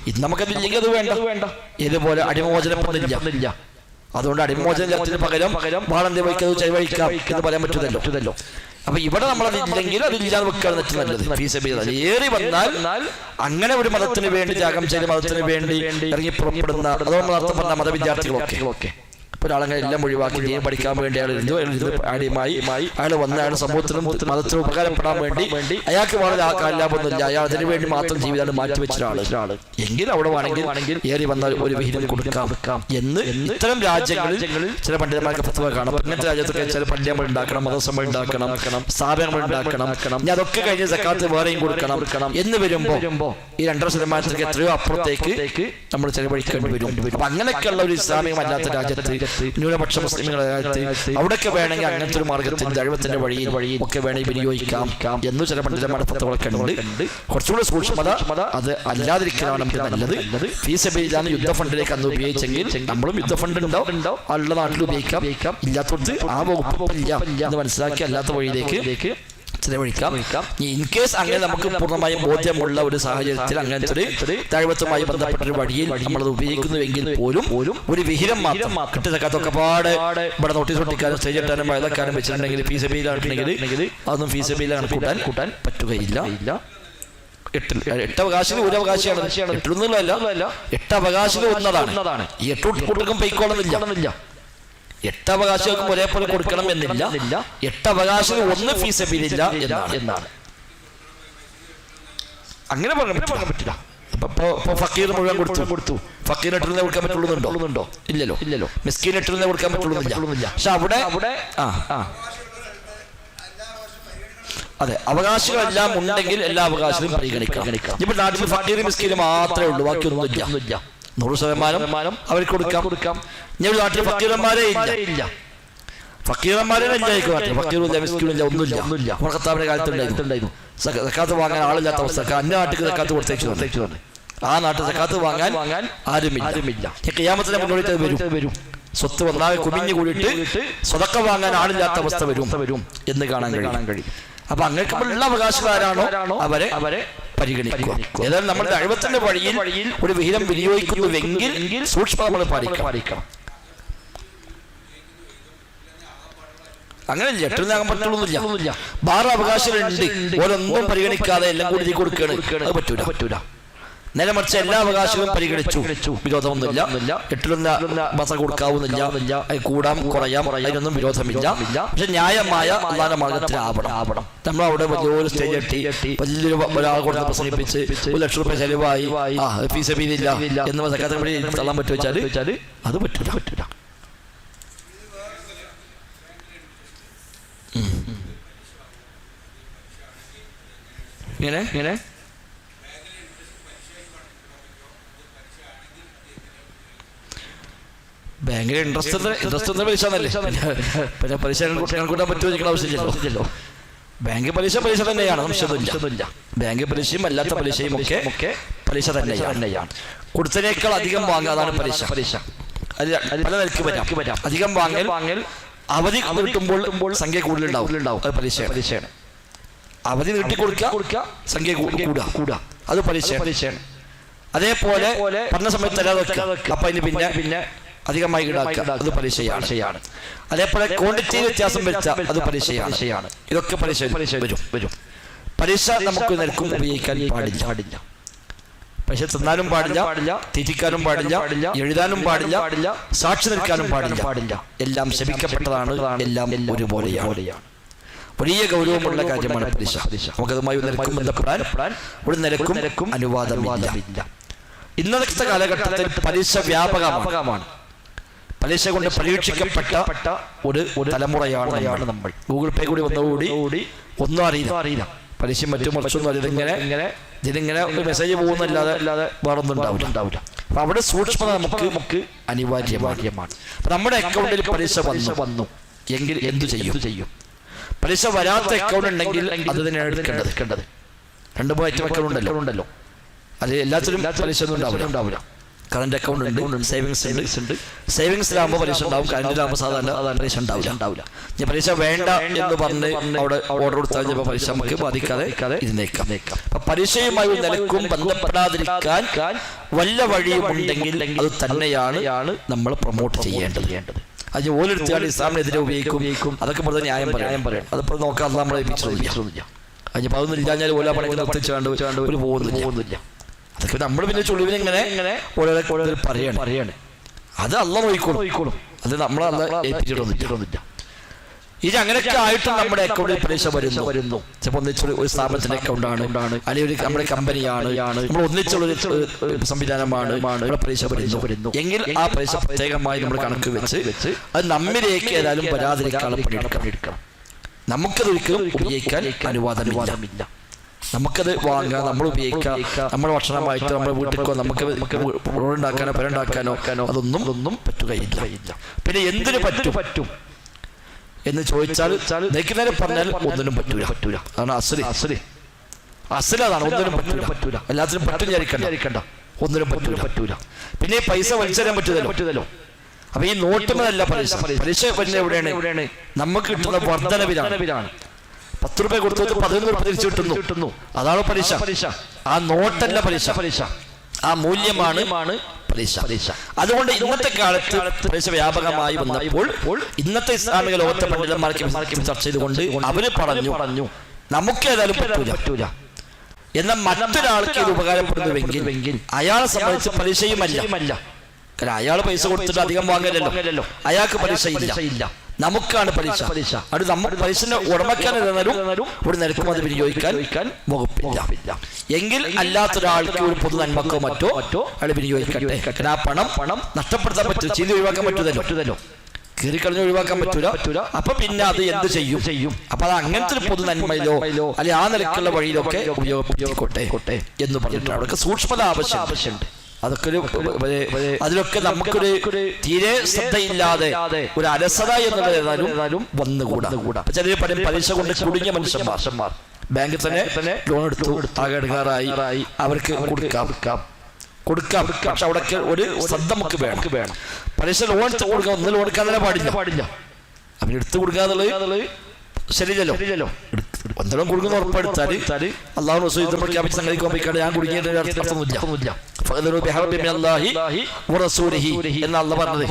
ഇത് നമുക്കതില്ലെങ്കിൽ അത് വേണ്ട. ഇതുപോലെ അടിമോചനമൊന്നുമില്ല. അതുകൊണ്ട് അടിമോചനത്തിന് പകരം വാളന്തി വയ്ക്കത് ചെലവഴിക്കാം എന്ന് പറയാൻ പറ്റുന്നല്ലോ. അപ്പൊ ഇവിടെ നമ്മളതില്ലെങ്കിൽ അതില്ലാതെ വെക്കാൻ നല്ലത്. ഫീ സബീൽ ഏറി വന്നാൽ അങ്ങനെ ഒരു മതത്തിന് വേണ്ടി ത്യാഗം ചെയ്ത് മതത്തിന് വേണ്ടി ഇറങ്ങി പുറപ്പെടുന്ന, അതോ അർത്ഥം പറഞ്ഞ മതവിദ്യാർത്ഥികളൊക്കെ ഒരാളങ്ങനെ എല്ലാം ഒഴിവാക്കി ദീൻ പഠിക്കാൻ വേണ്ടി ആദ്യമായി അയാൾ വന്ന അയാൾ സമൂഹത്തിനും മതത്തിനും ഉപകാരപ്പെടാൻ വേണ്ടി അയാൾക്ക് വളരെ ലാഭമൊന്നുമില്ല. അയാൾ അതിനു വേണ്ടി മാത്രം ജീവിതം മാറ്റിവെച്ച ഒരാള് എങ്കിൽ അവിടെ വേണമെങ്കിൽ ഏറി വന്നാൽ ഒരു വിഹിതം കൊടുക്കാം എന്ന് ഇത്തരം രാജ്യങ്ങളിൽ ചില പണ്ഡിതന്മാർക്ക് ഫത്വ കാണാം. ഇങ്ങനത്തെ രാജ്യത്തൊക്കെ ചില പള്ളികൾ ഉണ്ടാക്കണം, മദ്രസകൾ ഉണ്ടാക്കണം, സ്ഥാപനങ്ങൾ ഉണ്ടാക്കണം, ഇനി അതൊക്കെ കഴിഞ്ഞ് സക്കാത്ത് വേറെയും കൊടുക്കണം എന്ന് വരുമ്പോ ഈ 2.5% എത്രയോ അപ്പുറത്തേക്ക് നമ്മൾ ചെലവഴിക്കേണ്ടി വരും. അപ്പൊ അങ്ങനെയൊക്കെയുള്ള ഒരു ഇസ്ലാമികമല്ലാത്ത രാജ്യത്ത്, ന്യൂനപക്ഷ മുസ്ലിമുകളുടെ രാജ്യത്ത് അവിടെയൊക്കെ വേണമെങ്കിൽ അങ്ങനത്തെ ഒരു മാർഗത്തിൽ ദൈവത്തിന്റെ വഴിയിൽ ഒക്കെ വേണമെങ്കിൽ വിനിയോഗിക്കാം എന്ന് ചില പണ്ഡിതന്മാരുടെ ഫത്വകളൊക്കെ ഉണ്ട്. കുറച്ചുകൂടി സൂക്ഷ്മത അത് അല്ലാതിരിക്കലാണ് നമുക്ക് നല്ലത്. ഫീ സബീലില്ലാ യുദ്ധ ഫണ്ടിലേക്ക് അന്ന് ഉപയോഗിച്ചെങ്കിൽ നമ്മളും യുദ്ധ ഫണ്ട് ഉണ്ടാവും, ആളുടെ നാട്ടിൽ ഉപയോഗിക്കാം. ഇല്ലാത്തത് ആ വകുപ്പില്ല എന്ന് മനസ്സിലാക്കി അല്ലാത്ത വഴിയിലേക്ക് ചെലവഴിക്കാം. ഇൻ കേസ് അങ്ങനെ നമുക്ക് പൂർണ്ണമായും ബോധ്യമുള്ള ഒരു സാഹചര്യത്തിൽ അങ്ങനത്തെ ഒരു ദൈവത്തുമായി ബന്ധപ്പെട്ട ഒരു വഴിയിൽ നമ്മളത് ഉപയോഗിക്കുന്നുവെങ്കിൽ പോലും ഒരു വിഹിതം മാത്രം കിട്ടുന്നതൊക്കെ പാടെ ഇവിടെ നോട്ടീസ് ഒട്ടിക്കാനും സ്റ്റേജ് ഇട്ടാനും വയലക്കാനും വെച്ചിട്ടുണ്ടെങ്കിൽ ഫീ സബീലാണെന്നുണ്ടെങ്കിൽ അതൊന്നും ഫീ സബീലാണ് കൂട്ടാൻ പറ്റുകയില്ല. 8 അവകാശികൾ ഒരു അവകാശിയാണ്. 8 അവകാശികൾ ഒന്നതാണ്. ഈ 8 കൂട്ടർക്കും പൈക്കോളന്നില്ല. 8 അവകാശികൾക്കും ഒരേപോലെ കൊടുക്കണം എന്നില്ല. 8 അവകാശികൾ 1 ഫീ സബീലില്ലാ എന്നാണ്. അങ്ങനെ പറയാൻ പറ്റില്ല. ഇപ്പൊ ഫക്കീർ മുഴുവൻ കൊടുത്തു. ഫക്കീർ 8 കൊടുക്കാൻ പറ്റുള്ളൂന്നുണ്ടോ? ഇല്ലല്ലോ. മിസ്കീൻ 8 കൊടുക്കാൻ പറ്റുള്ളൂന്നില്ല. പക്ഷെ അവിടെ അതെ, അവകാശികളെല്ലാം ഉണ്ടെങ്കിൽ എല്ലാ അവകാശവും പരിഗണിക്കാം. ഇപ്പൊ നാട്ടിൽ ഫക്കീർ മിസ്കീൻ മാത്രമേ ഉള്ളൂ, ബാക്കിയൊന്നുമില്ല. 100% അവർക്ക് കൊടുക്കാം. ഞാൻ നാട്ടിൽ ഫക്കീറന്മാരെ ഇല്ല. ഫക്കീറന്മാരെ ഇല്ലായിരിക്കും. ഫക്കീറുമില്ല, മിസ്കീനുമില്ല, ഒന്നുമില്ല. ഖത്താബിന്റെ കാലത്തുണ്ടായിരുന്നു. സക്കാത്ത് വാങ്ങാൻ ആളില്ലാത്ത അവസ്ഥ. അന്യ നാട്ടിൽ സക്കാത്ത് കൊടുത്തേച്ചു. ആ നാട്ടിൽ സക്കാത്ത് വാങ്ങാൻ ആരുമില്ല. ഖിയാമത്തിനെ മുന്നോട്ട് വരും. സ്വത്ത് വന്നാൽ കുമിഞ്ഞു കൂടിയിട്ട് സ്വതക്ക വാങ്ങാൻ ആളില്ലാത്ത അവസ്ഥ വരും എന്ന് കാണാൻ കഴിയും. അപ്പൊ അങ്ങനെയുള്ള അവകാശക്കാരാണോ അവരെ പരിഗണിക്കുക. ഏതായാലും നമ്മുടെ ദൈവത്തിന്റെ വഴിയിൽ ഒരു വിഹിതം വിനിയോഗിക്കുന്നുവെങ്കിൽ സൂക്ഷ്മത നമ്മൾ പാലിക്കണം. അങ്ങനെയല്ല, 8-ാകാൻ പറ്റുള്ളൂന്നില്ല. വേറെ അവകാശങ്ങളുണ്ട്, ഓരൊന്നും പരിഗണിക്കാതെ എല്ലാം കൂടി കൊടുക്കുകയാണ്, അത് പറ്റൂല. നേരെ മറിച്ച് എല്ലാ അവകാശങ്ങളും പരിഗണിച്ചു, വിരോധമൊന്നുമില്ല. 8-1 ബസ കൊടുക്കാവുന്നില്ല, കൂടാം കുറയാം, അതിനൊന്നും വിരോധമില്ല. പക്ഷെ ന്യായമായ അള്ളാന്റെ മാർഗത്തിലാവണം. നമ്മൾ അവിടെ വലിയൊരു സ്റ്റേജ് കെട്ടി വലിയൊരു ഒരാളെ കൊടുത്ത് പ്രസംഗിപ്പിച്ച് 1 ലക്ഷം രൂപ ചെലവായി ഫീസ് ഇല്ല എന്ന് സക്കാത്ത് കൂടി തള്ളാൻ പറ്റുവെച്ചാല് അത് പറ്റൂല. ഇങ്ങനെ ബാങ്കിലെ ഇൻട്രസ്റ്റ് പലിശ എന്നല്ലേ, പിന്നെ പലിശ കണക്കൂട്ടാൻ പറ്റുമോ ആവശ്യമില്ലല്ലോ. ബാങ്ക് പലിശ തന്നെയാണ്, സംശയമൊന്നുമില്ല. ബാങ്ക് പലിശയും അല്ലാത്ത പലിശയും ഒക്കെ പലിശ തന്നെയാണ്. കൊടുത്തതിനേക്കാൾ അധികം വാങ്ങുക, അതാണ് പലിശ. അത് പല നിലയ്ക്ക് പറ്റാം. അധികം വാങ്ങൽ അവധി കിട്ടുമ്പോൾ സംഖ്യ കൂടുതലുണ്ടാവും, അത് പലിശയാണ്. അവധി നീട്ടി കൊടുക്കുക, സംഖ്യ കൂടുക, അത് പലിശയാണ്. അതേപോലെ പറഞ്ഞ സമയത്ത് തരാതെ വെക്കുക, അപ്പൊ അതിന് പിന്നെ അധികമായി ഈടാക്കുക, അത് പലിശയാണ്. അതേപോലെ ക്വാണ്ടിറ്റി വ്യത്യാസം വരുത്തുക, അത് പലിശയാണ്. ഇതൊക്കെ പലിശ വരും. പലിശ നമുക്ക് നിരക്കും ഉപയോഗിക്കാൻ പാടില്ല. പലിശ തിന്നാനും പാടില്ല, തിരിക്കാനും പാടില്ല, എഴുതാനും പാടില്ല, സാക്ഷി നിൽക്കാനും പാടില്ല. എല്ലാം ശപിക്കപ്പെട്ടതാണ്, എല്ലാം ഒരുപോലെയാണ്. വലിയ ഗൗരവമുള്ള കാര്യമാണ് പലിശ. നമുക്കതുമായി നിരക്കും ബന്ധപ്പെടാൻ ഒരു നിരക്കും അനുവാദമില്ല. ഇന്നത്തെ കാലഘട്ടത്തിൽ പലിശ വ്യാപകമാണ്. പലിശ കൊണ്ട് പരീക്ഷിക്കപ്പെട്ട ഒരു തലമുറയാണ് നമ്മൾ. ഗൂഗിൾ പേ കൂടി വന്നതോടുകൂടി ഒന്നും അറിയില്ല, പലിശയും മറ്റും മറിച്ചൊന്നും അറിയില്ല. ഇതിങ്ങനെ ഒരു മെസ്സേജ് പോകുന്നല്ലാതെ വേറൊന്നും ഉണ്ടാവില്ല. അപ്പൊ അവിടെ സൂക്ഷ്മത നമുക്ക് അനിവാര്യമാണ്. നമ്മുടെ അക്കൗണ്ടിൽ പലിശ വന്നു എങ്കിൽ എന്തു ചെയ്യും? പലിശ വരാത്ത അക്കൗണ്ട് ഉണ്ടെങ്കിൽ അത് തന്നെയാണ് എടുക്കേണ്ടത്. 2-3 ഐറ്റം അക്കൗണ്ട് ഉണ്ടല്ലോ, അത് എല്ലാത്തിലും പലിശ ഒന്നും ഉണ്ടാവില്ല. കറന്റ് അക്കൗണ്ട് ഉണ്ട്, സേവിങ്സ് ഉണ്ട്. സേവിങ്സിലാകുമ്പോൾ പലിശ ഉണ്ടാവും, കറന്റിലാകുമ്പോൾ സാധാരണ പലിശ ഉണ്ടാവില്ല. ഞാൻ പലിശ വേണ്ട എന്ന് പറഞ്ഞ് അവിടെ ഓർഡർ കൊടുത്താൽ ചിലപ്പോൾ പലിശ നമുക്ക് ബാധിക്കാതെ ഇരുന്നേക്കാം. അപ്പൊ പലിശയുമായി നിലക്കും ബന്ധപ്പെടാതിരിക്കാൻ വല്ല വഴിയും ഉണ്ടെങ്കിൽ അത് തന്നെയാണ് നമ്മൾ പ്രൊമോട്ട് ചെയ്യേണ്ടത്. അത് ഓരോരുത്തരും ഇസ്ലാമിനെതിരെ ഉപയോഗിക്കും, അതൊക്കെ വെറുതെ ന്യായം പറയാം. അതിപ്പോൾ നോക്കാൻ നമ്മളെ ഏൽപ്പിച്ചിട്ടില്ല. അതിപ്പോൾ അതൊന്നും ഇല്ലാഞ്ഞാൽ ഓല പണിക്ക് നിർത്തിച്ചാണ്ട് ഒരു പോകുന്നില്ല. അതൊക്കെ നമ്മൾ പിന്നെ ചുളിവിനിങ്ങനെ ഓരോ പറയാണ്. അത് അള്ളാഹ് നോക്കിക്കോളും, അത് നമ്മളെ ഏൽപ്പിച്ചിട്ടൊന്നുമില്ല. ഇത് അങ്ങനെയൊക്കെ ആയിട്ടും നമ്മുടെ അക്കൗണ്ടിൽ പലിശ വരുന്നു. ചിലപ്പോൾ ഒന്നിച്ചൊരു സ്ഥാപനത്തിന്റെ അക്കൗണ്ടാണ്, അല്ലെങ്കിൽ നമ്മുടെ കമ്പനിയാണ്, നമ്മൾ ഒന്നിച്ചുള്ളൊരു സംവിധാനമാണ്, ഇവിടെ പലിശ വരുന്നു എങ്കിൽ ആ പലിശ പ്രത്യേകമായി നമ്മൾ കണക്ക് വെച്ച് അത് നമ്മിലേക്ക് ഏതായാലും വരാതിരിക്കാനുള്ള പണിയെടുക്കണം. നമുക്കത് ഒരിക്കലും ഉപയോഗിക്കാൻ അനുവാദമില്ല. നമുക്കത് വാങ്ങാം, നമ്മൾ ഉപയോഗിക്കാം, നമ്മുടെ ഭക്ഷണമായിട്ട് നമ്മുടെ വീട്ടിലേക്കോ നമുക്ക് ഉണ്ടാക്കാനോ പെരുണ്ടാക്കാനോ അതൊന്നും പറ്റുകയില്ല. പിന്നെ എന്തിനു പറ്റും എന്ന് ചോദിച്ചാൽ നേരെ പറഞ്ഞാൽ ഒന്നിനും പറ്റൂല. അതാണ് അസലാണ്, ഒന്നിനും പറ്റൂല. എല്ലാത്തിനും പറ്റും വിചാരിക്കണ്ട, ഒന്നിനും പറ്റൂല. പിന്നെ പൈസ വലിച്ചെറിയാൻ പറ്റൂലല്ലോ. അപ്പൊ ഈ നോട്ടുമല്ല പലിശ എവിടെയാണ്? നമുക്ക് കിട്ടുന്ന വർധനവിലാണ്. 10 രൂപ കൊടുത്തിട്ട് 11 രൂപ തിരിച്ചു കിട്ടുന്നു, അതാണ് പലിശ. ആ നോട്ടല്ല പലിശ, ആ മൂല്യമാണ് പലിശ. അതുകൊണ്ട് ഇന്നത്തെ കാലത്ത് പലിശ വ്യാപകമായി വന്നപ്പോൾ ഇന്നത്തെ ഇസ്ലാമിക ലോകത്തെ പണ്ഡിതന്മാർക്ക് ചർച്ച ചെയ്തുകൊണ്ട് അവര് പറഞ്ഞു നമുക്ക് ഏതായാലും പറ്റൂല. എന്നാൽ മറ്റൊരാൾക്ക് ഇത് ഉപകാരപ്പെടുന്നുവെങ്കിൽ അയാളെ സംബന്ധിച്ച് പലിശയുമല്ല. കാരണം അയാൾ പൈസ കൊടുത്തിട്ട് അധികം വാങ്ങലല്ലോ, അയാൾക്ക് പലിശയില്ല, നമുക്കാണ് പലിശ. അത് നമ്മൾ പലിശന്റെ ഉടമക്കാൻ ഒരു നിരക്കും അത് വിനിയോഗിക്കാൻ വകുപ്പില്ല. എങ്കിൽ അല്ലാത്തൊരാൾക്ക് ഒരു പൊതു നന്മക്കോ മറ്റോ അയാൾ വിനിയോഗിക്കട്ടെ. കാരണം ആ പണം നഷ്ടപ്പെടുത്താൻ പറ്റില്ല, ചെയ്ത് ഒഴിവാക്കാൻ പറ്റൂലല്ലോ, കീറിക്കളഞ്ഞ് ഒഴിവാക്കാൻ പറ്റൂല. അപ്പൊ പിന്നെ അത് എന്ത് ചെയ്യും? അപ്പൊ അത് അങ്ങനത്തെ ഒരു പൊതു നന്മയിലോ അല്ലെങ്കിൽ ആ നിലക്കുള്ള വഴിയിലൊക്കെ ഉപയോഗപ്പെടുത്തിക്കോട്ടെ എന്ന് പറഞ്ഞിട്ട് അവിടെയൊക്കെ സൂക്ഷ്മത ആവശ്യമുണ്ട്. അതൊക്കെ അതിലൊക്കെ നമുക്കൊരു തീരെ ശ്രദ്ധയില്ലാതെ ഒരു അലസത എന്നുള്ളത് ഏതായാലും വന്നുകൂടാ. ചിലർ പറയും പലിശ കൊണ്ട് കുടുങ്ങിയ മനുഷ്യന്മാർ ബാങ്കിൽ തന്നെ ലോൺ എടുത്തു ആകെ എടുക്കാറായി, അവർക്ക് കൊടുക്കാം. പക്ഷെ അവിടെ ഒരു ശ്രദ്ധ നമുക്ക് വേണം. പലിശ ലോൺ കൊടുക്കാം, ഒന്ന് ലോൺ എടുക്കാൻ തന്നെ പാടില്ല. അവന് എടുത്തു കൊടുക്കാന്നുള്ളത് ശരിയല്ലോ. എന്തെങ്കിലും കൊടുക്കുന്ന ഉറപ്പെടുത്താൽ അള്ളാഹു പ്രഖ്യാപിച്ച സംഗതിക്ക് ഞാൻ കുടുങ്ങിയിട്ട് അർത്ഥമൊന്നുമില്ല. എന്ന് അല്ലാഹു പറഞ്ഞത്.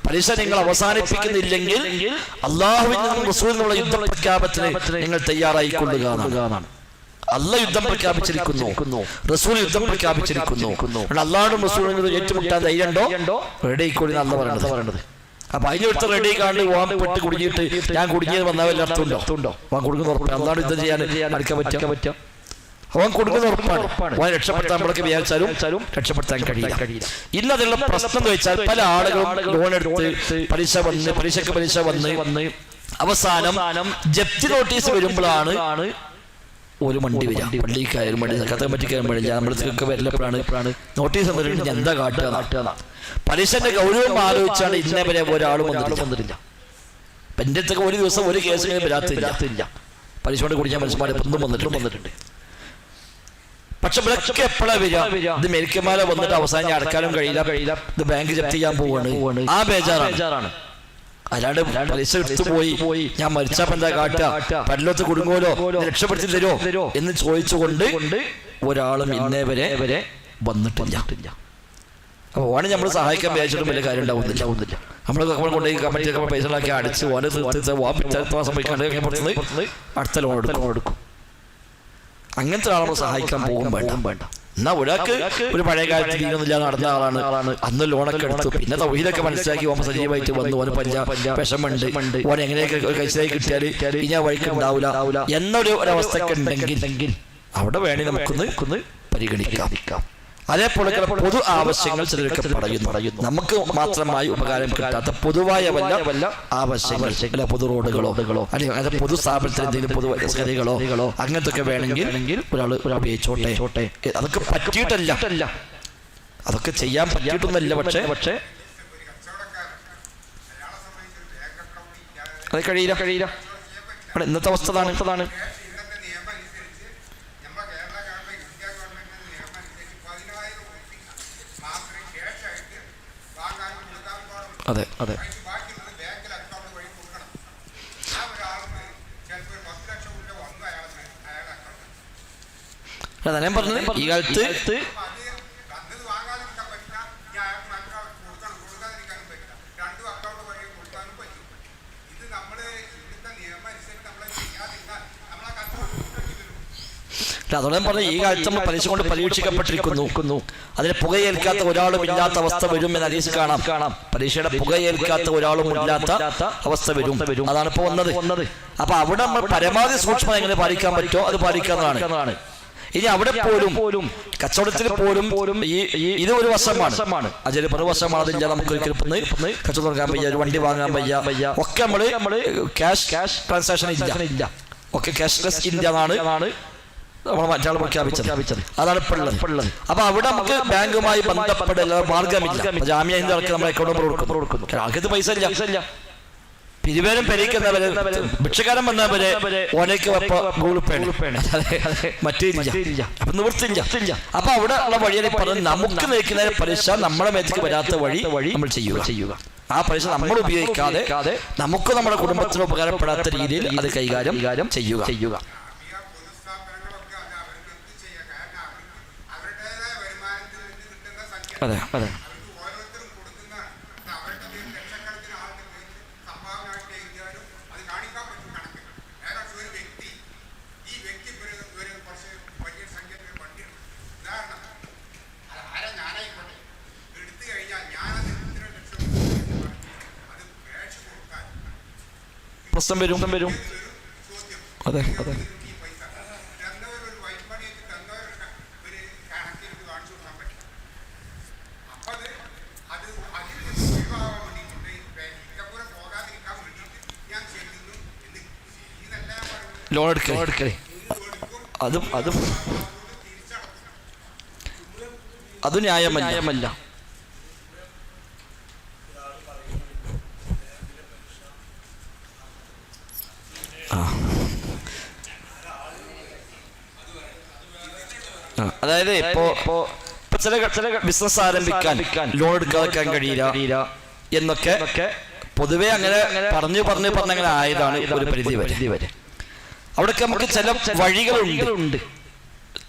പലിശ നിങ്ങൾ അവസാനിപ്പിക്കുന്നില്ലെങ്കിൽ അല്ലാഹുവിൽ നിന്നും റസൂലിൽ നിന്നുള്ള യുദ്ധ പ്രഖ്യാപനത്തിന് നിങ്ങൾ തയ്യാറായിക്കൊള്ളുക എന്നാണ്. അല്ലാഹു യുദ്ധം പ്രഖ്യാപിച്ചിരിക്കുന്നു, റസൂൽ യുദ്ധം പ്രഖ്യാപിച്ചിരിക്കുന്നു. അല്ലാഹുവിനും റസൂലിനും ഏറ്റുമുട്ടാൻ ധൈര്യമുണ്ടോ? റെഡി ആയിക്കൊള്ളി അല്ലാഹു പറയുന്നത്. അപ്പൊ അതിനടുത്ത് റെഡി കാണ്ട് പോകാൻ പെട്ട് കുടുങ്ങിയിട്ട് ഞാൻ കുടുങ്ങിയത് വന്നാൽ വല്ല അർത്ഥമുണ്ടോ? അവൻ കൊടുക്കുന്ന ഉറപ്പാണ്. അല്ലാഹു യുദ്ധം ചെയ്യാൻ അടുക്കാൻ പറ്റാം. അവൻ കൊടുക്കുന്ന ഉറപ്പാണ്. അവൻ രക്ഷപ്പെടുത്താൻ നമ്മളൊക്കെ വിചാരിച്ചാലും രക്ഷപ്പെടുത്താൻ കഴിയില്ല. ഇന്നതുള്ള പ്രശ്നം എന്ന് വെച്ചാൽ പല ആളുകളും ലോൺ എടുത്ത് പലിശക്ക് പലിശ വന്ന് അവസാനം ജപ്തി നോട്ടീസ് വരുമ്പോഴാണ് ഒരു മണ്ടി വരിക. പള്ളിക്കാരും മണ്ടി സക്കാത്ത് പറ്റിക്കാരും പാടില്ല, നമ്മളൊക്കെ വരലപ്പോഴാണ് നോട്ടീസ് വന്നിട്ടുണ്ട്. എന്താ കാട്ടുക? പലിശന്റെ ഗൗരവം ആലോചിച്ചാണ് ഇന്നേ വരെ ഒരാളും വന്നിട്ടില്ല. എന്റെ അടുത്തൊക്കെ ഒരു ദിവസം ഒരു കേസ് വരാത്തില്ല. പലിശ കൊണ്ട് കുടിക്കാൻ മനുഷ്യന്മാരെ ഒന്നും വന്നിട്ടുണ്ട്. പക്ഷെ ഇവിടൊക്കെ എപ്പോഴാ വരിക? ഇത് മെരിക്കമാല വന്നിട്ട് അവസാനം അടക്കാനും കഴിയില്ല, ഇത് ബാങ്ക് ജപ്തി ചെയ്യാൻ പോവാണ്. ആ ബേജാറാണ്. അല്ലാണ്ട് പലിശ എടുത്തു പോയി ഞാൻ മരിച്ചപ്പോ എന്താ കാട്ടുക, പല്ലോത്ത് കുടുങ്ങോലോ, രക്ഷപ്പെടുത്തി തരുമോ എന്ന് ചോദിച്ചുകൊണ്ട് ഒരാളും ഇന്നേ വരെ വന്നിട്ടില്ല. അപ്പൊ ഓനെ നമ്മൾ സഹായിക്കാൻ വിചാരിച്ചിട്ടും വലിയ കാര്യം ഉണ്ടാവുന്നില്ല. നമ്മൾ കൊണ്ടുപോയി കമ്മിറ്റി പൈസ ഉണ്ടാക്കി അടിച്ച് ഓനെ സംഭവിക്കാണ്ട് അടുത്ത ലോൺ എടുക്കും. അങ്ങനത്തെ ആളെ സഹായിക്കാൻ പോകും വേണ്ട. എന്നാ ഒരാൾക്ക് ഒരു പഴയ കാലത്ത് തീരുന്നില്ല നടന്ന ആളാണ്, അന്ന് ലോണൊക്കെ എടുത്തു, പിന്നെ തൗഹീദൊക്കെ മനസ്സിലാക്കി ഓൻ സജീവമായിട്ട് വന്നു, ഓന് വിഷമുണ്ട്, ഓൻ എങ്ങനെയൊക്കെ കഴിച്ചായി കിട്ടിയാൽ ഇനി ആ വഴിക്ക് ഉണ്ടാവില്ല എന്നൊരു ഒരവസ്ഥയൊക്കെ ഉണ്ടെങ്കിൽ അവിടെ വേണേ നമുക്കൊന്ന് പരിഗണിക്കാം. അതേപോലെ പൊതു ആവശ്യങ്ങൾ ചിലരൊക്കെ പറയുന്നു. നമുക്ക് മാത്രമായി ഉപകാരം കിട്ടാത്ത പൊതുവായ വല്ല ആവശ്യങ്ങൾ, അല്ല പൊതു റോഡുകളോ അല്ലെങ്കിൽ അങ്ങനെ പൊതു സ്ഥാപനത്തിൽ എന്തെങ്കിലും പൊതു വസ്തുക്കളോ അങ്ങനത്തെ ഒക്കെ വേണമെങ്കിൽ ഒരാൾ ഉപയോഗിച്ചോട്ടെ. അതൊക്കെ പറ്റിയിട്ടല്ല, അതൊക്കെ ചെയ്യാൻ പറ്റിയിട്ടൊന്നല്ല. പക്ഷേ അത് കഴിയില്ല. ഇന്നത്തെ അവസ്ഥ അതാണ്. അതെ ഞാൻ പറഞ്ഞത് ഈ കാലത്ത് അതോടെ പറഞ്ഞ ഈ കാലത്ത് നമ്മൾ പലിശ കൊണ്ട് പരീക്ഷിക്കപ്പെട്ടിരിക്കുന്നു. അതിന് പുകയേൽക്കാത്ത ഒരാളും ഇല്ലാത്ത അവസ്ഥ വരും എന്ന് ഹദീസ് കാണാം. പരീക്ഷയുടെ പുകയേൽക്കാത്ത ഒരാളും ഇല്ലാത്ത അവസ്ഥ വരും. അതാണ് ഇപ്പൊ വന്നത്. അപ്പൊ അവിടെ നമ്മൾ പരമാവധി സൂക്ഷ്മത എങ്ങനെ പാലിക്കാൻ പറ്റുമോ അത് പാലിക്കാവുന്നതാണ്. ഇനി അവിടെ പോലും കച്ചവടത്തിൽ പോലും ഇത് ഒരു വശമാണ്, അതിൽ മറുവശമാണ്. അതില്ല നമുക്ക് ഒരിക്കലും കച്ചവടം തുടങ്ങാൻ വയ്യ, ഒരു വണ്ടി വാങ്ങാൻ വയ്യ, ഒക്കെ നമ്മള് ക്യാഷ് ട്രാൻസാക്ഷൻ ഇല്ല, ഒക്കെ ക്യാഷ്ലെസ് ഇന്ത്യ എന്നാണ് നമ്മൾ മറ്റാൾ പ്രഖ്യാപിച്ചത്. അതാണ് ഇപ്പോൾ ഉള്ളത്. അപ്പൊ അവിടെ നമുക്ക് ബാങ്കുമായി ബന്ധപ്പെടൽ മാർഗമില്ല. ജാമ്യ ഹിന്ദു നമ്മൾ അക്കൗണ്ട് കൊടുക്കുന്നു. ആൾക്ക് പൈസ ഇല്ല. പിരിവേരം പെരിക്കുന്നവര് ഭിക്ഷക്കാരൻ വന്നവരെ ഓനയ്ക്ക് ഗൂഗിൾ പേ മറ്റില്ല. അപ്പൊ നിവൃത്തില്ല. അപ്പൊ അവിടെ ഉള്ള വഴിയെ പറഞ്ഞ് നമുക്ക് നയിക്കുന്ന പലിശ നമ്മുടെ മേത്തേക്ക് വരാത്ത വഴി നമ്മൾ ചെയ്യുക. ആ പൈസ നമ്മൾ ഉപയോഗിക്കാതെ നമുക്ക് നമ്മുടെ കുടുംബത്തിന് ഉപകാരപ്പെടാത്ത രീതിയിൽ അത് കൈകാര്യം ചെയ്യുക. അതെ പ്രശ്നം വരും. അതെ ലോൺ എടുക്കേ അത് ന്യായമല്ല. അതായത് ഇപ്പോ ചില ബിസിനസ് ആരംഭിക്കാൻ ലോൺ എടുക്കാതിരിക്കാൻ കഴിയില്ല എന്നൊക്കെ പൊതുവെ അങ്ങനെ പറഞ്ഞു അങ്ങനെ ആയതാണ് ഒരു പരിധി വരെ. അവിടെയൊക്കെ നമുക്ക് ചില വഴികളുണ്ട്.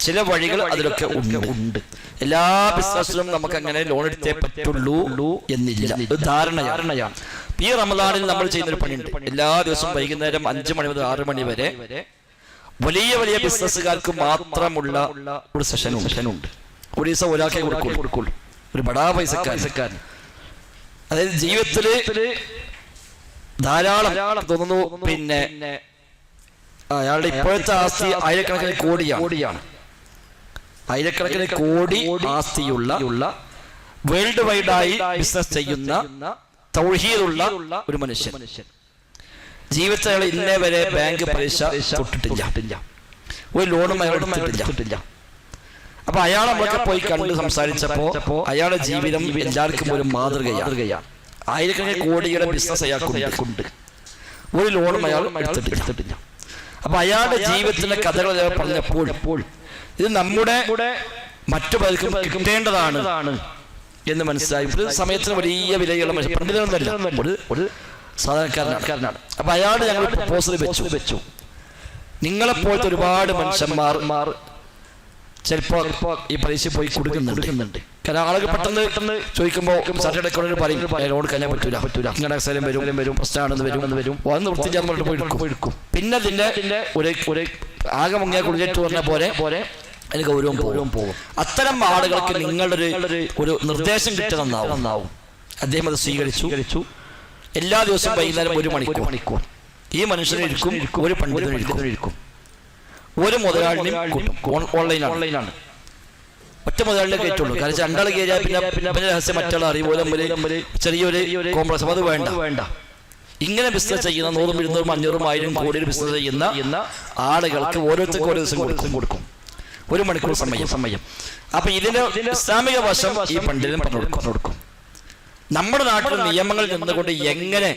ചില വഴികൾ അതിലൊക്കെ ഉണ്ട്. എല്ലാ ബിസിനസ്സിലും നമുക്ക് അങ്ങനെ ലോൺ എടുത്തേ പറ്റുള്ളൂ എന്നില്ല, ഇത് ധാരണയാണ്. ഈ റമദാനിൽ നമ്മൾ ചെയ്യുന്നൊരു പണിയുണ്ട്. എല്ലാ ദിവസവും വൈകുന്നേരം 5 മണി മുതൽ 6 മണി വരെ വലിയ വലിയ ബിസിനസ്സുകാർക്ക് മാത്രമുള്ള ഒരു സെഷനുണ്ട്. ഒരു ദിവസം ഒരാൾക്കേ കൊടുക്കുള്ളൂ, ഒരു ബടാ പൈസക്കാരൻ. അതായത് ജീവിതത്തില് ധാരാളം തോന്നുന്നു. പിന്നെ അയാളുടെ ഇപ്പോഴത്തെ ആസ്തി ആയിരക്കണക്കിന് കോടിയാണ്. ആയിരക്കണക്കിന് കോടി ആസ്തിയുള്ള വേൾഡ് വൈഡായി ബിസിനസ് ചെയ്യുന്ന തൗഹീദുള്ള ഒരു മനുഷ്യൻ. ജീവിതത്തിൽ അയാൾ ഇന്നേ വരെ ബാങ്ക് പലിശ തൊട്ടിട്ടില്ല, ഒരു ലോണും അയാൾ എടുത്തിട്ടില്ല. അപ്പൊ അയാൾ നമ്മളൊക്കെ പോയി കണ്ട് സംസാരിച്ചപ്പോ അയാളുടെ ജീവിതം എല്ലാവർക്കും ഒരു മാതൃകയാണ്. ആയിരക്കണക്കിന് കോടിയുടെ ബിസിനസ് അയാൾക്കുണ്ട്, ഒരു ലോണും അയാൾ എടുത്തിട്ടില്ല. അപ്പൊ അയാളുടെ ജീവിതത്തിലെ കഥകൾ അയാൾ പറഞ്ഞപ്പോൾ ഇത് നമ്മുടെ മറ്റു പലർക്കും കിട്ടേണ്ടതാണ് എന്ന് മനസ്സിലായി. ഒരു സമയത്തിന് വലിയ വിലയുള്ള മനുഷ്യൻ, പണ്ഡിതനൊന്നല്ല, ഒരു സാധാരണക്കാരനാണ്. അപ്പൊ അയാൾ ഞങ്ങൾ പ്രപ്പോസൽ വെച്ചു, നിങ്ങളെപ്പോലത്തെ ഒരുപാട് മനുഷ്യന്മാർ ചിലപ്പോ ഈ പരീക്ഷ പോയി കൊടുക്കുന്നുണ്ട്. കാരണം ആളുകൾ പെട്ടെന്ന് ചോദിക്കുമ്പോൾ സാറ്റർഡേ അക്കൗണ്ടിൽ പറയും ലോൺ കഴിഞ്ഞാൽ പറ്റൂല, ഇങ്ങനെ സ്ഥലം വരും, പ്രശ്നമാണെന്ന് വരും, വന്ന് വൃത്തിച്ചാൽ പോയി എടുക്കും. പിന്നെ അതിന്റെ ഒരു ആകെ മുങ്ങിയ കുളിച്ചേറ്റ് പറഞ്ഞ പോലെ അതിന് ഗൗരവം പോകും. അത്തരം ആളുകൾക്ക് നിങ്ങളുടെ ഒരു നിർദ്ദേശം കിട്ടി നന്നാവും. അദ്ദേഹം അത് സ്വീകരിച്ചു. എല്ലാ ദിവസവും വൈകുന്നേരം 1 മണിക്കൂർ ഈ മനുഷ്യനെ ഇരിക്കും, ഒരു പണ്ഡിതനെ ഇരിക്കും, ഒരു മുതലാളിനെയും ഓൺലൈനാണ്. ഒറ്റ മുതലാളിനെ കയറ്റുള്ളൂ. കാരണം രണ്ടാൾ കയറിയാൽ പിന്നെ രഹസ്യം മറ്റുള്ള അറിയുമ്പോൾ ചെറിയൊരു കോംപ്രമൈസ്, അത് വേണ്ട. ഇങ്ങനെ ബിസിനസ് ചെയ്യുന്ന 100, 200, 500, 1000 കോടി ബിസിനസ് ചെയ്യുന്ന ആളുകൾക്ക് ഓരോരുത്തർക്കും ഓരോ ദിവസം കൊടുക്കും, 1 മണിക്കൂർ സമയം. അപ്പൊ ഇതിന്റെ ഇസ്ലാമിക വശം ഈ പണ്ഡിതൻ പറഞ്ഞു കൊടുക്കും. നമ്മുടെ നാട്ടിലെ നിയമങ്ങളിൽ നിന്നുകൊണ്ട് എങ്ങനെ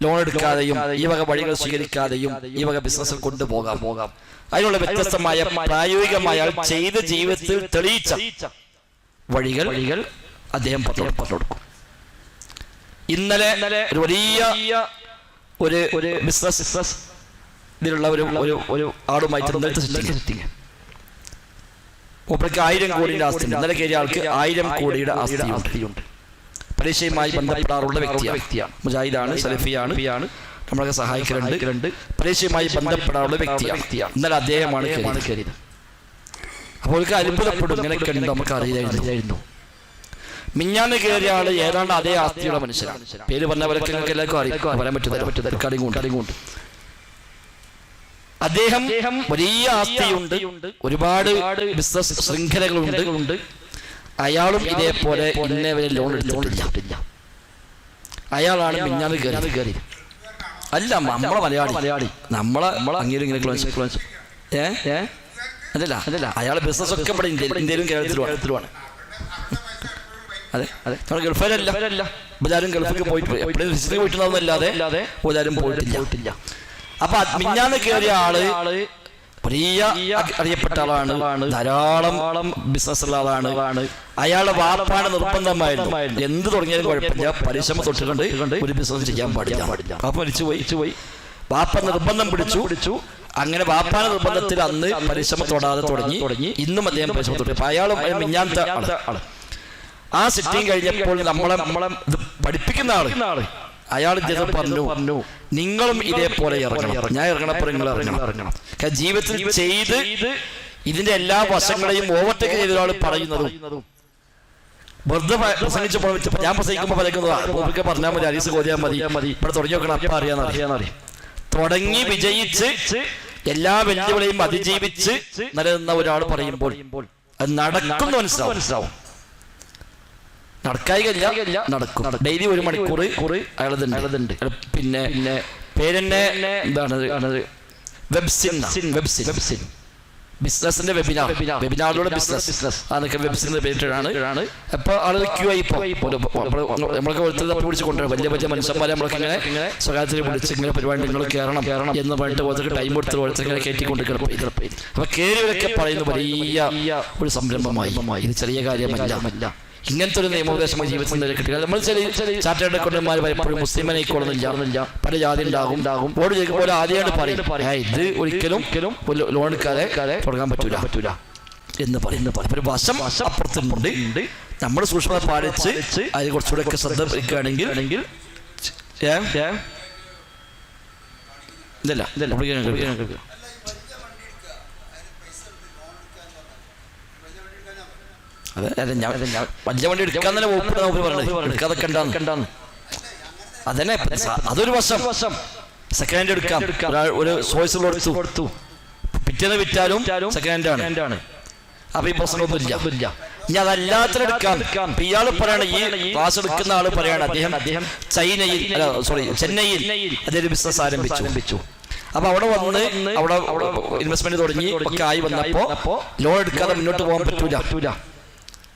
ലോൺ എടുക്കാതെയും ഈ വക വഴികൾ സ്വീകരിക്കാതെയും ഈ വക ബിസിനസ് കൊണ്ടുപോകാം, അതിനുള്ള വ്യത്യസ്തമായ പ്രായോഗികമായ ചെയ്ത ജീവിതത്തിൽ തെളിയിച്ച വഴികൾ അദ്ദേഹം പറഞ്ഞു കൊടുക്കും. ഇന്നലെ ഒരു വലിയ ഒരു ബിസിനസ് ഇതിലുള്ള ഒരു ആളുമായിട്ട് മൂപ്പർക്ക് 1000 കോടിയുടെ ആസ്തി. ഇന്നലെ കയറിയ ആൾക്ക് 1000 കോടിയുടെ ആസ്തിയുണ്ട്. പരീക്ഷയുമായി ബന്ധപ്പെടാറുള്ള വ്യക്തിയാണ്, മുജാഹിദാണ്, സലഫിയാണ്, നമ്മളൊക്കെ സഹായിക്കലുണ്ട്. പരീക്ഷയുമായി ബന്ധപ്പെടാറുള്ള വ്യക്തിയാണ്. ഇന്നലെ അദ്ദേഹമാണ് കയറിയത്. അപ്പോൾ അത്ഭുതപ്പെടും, ഇങ്ങനെയൊക്കെ ഉണ്ട്, നമുക്ക് അറിയില്ലായിരുന്നു. മിഞ്ഞാന്ന് കയറിയ ആള് ഏതാണ്ട് അതേ ആസ്തിയുള്ള മനുഷ്യനാണ്. പേര് പറഞ്ഞവരൊക്കെ എല്ലാവർക്കും അറിയാം, പറയാൻ പറ്റും. കടികൊണ്ട് അദ്ദേഹം വലിയ ആസ്തിയുണ്ട്, ഒരുപാട് ബിസിനസ് ശൃംഖലകളുണ്ട്. അയാളും ഇതേപോലെ ഇന്നേ വരെ ലോൺ എടുത്തിട്ടില്ല. അയാളാണ് മിഞ്ഞാന്ന് കയറി. അല്ല, നമ്മളെ മലയാളി, നമ്മളെ അങ്ങനെയും അതല്ല, അയാളെ ബിസിനസ് ഒക്കെ ഇവിടെ ഇന്ത്യയിലും കേരളത്തിലുമാണ്. അതെ, നമ്മൾ ഗൾഫിലല്ല, എല്ലാവരും ഗൾഫിലേക്ക് പോയിട്ടുണ്ടാവുന്നല്ലാതെ എല്ലാവരും പോയിട്ടില്ല. അപ്പൊ മിഞ്ഞാന്ന് കയറിയ ആള് വലിയ അറിയപ്പെട്ട ആളാണ്, ധാരാളം ബിസിനസ് ഉള്ള ആളാണ്. അയാളുടെ വാപ്പാണ് നിർബന്ധമായിരുന്നു എന്ത് തുടങ്ങിയാലും കുഴപ്പമില്ല, പരിശ്രമം തൊട്ടുകൊണ്ട് ഒരു ബിസിനസ് ചെയ്യാൻ പാടില്ല. വാപ്പ മരിച്ചുപോയി, വാപ്പ നിർബന്ധം പിടിച്ചു. അങ്ങനെ വാപ്പാന്റെ നിർബന്ധത്തിൽ അന്ന് പരിശ്രമം തൊടാതെ തുടങ്ങി. ഇന്നും അദ്ദേഹം പരിശ്രമം തൊട്ടു. അപ്പൊ അയാളും മിഞ്ഞാത്ത ആള്. ആ സിറ്റിംഗ് കഴിഞ്ഞപ്പോൾ നമ്മളെ പഠിപ്പിക്കുന്ന ആള് അയാൾ പറഞ്ഞു, നിങ്ങളും ഇതേപോലെ ഇറങ്ങണം, ഞാൻ ഇറങ്ങണപ്പോൾ നിങ്ങൾ ഇറങ്ങണം. ജീവിതത്തിൽ ചെയ്ത് ഇതിന്റെ എല്ലാ വശങ്ങളെയും ഓവർടേക്ക് ചെയ്ത ഒരാൾ പറയുന്നതും വെറുതെ പ്രസംഗിച്ചപ്പോൾ ഞാൻ പ്രസംഗിക്കുമ്പോൾ പറയുന്നത് പറഞ്ഞാൽ മതി, അരീസ് കോതിയാൽ മതി, ഇവിടെ തുടങ്ങി വെക്കണം, അപ്പം അറിയാന്നറിയാം. തുടങ്ങി വിജയിച്ച് എല്ലാ വെല്ലുവിളിയും അതിജീവിച്ച് നിലനിന്ന ഒരാൾ പറയുമ്പോൾ അത് നടക്കുന്നു മനസ്സിലാവും. നടക്കായില്ല, നടക്കും. ഡെയിലി 1 മണിക്കൂർ അയാളതുണ്ട്. പിന്നെ പേരെന്നെ എന്താണ്, വെബ്സിൻ ബിസിനസിന്റെ വെബിനാറിലൂടെ ബിസിനസ് അതൊക്കെ വെബ്സിന്റെ പേരിട്ടാണ്. അപ്പൊ ആളുകൾ ക്യൂ ആയി നമ്മളൊക്കെ ഒത്തിരി പിടിച്ച് കൊണ്ടുവരും. വലിയ മനുഷ്യന്മാരെ നമ്മളൊക്കെ ഇങ്ങനെ സ്വകാര്യത്തിൽ വിളിച്ച് ഇങ്ങനെ പരിപാടി നിങ്ങൾ കയറണം എന്ന് പറഞ്ഞിട്ട് ഓരോരുത്തർക്ക് ടൈം എടുത്ത് ഓരോരുത്തർ കയറ്റിക്കൊണ്ട് അപ്പൊ കയറിയവരൊക്കെ പറയുന്ന വലിയ ഒരു സംരംഭമായി. ഇത് ചെറിയ കാര്യമല്ല. ഇങ്ങനത്തെ ഒരു നിയമോപദേശം ജീവിതത്തിൽ കിട്ടുക. നമ്മൾ ചില ചാർട്ടേഡ് അക്കൗണ്ടന്മാർ പലപ്പോഴും മുസ്ലിമിനെ കൊള്ളുന്നില്ല, പല ജാതി ഉണ്ടാകും. ബോർഡ് ചോദിക്കുമ്പോൾ ആദ്യമായിട്ട് പറയും ഇത് ഒരിക്കലും ലോൺ എടുക്കാതെ തുടങ്ങാൻ പറ്റൂല എന്ന് പറയുന്നു. ഒരു വശം അപ്പുറത്തുണ്ട്. നമ്മൾ സൂക്ഷ്മത പാലിച്ച് അതിൽ കുറച്ചുകൂടെ ഒക്കെ ശ്രദ്ധ വയ്ക്കുകയാണെങ്കിൽ വലിയ വണ്ടി എടുക്കാൻ തന്നെ പറഞ്ഞത് കണ്ടാന്ന് അതന്നെ. അതൊരു വശം. സെക്കൻഡ് ഹാൻഡ് എടുക്കാം, ഒരു സോഴ്സിൽ കൊടുത്തു പിറ്റേന്ന് വിറ്റാലും സെക്കൻഡ് ഹാൻഡ് ആണ്. അപ്പൊ ഈ പ്രശ്നമൊന്നുമില്ല. ഇനി അതല്ലാത്തെടുക്കാം. ഇയാൾ പറയണ ഈ ക്ലാസ് എടുക്കുന്ന ആള് പറയാണ് അദ്ദേഹം ചെന്നൈയിൽ അതൊരു ബിസിനസ് ആരംഭിച്ചു. അപ്പൊ അവിടെ വന്ന് അവിടെ ഇൻവെസ്റ്റ്മെന്റ് തുടങ്ങി ഒക്കെ ആയി വന്നപ്പോ ലോൺ എടുക്കാതെ മുന്നോട്ട് പോകാൻ പറ്റൂല,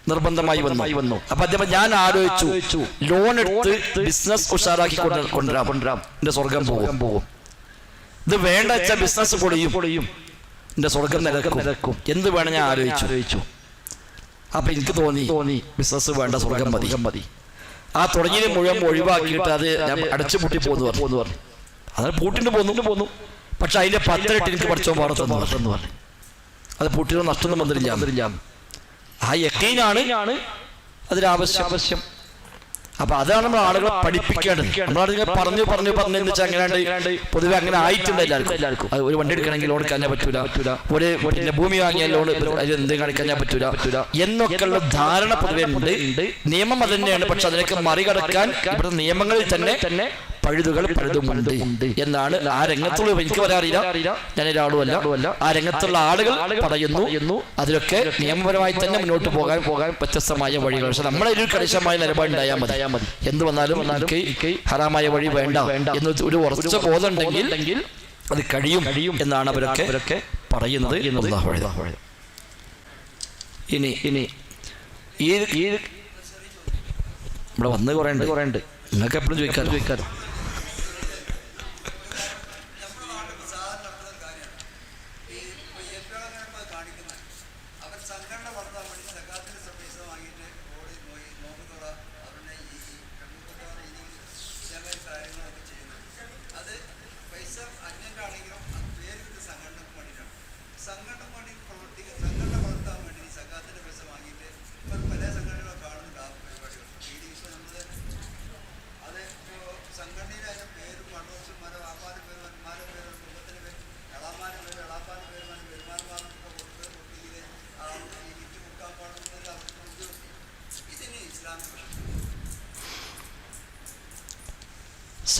നിർബന്ധമായി വന്നു. അപ്പൊ അദ്ദേഹം ഞാൻ ആലോചിച്ചു ലോൺ എടുത്ത് ബിസിനസ് ഉഷാറാക്കി കൊണ്ടുവരാം, എന്റെ സ്വർഗം പോകും. ഇത് വേണ്ട വെച്ചാൽ ബിസിനസ് പൊളിയും, എന്റെ സ്വർഗം നിലക്കും. എന്ത് വേണം ഞാൻ ആലോചിച്ചു. അപ്പൊ എനിക്ക് തോന്നി ബിസിനസ് വേണ്ട, സ്വർഗം മതി. ആ തുടങ്ങിയത് മുഴുവൻ ഒഴിവാക്കിയിട്ട് അത് അടച്ചു പൂട്ടി പോന്നു പറഞ്ഞു. അത് പൂട്ടിട്ട് പോന്നു. പക്ഷെ അതിന്റെ 10 ഇരട്ടി എനിക്ക് പഠിച്ചോ പറഞ്ഞു. അത് പൂട്ടിയോ നഷ്ടമൊന്നും വന്നില്ല. ആ യക്കീനാണ് അതിനാവശ്യം. അപ്പൊ അതാണ് നമ്മൾ ആളുകളെ പഠിപ്പിക്കേണ്ടത്. നമ്മളാണെങ്കിൽ പറഞ്ഞു വെച്ചാൽ അങ്ങനെ പൊതുവെ അങ്ങനെ ആയിട്ടുണ്ട് എല്ലാവർക്കും. ഒരു വണ്ടി എടുക്കണമെങ്കിൽ ലോൺ എടുക്കാൻ പറ്റൂല, ഒരു പിന്നെ ഭൂമി വാങ്ങിയാൽ ലോൺ എന്ത് കാണിക്കാൻ പറ്റൂല എന്നൊക്കെയുള്ള ധാരണ പൊതുവെ ഉണ്ട്. നിയമം അത് തന്നെയാണ്. പക്ഷെ അതിനൊക്കെ മറികടക്കാൻ ഇവിടുത്തെ നിയമങ്ങളിൽ തന്നെ പഴുതുകൾ പഴുതുമുണ്ട് എന്നാണ് ആ രംഗത്തുള്ള. എനിക്ക് പറയാറില്ല, ഞാൻ ഒരാളുമല്ല. ആ രംഗത്തുള്ള ആളുകൾ പറയുന്നു അതിലൊക്കെ നിയമപരമായി തന്നെ മുന്നോട്ട് പോകാൻ വ്യത്യസ്തമായ വഴികൾ. പക്ഷെ നമ്മുടെ ഒരു കണിശമായ നിലപാടുണ്ടായാൽ മതി. എന്ത് വന്നാലും എനിക്ക് ഹറാമായ വഴി വേണ്ട എന്ന് ഒരു ഉറച്ച ബോധം ഉണ്ടെങ്കിൽ അത് കഴിയും എന്നാണ് അവരൊക്കെ പറയുന്നത്. ഇനി ഈ ഇവിടെ വന്ന് കുറേ ഉണ്ട്. നിങ്ങൾക്ക് എപ്പോഴും ചോദിക്കാറ്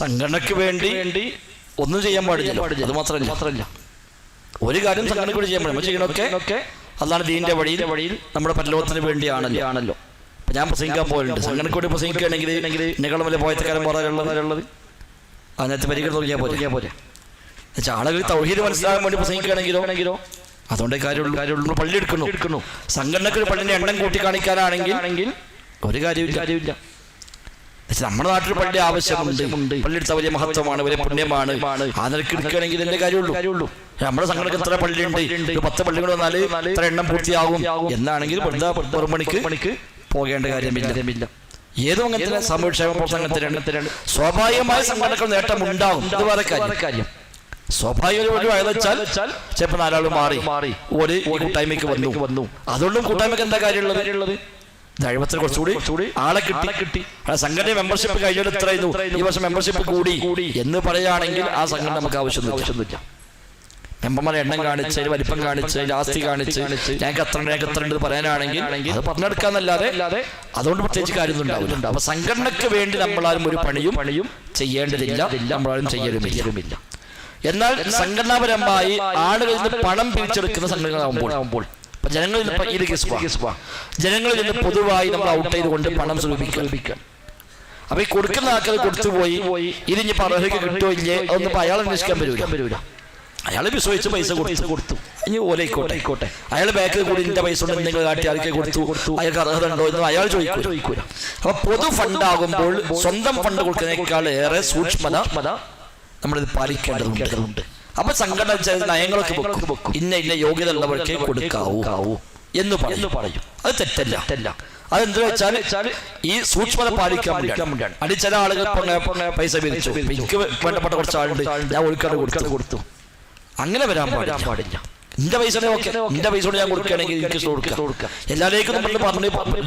സംഘടനയ്ക്ക് വേണ്ടി ഒന്നും ചെയ്യാൻ പാടില്ല. അത് മാത്രമല്ല ഒരു കാര്യം സംഘടനയ്ക്ക് വേണ്ടി ചെയ്യാൻ പാടില്ല. ചെയ്യണമൊക്കെ അതാണ് ദീനിന്റെ വഴിയിൽ നമ്മുടെ പരലോകത്തിന് വേണ്ടിയാണല്ലോ. അപ്പൊ ഞാൻ പ്രസംഗിക്കാൻ പോലുണ്ട്. സംഘടനയ്ക്ക് വേണ്ടി പ്രസംഗിക്കുകയാണെങ്കിൽ നിങ്ങളും വലിയ പോയത്തക്കാരൻ പറയാനുള്ളത് അതിനകത്ത് പരിഗണന തുടങ്ങിയാൽ പോലെ ആളുകൾ തൗഹീദ് മനസ്സിലാകാൻ വേണ്ടി പ്രസംഗിക്കുകയാണെങ്കിലോ അതുകൊണ്ടേ കാര്യമുള്ളൂ. പള്ളി എടുക്കുന്നു. സംഘടനയ്ക്ക് ഒരു പള്ളിന്റെ എണ്ണം കൂട്ടി കാണിക്കാനാണെങ്കിൽ ഒരു കാര്യമില്ല. നമ്മുടെ നാട്ടിൽ പള്ളി ആവശ്യമുണ്ട്. പള്ളി എടുത്ത വലിയ മഹത്വമാണ്, വലിയ പുണ്യമാണ്. ആ നിലയ്ക്ക് എടുക്കുകയാണെങ്കിൽ എന്റെ കാര്യമുള്ളൂ. നമ്മുടെ സംഘടനക്ക് എത്ര പള്ളിയുണ്ട്, 10 പള്ളികൾ വന്നാൽ ഇത്ര എണ്ണം പൂർത്തിയാകും എന്നാണെങ്കിൽ മണിക്ക് പോകേണ്ട കാര്യമില്ല. ഏതോ അങ്ങനത്തെ സാമൂഹ്യക്ഷേമ പ്രവർത്തനത്തിന് സ്വാഭാവികമായ സംഘടനകൾ നേട്ടം ഉണ്ടാകും. ഇത് വേറെ കാര്യം. സ്വാഭാവികമായെന്ന് വെച്ചാൽ ചിലപ്പോൾ 4 ആൾ മാറി ഒരു കൂട്ടായ്മയ്ക്ക് വന്നു. അതുകൊണ്ടും കൂട്ടായ്മയ്ക്ക് എന്താ കാര്യമുള്ളത്? ദൈവത്തിൽ കുറച്ചുകൂടി ആളെ കിട്ടി. സംഘടന മെമ്പർഷിപ്പ് കഴിഞ്ഞാൽ ഇത്രയായിരുന്നു, ഈ വർഷം മെമ്പർഷിപ്പ് കൂടി എന്ന് പറയുകയാണെങ്കിൽ ആ സംഘടന നമുക്ക് ആവശ്യമൊന്നുമില്ല. മെമ്പർമാരെ എണ്ണം കാണിച്ച്, അതിന് വലിപ്പം കാണിച്ച്, അതിന്റെ ആസ്തി കാണിച്ച് ഞങ്ങൾക്ക് എത്ര ഉണ്ട് പറയാനാണെങ്കിൽ അത് പറഞ്ഞെടുക്കാന്നല്ലാതെ അതുകൊണ്ട് പ്രത്യേകിച്ച് കാര്യമൊന്നും ഉണ്ടാവില്ല. അപ്പൊ സംഘടനയ്ക്ക് വേണ്ടി നമ്മളാരും ഒരു പണിയും ചെയ്യേണ്ടതില്ല, നമ്മളാരും ചെയ്യലുമില്ല. എന്നാൽ സംഘടനാപരമായി ആളുകളിൽ നിന്ന് പണം പിരിച്ചെടുക്കുന്ന സംഘടനകളാകുമ്പോൾ ജനങ്ങളിൽ നിന്ന് പൊതുവായി നമ്മൾ ഔട്ട് ചെയ്തുകൊണ്ട് പണം സ്വരൂപിക്കുക. അപ്പൊ ഈ കൊടുക്കുന്ന ആൾക്കാർ കൊടുത്തുപോയി ഇതിഞ്ഞ് അർഹതയ്ക്ക് കിട്ടുമോ ഇല്ലേ അതൊന്നും അയാൾ അന്വേഷിക്കാൻ വരൂല. അയാൾ വിശ്വസിച്ച് പൈസ കൊടുത്തു. ഇനി ഓലയിക്കോട്ടെ, അയാൾ ബാക്കിൽ കൂടി ഇതിന്റെ പൈസ കൊണ്ട് നിങ്ങൾ കാട്ടി ആർക്കെ കൊടുത്തു, അയാൾക്ക് അർഹത ഉണ്ടോ എന്ന് അയാൾ ചോദിക്കൂല. അപ്പൊ പൊതു ഫണ്ടാകുമ്പോൾ സ്വന്തം ഫണ്ട് കൊടുക്കുന്നതിനേക്കാൾ ഏറെ സൂക്ഷ്മത നമ്മളിത് പാലിക്കേണ്ടതുണ്ട്. അപ്പൊ സംഘടന നയങ്ങളൊക്കെ ഇന്ന യോഗ്യത ഉള്ളവർക്ക് കൊടുക്കാവൂ എന്ന് പറയും. അത് തെറ്റല്ല. അതെന്താ വെച്ചാൽ ഈ സൂക്ഷ്മത പാലിക്കാൻ വേണ്ടിയാണ്. അത് ചില ആളുകൾ പൈസ പിരിച്ചു, എനിക്ക് വേണ്ടപ്പെട്ട കുറച്ച് ആളുണ്ട്, ഞാൻ ഒഴുക്കാട് കൊടുത്തു. അങ്ങനെ വരാൻ പാടില്ല. എന്റെ പൈസ എന്റെ പൈസ കൊണ്ട് ഞാൻ കൊടുക്കുകയാണെങ്കിൽ എനിക്ക് കൊടുക്കാം. എല്ലാവരേക്കും നമ്മൾ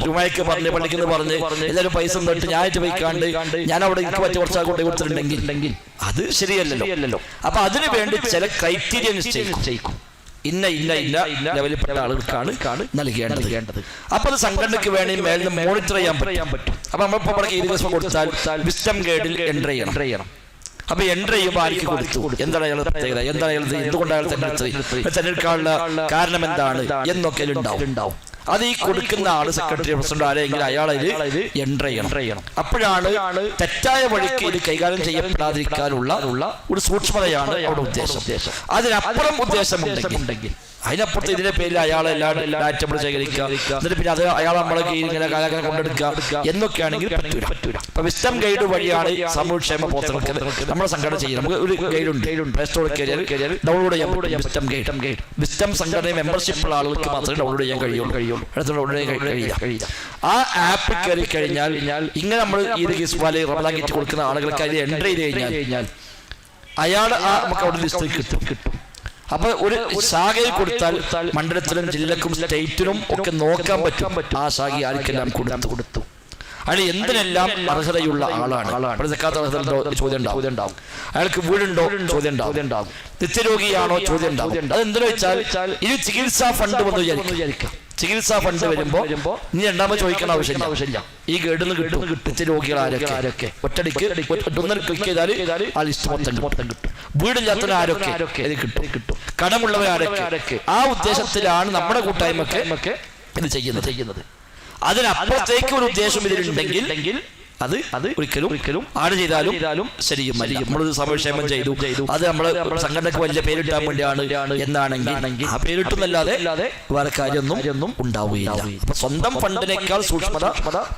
ജുമായ്ക്ക് പറഞ്ഞ് പള്ളിക്കെന്ന് പറഞ്ഞ് എല്ലാവരും പൈസ തൊട്ട് ഞാനായിട്ട് വയ്ക്കാണ്ട് ഞാൻ അവിടെ എനിക്ക് പറ്റിയ കുറച്ചാൽ കൊണ്ട് കൊടുത്തിട്ടുണ്ടെങ്കിൽ അത് ശരിയല്ലല്ലോ. അപ്പൊ അതിനു വേണ്ടി ചില ക്രൈറ്റീരിയ നിശ്ചയിക്കും. ഇന്ന ലെവലിൽപ്പെട്ട ആളുകൾക്കാണ് നൽകേണ്ടത്. അപ്പൊ അത് സംഘടനയ്ക്ക് വേണ്ടി മേലിൽ മോണിറ്റർ ചെയ്യാൻ പറ്റും. അപ്പൊ നമ്മളിപ്പോ ഈ ദിവസം കൊടുത്താൽ വിസ്റ്റം ഗൈഡിൽ എൻട്രി ചെയ്യണം. അപ്പൊ എൻട്രി ചെയ്യുമ്പോൾ ആർക്ക് കൊടുത്തു, എന്താണ് അയാളുടെ പ്രത്യേകത, എന്താണ് അയാൾ എന്തുകൊണ്ടാണ് അയാൾ തെരഞ്ഞെടുക്കാനുള്ള കാരണം എന്താണ് എന്നൊക്കെ ഉണ്ടാവും. അത് ഈ കൊടുക്കുന്ന ആള് സെക്രട്ടറി പ്രസിഡന്റ് ആരെങ്കിലും അയാളതിൽ എൻട്രി ചെയ്യണം. അപ്പോഴാണ് തെറ്റായ വഴിക്ക് ഇത് കൈകാര്യം ചെയ്യപ്പെടാതിരിക്കാനുള്ള ഒരു സൂക്ഷ്മതയാണ് അവിടെ ഉദ്ദേശം. അതിനപ്പുറം ഉദ്ദേശമുണ്ടെങ്കിൽ അതിനപ്പുറത്ത് ഇതിന്റെ പേരിൽ അയാളെ എല്ലാ ഡാറ്റ ശേഖരിക്കുക, എന്നിട്ട് പിന്നെ അത് അയാൾ നമ്മളെ ഇങ്ങനെ കാലങ്ങനെ കൊണ്ടെടുക്കുക എന്നൊക്കെയാണെങ്കിൽ പറ്റൂല. അപ്പൊ വിസ്റ്റം ഗൈഡ് വഴിയാണ് സാമൂഹ്യക്ഷേമ പ്രവർത്തനങ്ങൾക്ക് നമ്മുടെ സംഘടന ചെയ്യുന്നത്. നമുക്ക് ഒരു ഗൈഡുണ്ട്, പ്ലേ സ്റ്റോറിൽ കയറിയാൽ ഡൗൺലോഡ് ചെയ്യാൻ വിസ്റ്റം ഗൈഡ്. വിസ്റ്റം സംഘടന മെമ്പർഷിപ്പുള്ള ആളുകൾക്ക് മാത്രമേ ഡൗൺലോഡ് ചെയ്യാൻ കഴിയുള്ളൂ. കഴിയില്ല. ആ ആപ്പ് കയറി കഴിഞ്ഞാൽ ഇങ്ങനെ നമ്മൾ ഈ റമദാൻ കിറ്റ് കൊടുക്കുന്ന ആളുകൾക്ക് അതിൽ എൻട്രി ചെയ്ത് കഴിഞ്ഞാൽ അയാൾ നമുക്ക് അവിടെ ലിസ്റ്റ് കിട്ടും. അപ്പൊ ഒരു ശാഖയിൽ കൊടുത്താൽ മണ്ഡലത്തിലും ജില്ലക്കും സ്റ്റേറ്റിനും ഒക്കെ നോക്കാൻ പറ്റും ആ ശാഖ ആർക്കെല്ലാം കൊടുത്തു. അയാൾ എന്തിനെല്ലാം അർഹതയുള്ള ആളാണ്. സക്കാത്ത് അർഹതയുണ്ടോ ചോദ്യം ഉണ്ടാവും. അയാൾക്ക് വീടുണ്ടോ ചോദ്യം ഉണ്ടാവും. നിത്യരോഗിയാണോ ചോദ്യം ഉണ്ടാവും. അതെന്തെന്ന് വെച്ചാൽ ഇത് ചികിത്സാ ഫണ്ട് വന്ന് വിചാരിക്കാം. ചികിത്സാ ഫണ്ട് വരുമ്പോ നീ രണ്ടാമത് ചോദിക്കേണ്ട ആവശ്യമില്ല. ഈ ഗൈഡിൽ കിട്ടും നിത്യരോഗികൾ ആരൊക്കെ ഒറ്റടിക്ക് ക്ലിക്ക് ചെയ്താൽ ആ ലിസ്റ്റ് മൊത്തം കിട്ടും. വീടില്ലാത്ത ആരൊക്കെ ഇത് കിട്ടും. കടമുള്ളവരാരൊക്കെ. ആ ഉദ്ദേശത്തിലാണ് നമ്മുടെ കൂട്ടായ്മക്ക് ഇത് ചെയ്യുന്നത്. അതിനപ്പുറത്തേക്ക് ഒരു ഉദ്ദേശം ഇതിലുണ്ടെങ്കിൽ അത് ഒരിക്കലും ആര് ചെയ്താലും ശരിയുമല്ല. നമ്മളത് സമയക്ഷേമം ചെയ്തു, അത് നമ്മള് സംഘടനക്ക് വലിയ പേരിട്ടാൻ വേണ്ടിയാണ് എന്നാണെങ്കിൽ ആ പേരിട്ടുന്നല്ലാതെ വേറെ കാര്യമൊന്നും ഉണ്ടാവുകയില്ല. അപ്പൊ സ്വന്തം ഫണ്ടിനേക്കാൾ സൂക്ഷ്മത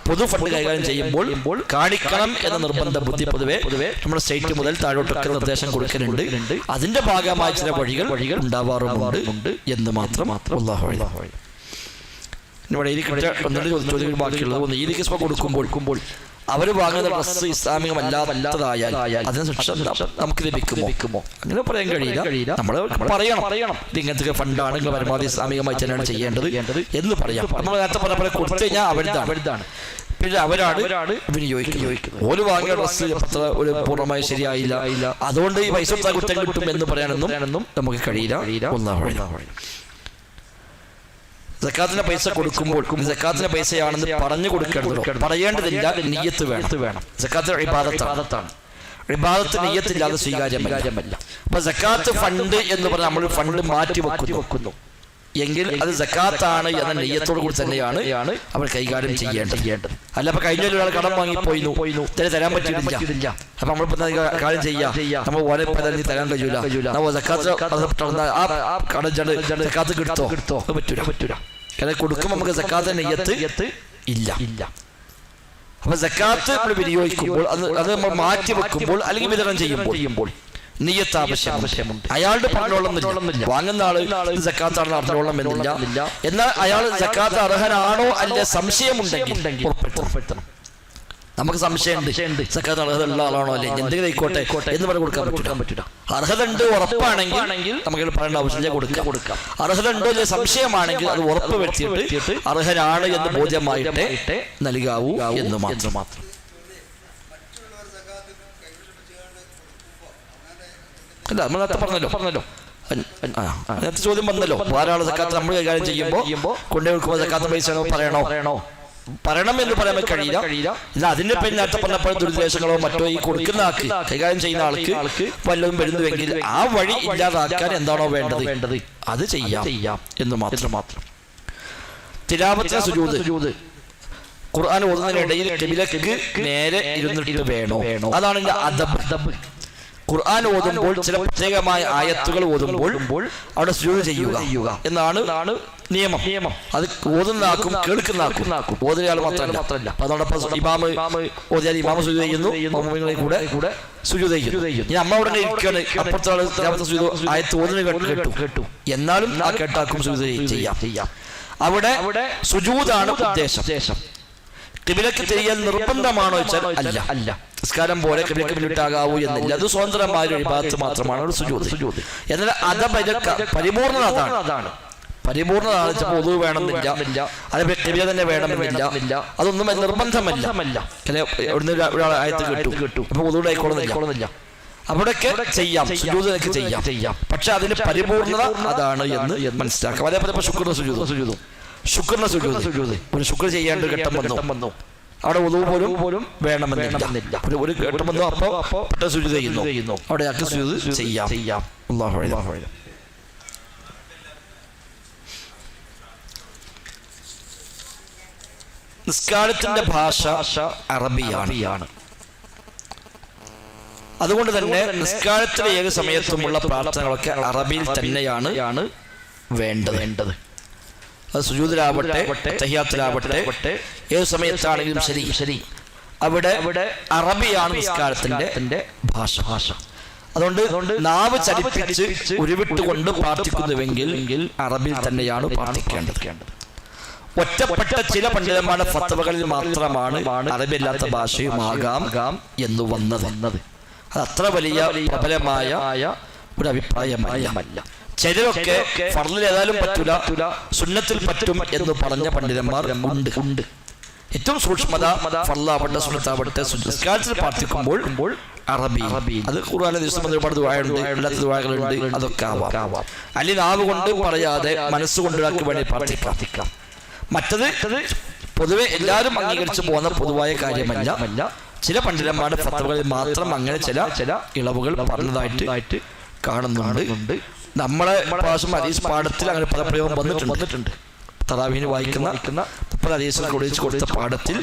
പൊതു ഫണ്ട് കൈകാര്യം ചെയ്യുമ്പോൾ കാണിക്കണം എന്ന നിർബന്ധ ബുദ്ധി പൊതുവെ നമ്മുടെ സ്റ്റേറ്റ് മുതൽ താഴോട്ടൊക്കെ നിർദ്ദേശം കൊടുക്കുന്നുണ്ട്. അതിന്റെ ഭാഗമായ ചില വഴികൾ ഉണ്ടാവാറുമുണ്ട് എന്ന് മാത്രം. ഇവിടെ ചോദ്യങ്ങൾ ബാക്കിയുള്ളത് ഒന്ന്, ഈ കേസ് കൊടുക്കുമ്പോൾ അവർ വാങ്ങുന്ന ഡ്രസ്സ് ഇസ്ലാമികമല്ലാത്തതായാൽ അതിന് ശിക്ഷ നമുക്ക് ലഭിക്കുമോ? അങ്ങനെ പറയാൻ കഴിയില്ല. നമ്മൾ പറയണം ഇത് ഇങ്ങനത്തെ ഫണ്ടാണ്, പരമാവധി ഇസ്ലാമികമായി തന്നെയാണ് ചെയ്യേണ്ടത് എന്ന് പറയാം. നമ്മൾ നേരത്തെ പറഞ്ഞ കൊടുത്തു കഴിഞ്ഞാൽ അവരുതാണ്, പിന്നെ അവരാണ് വിനിയോഗിക്കുന്നത്. ഓര് വാങ്ങിയ ഡ്രസ്സ് ഒരു പൂർണ്ണമായി ശരിയായില്ല, അതുകൊണ്ട് ഈ പൈസ കുറ്റം കിട്ടും എന്ന് പറയാനൊന്നും നമുക്ക് കഴിയില്ല. സക്കാത്തിന്റെ പൈസ കൊടുക്കുമ്പോൾ സക്കാത്തിന്റെ പൈസയാണെന്ന് പറഞ്ഞു കൊടുക്കേണ്ടതോ പറയേണ്ടതില്ല. നിയ്യത്ത് വേണം. സക്കാത്ത് ഇബാദത്താണ്. ഇബാദത്ത് നിയ്യത്തില്ലാതെ സ്വീകാര്യമല്ല. അപ്പൊ സക്കാത്ത് ഫണ്ട് എന്ന് പറഞ്ഞാൽ നമ്മൾ ഫണ്ട് മാറ്റി വെക്കുന്നു എങ്കിൽ അത് സക്കാത്താണ് എന്ന നെയ്യത്തോടു കൂടി തന്നെയാണ് അവർ കൈകാര്യം ചെയ്യേണ്ടത്. അല്ല അപ്പൊ കഴിഞ്ഞ ഒരാൾ കടം വാങ്ങിപ്പോയിന്നു തരാൻ പറ്റിയിട്ടില്ല. അപ്പൊ നമ്മളിപ്പോ കാര്യം ചെയ്യാം, നമ്മൾ ഓരോ തരാൻ കഴിയൂല, നമ്മൾ സക്കാത്ത് കിട്ടോ പറ്റൂല. കാരണം കൊടുക്കുമ്പോൾ നമുക്ക് സക്കാത്ത് നെയ്യത്ത് ഇല്ല. അപ്പൊ സക്കാത്ത് നമ്മൾ വിനിയോഗിക്കുമ്പോൾ അത് നമ്മൾ മാറ്റി വെക്കുമ്പോൾ അല്ലെങ്കിൽ വിതരണം ചെയ്യുമ്പോൾ നിയ്യത്ത് ആവശ്യമുണ്ട്. അയാളുടെ പറഞ്ഞോളന്നില്ല, വാങ്ങുന്ന ആള് സക്കാത്താണെന്ന് അറിഞ്ഞോളം എന്നില്ല. എന്നാൽ അയാൾ സക്കാത്ത് അർഹനാണോ അല്ലെ സംശയമുണ്ടെങ്കിൽ ഉറപ്പെടുത്തണം. നമുക്ക് സംശയമുണ്ട് സക്കാത്ത് അർഹതയുള്ള ആളാണോ അല്ലെ എന്തെങ്കിലും ആയിക്കോട്ടെ എന്ന് പറഞ്ഞ് കൊടുക്കാൻ പറ്റില്ല. അർഹത ഉണ്ട് ഉറപ്പാണെങ്കിൽ നമുക്ക് പറയേണ്ട ആവശ്യമില്ല, കൊടുക്കാം. അർഹത ഉണ്ടോ അല്ലെ സംശയമാണെങ്കിൽ അത് ഉറപ്പ് വരുത്തിയിട്ട് അർഹനാണ് എന്ന് ബോധ്യമായിട്ട് നൽകാവൂ എന്ന് മാത്രം. അല്ല നമ്മൾ നേരത്തെ പറഞ്ഞല്ലോ നേരത്തെ ചോദ്യം വന്നല്ലോ, ധാരാളം സക്കാത്ത് നമ്മൾ കൈകാര്യം ചെയ്യുമ്പോൾ കൊണ്ടു വെക്കുമ്പോൾ സക്കാത്ത് പൈസ പറയണം എന്ന് പറയാൻ കഴിയില്ല. ഇല്ല അതിന്റെ പേരിൽ നേരത്തെ പറഞ്ഞപ്പോൾ ദുരുദ്ദേശങ്ങളോ മറ്റോ ഈ കൊടുക്കുന്ന ആൾക്ക് കൈകാര്യം ചെയ്യുന്ന ആൾക്ക് വല്ലതും വരുന്നുവെങ്കിൽ ആ വഴി ഇല്ലാതാക്കാൻ എന്താണോ വേണ്ടത് അത് ചെയ്യാം എന്ന് മാത്രം. തിലാവത്തിന് സുജൂദ് ഖുർആൻ ഓതുന്നതിനിടയിൽ ഖിബിലക്ക് നേരെ ഇരുന്നിട്ട് വേണോ? അതാണ് ഇതിന്റെ അദബ്. ഖുർആൻ ഓതുമ്പോൾ ചില പ്രത്യേകമായ ആയത്തുകൾ ഓതുമ്പോൾ അവിടെ സുജൂദ് ചെയ്യുക എന്നാണ് നിയമം. അത് ഓതുന്നാക്കും കേൾക്കുന്നാക്കും ഓതുന്നയാൾ മാത്രമല്ല. അതോടൊപ്പം ഇമാമ് ഓതിയാൽ ഇമാമ് സുജൂദ് ചെയ്യുന്നു, കൂടെ സുജൂദ് ചെയ്യുന്നു. ഇനി അമ്മ ഉടനെ ഇരിക്കുകയാണ്, അപ്പുറത്തുള്ള ആയത്ത് ഓതുന്ന കേട്ടു, എന്നാലും ആ കേട്ടാക്കും സുജൂദ് ചെയ്യാം. അവിടെ സുജൂദാണ് ഉദ്ദേശം. ഖിബിലക്ക് തിരിയൽ നിർബന്ധമാണോ വെച്ചാൽ അല്ല. അല്ല, നിസ്കാരം പോലെ ഖിബിലക്ക് മുന്നിട്ടാകാവൂ എന്നില്ല. അത് സ്വതന്ത്രമായ ഒരു ഇബാദത്ത് മാത്രമാണ് ഒരു സുജൂദ്. എന്നാൽ പരിപൂർണത അതാണ്. പരിപൂർണതാണ്. ചിലപ്പോൾ ഒതു വേണമെന്നില്ല, അതേപോലെ ഖിബില തന്നെ വേണമെന്നില്ല, അതൊന്നും നിർബന്ധമല്ല. ഒരാൾ ആയത്ത് കിട്ടും, അപ്പൊ ഒതുവിടെ ആയിക്കോളുന്നില്ല. അവിടെയൊക്കെ ചെയ്യാം, സുജൂദ് ചെയ്യാം. പക്ഷെ അതിന് പരിപൂർണത അതാണ് എന്ന് മനസ്സിലാക്കാം. അതേപോലെ ശുക്രിന്റെ സുജൂദ് ഒരു ശുക്ർ ചെയ്യാണ്ട് ഘട്ടം വന്നു, അവിടെ ഒതു പോലും വേണമെന്നില്ല. ഒരു ഘട്ടം വന്നു, അപ്പോ പെട്ടെന്ന് സുജൂദ് ചെയ്യുന്നു, അവിടെ സുജൂദ് ചെയ്യാം. അല്ലാഹു അക്ബർ. നിസ്കാരത്തിന്റെ ഭാഷ അറബിയാണ്. അതുകൊണ്ട് തന്നെ നിസ്കാരത്തിലെ ഏത് സമയത്തുമുള്ള പ്രാർത്ഥനകളൊക്കെ അറബിയിൽ തന്നെയാണ് വേണ്ടത്. അത് സുജൂദിലാവട്ടെ, തഹിയ്യാത്തിലാവട്ടെ, ഏത് സമയത്താണെങ്കിലും ശരി, അവിടെ അറബിയാണ് നിസ്കാരത്തിന്റെ ഭാഷ. അതുകൊണ്ട് നാവ് ചലിപ്പിച്ച് ഉരുവിട്ടുകൊണ്ട് പ്രാർത്ഥിക്കുന്നുവെങ്കിൽ അറബിയിൽ തന്നെയാണ് പ്രാർത്ഥിക്കേണ്ടത്. ഒറ്റപ്പെട്ട ചില പണ്ഡിതന്മാരുടെ ഫത്വകളിൽ മാത്രമാണ് അറബി അല്ലാത്ത ഭാഷയുമാകാം എന്ന് വന്നത്. അത് അത്ര വലിയ പ്രബലമായ ഒരു അഭിപ്രായമല്ല. ചിലരൊക്കെ ഫർളിൽ ഏതായാലും പറ്റൂല, സുന്നത്തിൽ പറ്റും എന്ന് പറഞ്ഞ പണ്ഡിതന്മാർ ഉണ്ട്. ഏറ്റവും സൂക്ഷ്മത ഫർളാവട്ടെ സുന്നത്താവട്ടെ നിസ്കാരത്തിൽ പ്രാർത്ഥിക്കുമ്പോൾ അറബി. അത് ഖുർആനിലെ ദിവസം ഒരുപാട് ദുആയുണ്ട്, അല്ലാത്ത ദുആകളുണ്ട്, അതൊക്കെ ആവാം. അല്ലെങ്കിൽ നാവ് കൊണ്ട് പറയാതെ മനസ്സുകൊണ്ട് വേണ്ടി പ്രാർത്ഥിക്കാം. മറ്റത് പൊതുവെ എല്ലാവരും അംഗീകരിച്ചു പോകുന്ന പൊതുവായ കാര്യമല്ല. ചില പണ്ഡിതന്മാരുടെ ഫത്വകളിൽ മാത്രം അങ്ങനെ ചില ഇളവുകൾ പറഞ്ഞതായിട്ട് കാണുന്നുണ്ട്. നമ്മളെ പ്രാവശ്യം ഹദീസ് പാഠത്തിൽ അങ്ങനെ പദപ്രയോഗം വന്നിട്ടുണ്ട്. തറാവീഹിന് വായിക്കുന്ന 30 ഹദീസുകൾ കുറിച്ച് കൊടുത്ത പാഠത്തിൽ